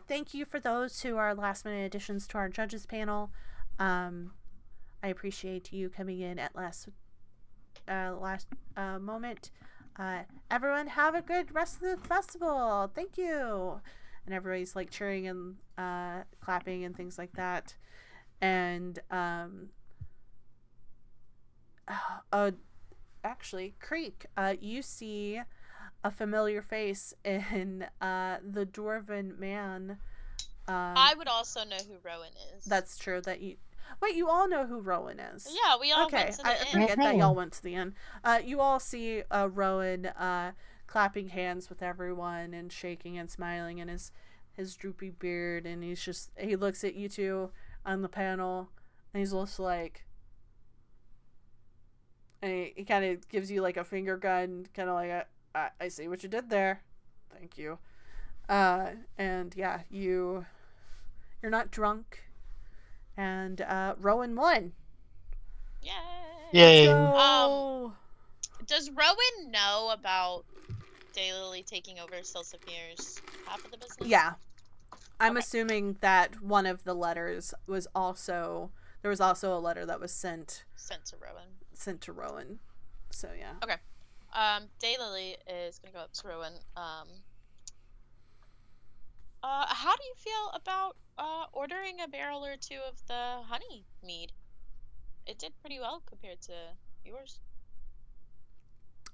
Thank you for those who are last minute additions to our judges panel. I appreciate you coming in at last last moment. Everyone have a good rest of the festival. Thank you. And everybody's like cheering and clapping and things like that. And actually, Creek, you see a familiar face in the dwarven man. I would also know who Rowan is. That's true. Wait, you all know who Rowan is. Yeah, we all went to the I inn. forget that y'all went to the inn. You all see Rowan clapping hands with everyone and shaking and smiling, and his droopy beard, and he looks at you two on the panel, and he's also like, and he kind of gives you like a finger gun, kind of like I see what you did there, thank you. And yeah, you're not drunk, and Rowan won. Yay! Yay! Does Rowan know about Daylily taking over Silsamir's half of the business? Yeah. I'm assuming that one of the letters was also... There was also a letter that was sent to Rowan. So, yeah. Okay. Daylily is going to go up to Rowan. How do you feel about ordering a barrel or two of the honey mead? It did pretty well compared to yours.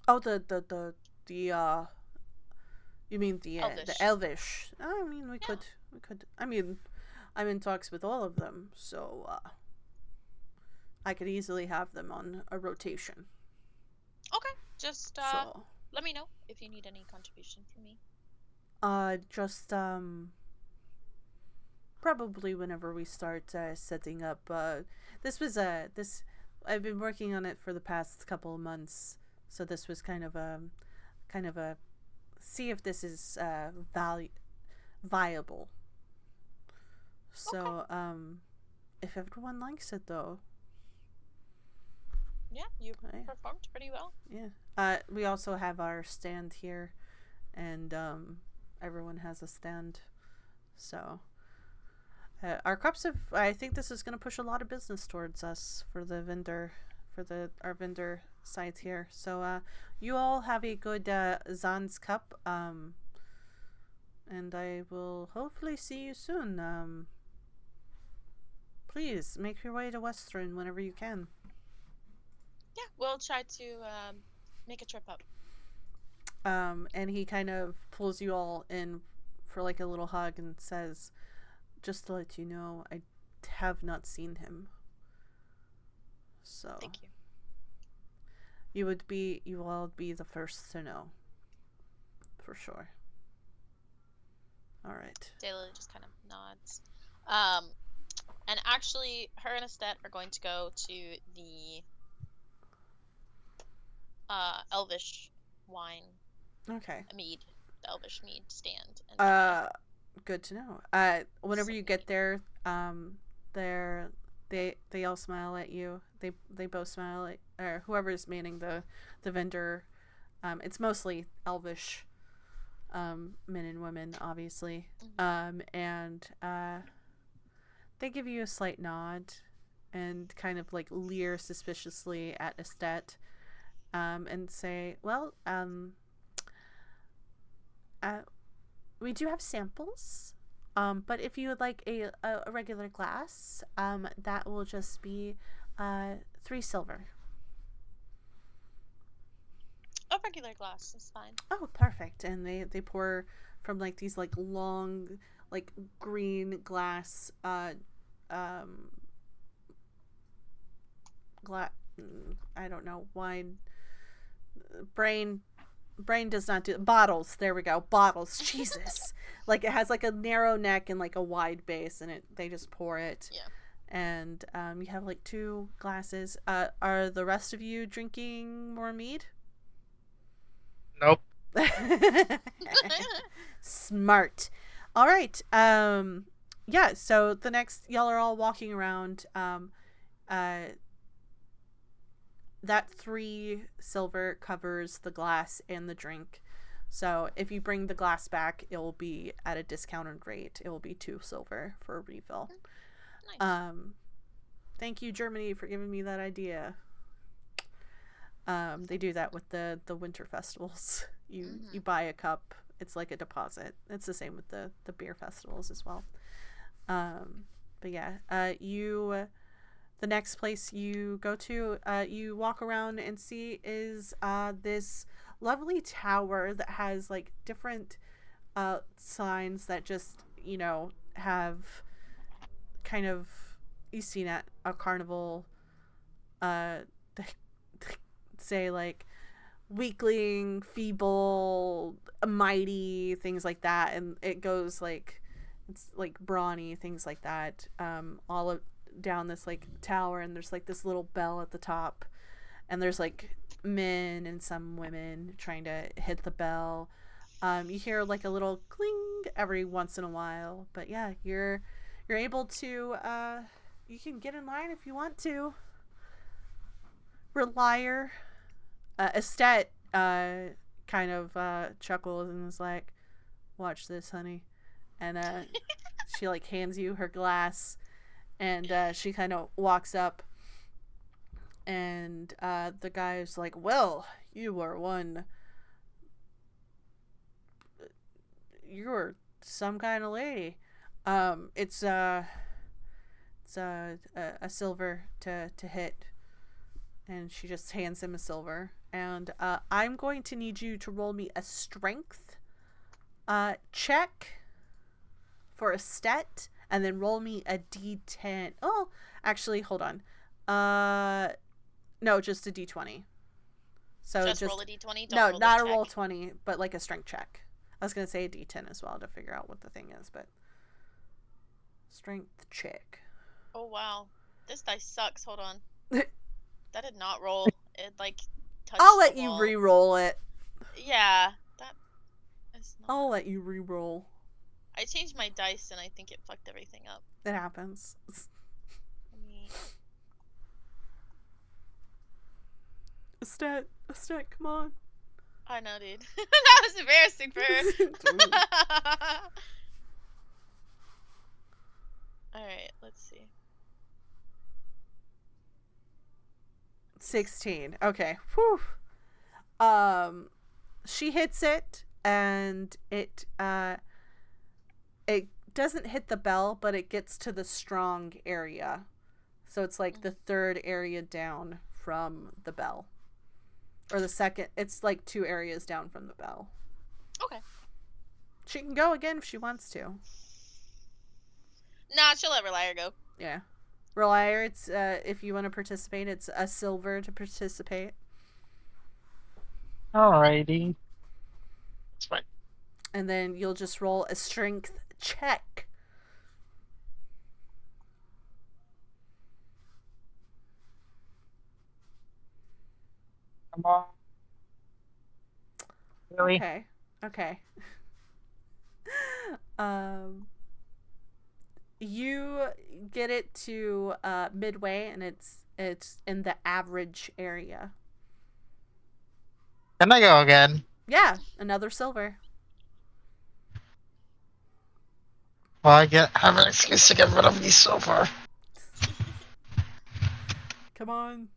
Oh, you mean the Elvish? I mean, we could. I mean, I'm in talks with all of them, so I could easily have them on a rotation. Okay, just let me know if you need any contribution from me. Just probably whenever we start setting up. This was I've been working on it for the past couple of months, so this was kind of a see if this is viable. So if everyone likes it though. Yeah, you performed pretty well. Yeah. We also have our stand here, and everyone has a stand. So our cups I think this is going to push a lot of business towards us for the vendor, our vendor site here. So you all have a good Zan's cup, and I will hopefully see you soon. Please make your way to Western whenever you can. Yeah, we'll try to make a trip up. And he kind of pulls you all in for like a little hug and says, just to let you know, I have not seen him. So thank you. You all be the first to know. For sure. Alright. Daylily just kind of nods. And actually, her and Estet are going to go to the Elvish wine. Okay. Mead. The Elvish mead stand. And good to know. Whenever you get there, they all smile at you. They both smile at, or whoever's manning the vendor. It's mostly Elvish men and women, obviously. Mm-hmm. And they give you a slight nod and kind of like leer suspiciously at Estet, and say, well, we do have samples, but if you would like a regular glass, that will just be 3 silver. A regular glass is fine. Oh, perfect. And they pour from like these like long like green glass I don't know, wine. Brain does not do bottles. There we go. Bottles. Jesus. Like it has like a narrow neck and like a wide base, and they just pour it. Yeah. And you have like 2 glasses. Are the rest of you drinking more mead? Nope. Smart. All right. Yeah, so the next, y'all are all walking around. That 3 silver covers the glass and the drink. So if you bring the glass back, it will be at a discounted rate. It will be 2 silver for a refill. Nice. Thank you, Germany, for giving me that idea. They do that with the winter festivals. You buy a cup. It's like a deposit. It's the same with the beer festivals as well. But yeah, the next place you go to, you walk around and see is this lovely tower that has like different signs that just have kind of you seen at a carnival. They say like weakling, feeble, mighty, things like that, and it goes like it's like brawny, things like that. Down this like tower, and there's like this little bell at the top, and there's like men and some women trying to hit the bell. You hear like a little cling every once in a while, but yeah, you're able to you can get in line if you want to. Relier, Estet kind of chuckles and is like, "Watch this, honey," and she like hands you her glass, and she kind of walks up, and the guy's like, "Well, you're some kind of lady. It's a silver to hit," and she just hands him a silver. And I'm going to need you to roll me a strength check for a stat, and then roll me a d10. Oh, actually, hold on. No, just a d20. So just roll a d20. No, not a roll 20, but like a strength check. I was gonna say a d10 as well to figure out what the thing is, but strength check. Oh wow, this dice sucks. Hold on. That did not roll. It like touched I'll let the you wall. re-roll it. Yeah, that is not. I'll let you re-roll. I changed my dice and I think it fucked everything up. It happens. A stat, come on. I know, dude. That was embarrassing for her. Alright, let's see. 16. Okay. Whew. She hits it, and it doesn't hit the bell, but it gets to the strong area. So it's like the third area down from the bell. Or the second, it's like 2 areas down from the bell. Okay. She can go again if she wants to. Nah, she'll let Relier go. Yeah. Relier, it's if you want to participate, it's a silver to participate. Alrighty. That's fine. And then you'll just roll a strength check. Come on. Really? Okay. You get it to midway, and it's in the average area. Can I go again? Yeah, another silver. Well, I have an excuse to get rid of these so far. Come on.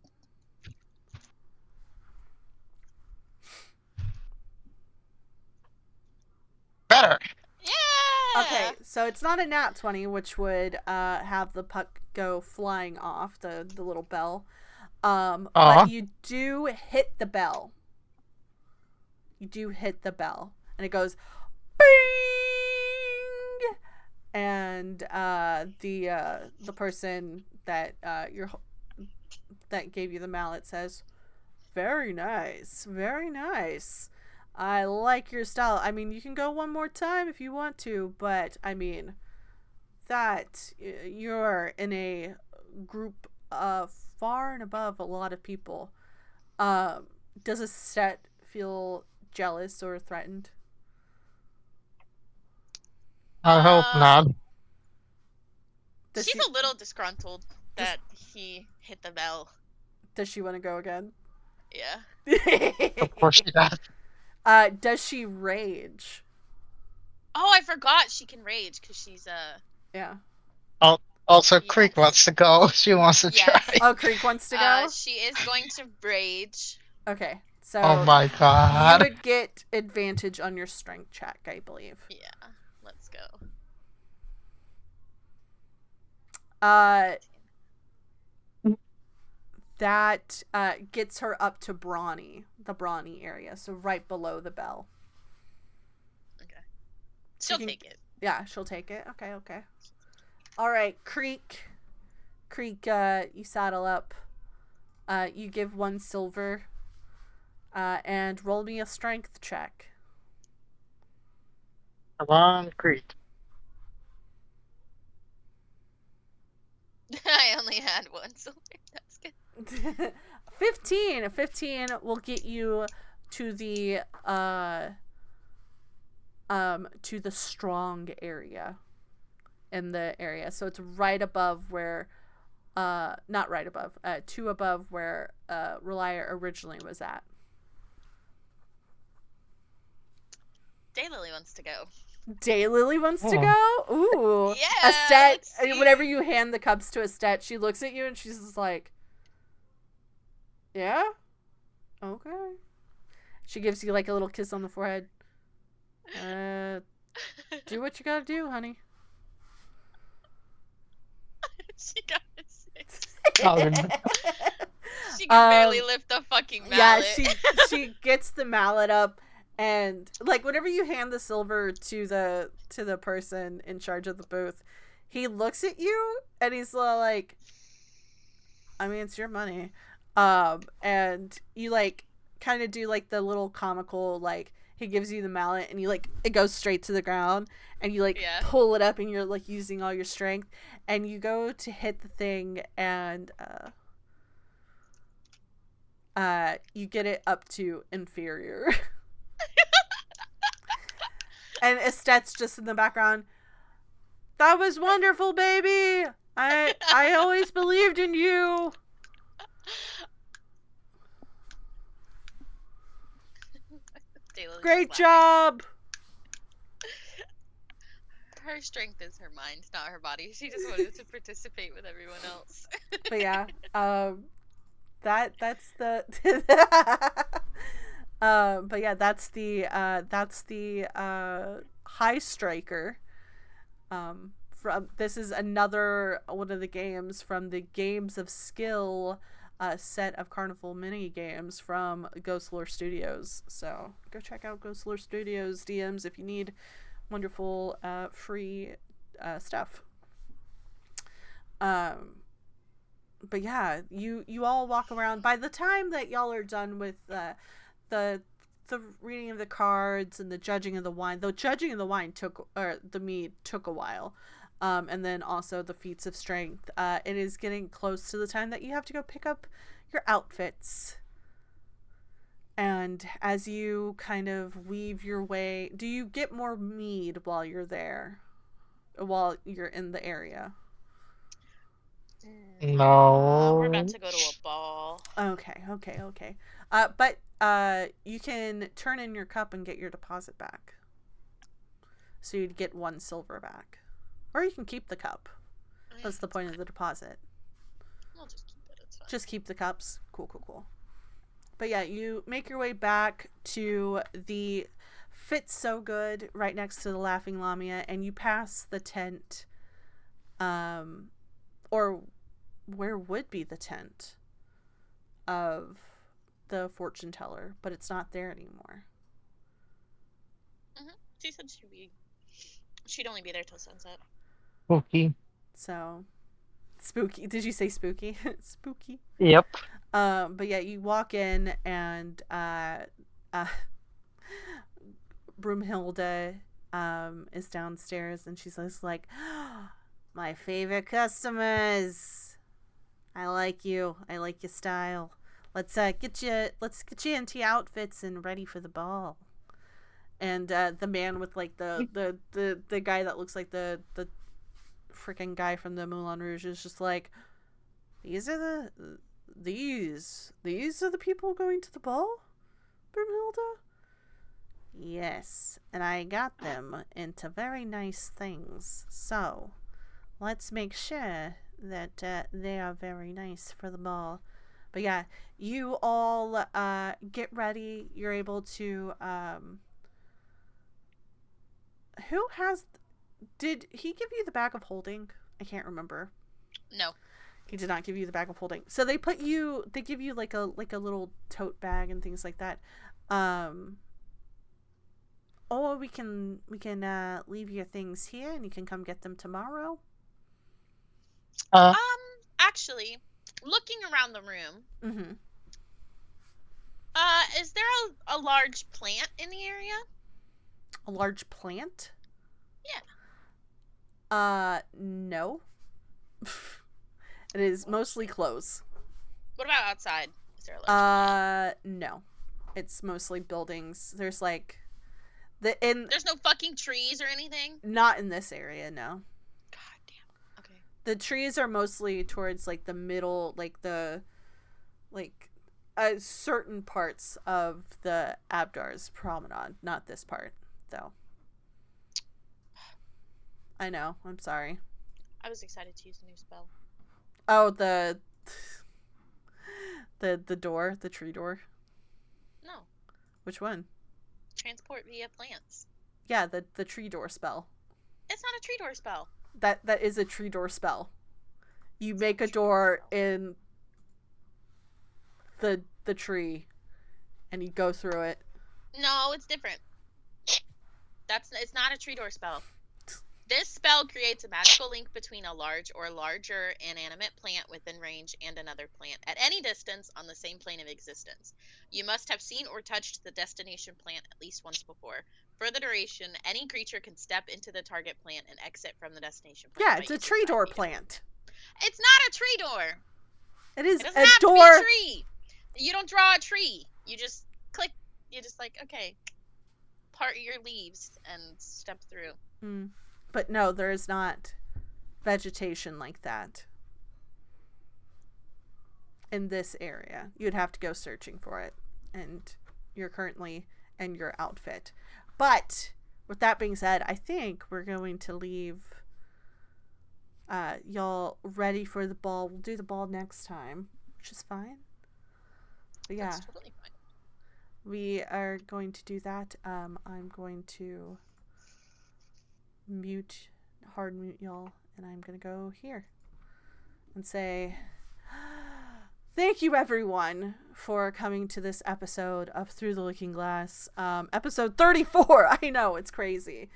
Better. Yeah. Okay, so it's not a nat 20, which would have the puck go flying off the little bell. But you do hit the bell. And it goes bing, and the person that that gave you the mallet says, very nice, I like your style. I mean, you can go one more time if you want to, but I mean that you're in a group far and above a lot of people. Does a set feel jealous or threatened? I hope not. She's a little disgruntled that he hit the bell. Does she want to go again? Yeah. Of course she does. Does she rage? Oh, I forgot she can rage because she's Yeah. Also, Yes. Creek wants to go. She wants to try. Oh, Creek wants to go? She is going to rage. Okay, so Oh my you god. would get advantage on your strength check, I believe. Yeah, let's go. Uh, that gets her up to the brawny area, so right below the bell. Okay. She'll take it. Yeah, she'll take it. Okay. All right, Creek, you saddle up. You give 1 silver. And roll me a strength check. Come on, Creek. I only had 1 silver. That's good. 15. 15 will get you to the strong area in the area. So it's right above where not right above, 2 above where Relia originally was at. Daylily wants to go. Daylily wants to go? Ooh. Yeah. Estet, whenever you hand the cups to Estet, she looks at you and she's just like, yeah? Okay. She gives you like a little kiss on the forehead. Do what you gotta do, honey. She got a 6. Oh, She can barely lift the fucking mallet. Yeah, she gets the mallet up, and like whenever you hand the silver to the person in charge of the booth, he looks at you and he's like, I mean, it's your money. And you like kind of do like the little comical, like he gives you the mallet and you like it goes straight to the ground and you like pull it up and you're like using all your strength and you go to hit the thing and you get it up to inferior. And Estet's just in the background. That was wonderful, baby. I always believed in you. Great job. Her strength is her mind, not her body. She just wanted to participate with everyone else. But yeah, that's the but yeah, that's the high striker. From this is another one of the games from the Games of Skill set of Carnival mini games from Ghost Lore Studios. So go check out Ghost Lore Studios DMs if you need wonderful free stuff. But yeah, you all walk around. By the time that y'all are done with the reading of the cards and the judging of the wine, the mead took a while. And then also the feats of strength. It is getting close to the time that you have to go pick up your outfits. And as you kind of weave your way, do you get more mead while you're there? While you're in the area? No. We're about to go to a ball. Okay. But you can turn in your cup and get your deposit back. So you'd get 1 silver back. Or you can keep the cup. That's the point of the deposit. We'll just keep it. It's fine. Just keep the cups. Cool. But yeah, you make your way back to the Fit So Good right next to the Laughing Lamia, and you pass the tent, or where would be the tent of the fortune teller, but it's not there anymore. She said she'd only be there till sunset. Spooky. So spooky. Did you say spooky? Spooky. Yep. But yeah, you walk in and Broomhilda is downstairs and she's just like, my favorite customers. I like you. I like your style. Let's get you into your outfits and ready for the ball. And the man with like the guy that looks like the freaking guy from the Moulin Rouge is just like, these are the people going to the ball, Broomhilda? Yes, and I got them into very nice things. So, let's make sure that they are very nice for the ball. But yeah, you all get ready. You're able to who has did he give you the bag of holding? I can't remember. No. He did not give you the bag of holding. So they give you like a little tote bag and things like that. Or we can leave your things here and you can come get them tomorrow. Uh, Actually, looking around the room, Mm-hmm. is there a large plant in the area? A large plant? Yeah. No. It is mostly clothes. What about outside? Is there a large plant? No. It's mostly buildings. There's like There's no fucking trees or anything? not in this area, no. God damn. Okay. The trees are mostly towards like the middle, like the certain parts of the Abdar's promenade, not this part, though. I know. I'm sorry. I was excited to use a new spell. Oh, the door, the tree door. No. Which one? Transport via plants. Yeah, the tree door spell. It's not a tree door spell. That is a tree door spell. You make a door in the tree, and you go through it. No, it's different. It's not a tree door spell. This spell creates a magical link between a large or larger inanimate plant within range and another plant at any distance on the same plane of existence. You must have seen or touched the destination plant at least once before. For the duration, any creature can step into the target plant and exit from the destination plant. Yeah, it's a tree door plant. It's not a tree door. It is It doesn't a have door. to be a tree. You don't draw a tree. You just click. You just like, okay, part your leaves and step through. But no, there is not vegetation like that in this area. You'd have to go searching for it, and you're currently in your outfit. But with that being said, I think we're going to leave y'all ready for the ball. We'll do the ball next time, which is fine. But yeah, That's totally fine. we are going to do that. I'm going to hard mute y'all, and I'm gonna go here and say thank you everyone for coming to this episode of Through the Looking Glass, episode 34. I know, it's crazy.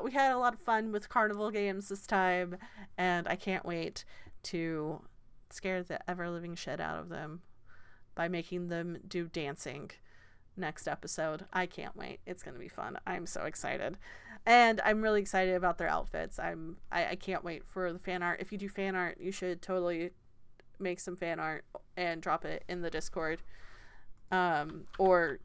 We had a lot of fun with carnival games this time, and I can't wait to scare the ever-living shit out of them by making them do dancing next episode. I can't wait. It's gonna be fun. I'm so excited. And I'm really excited about their outfits. I can't wait for the fan art. If you do fan art, you should totally make some fan art and drop it in the Discord, or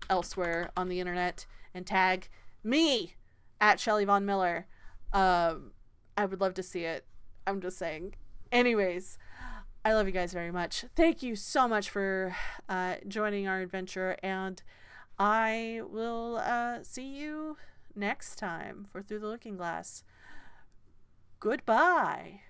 elsewhere on the internet, and tag me at Shelly Von Miller. I would love to see it. I'm just saying. Anyways, I love you guys very much. Thank you so much for joining our adventure, and I will see you next time for Through the Looking Glass. Goodbye.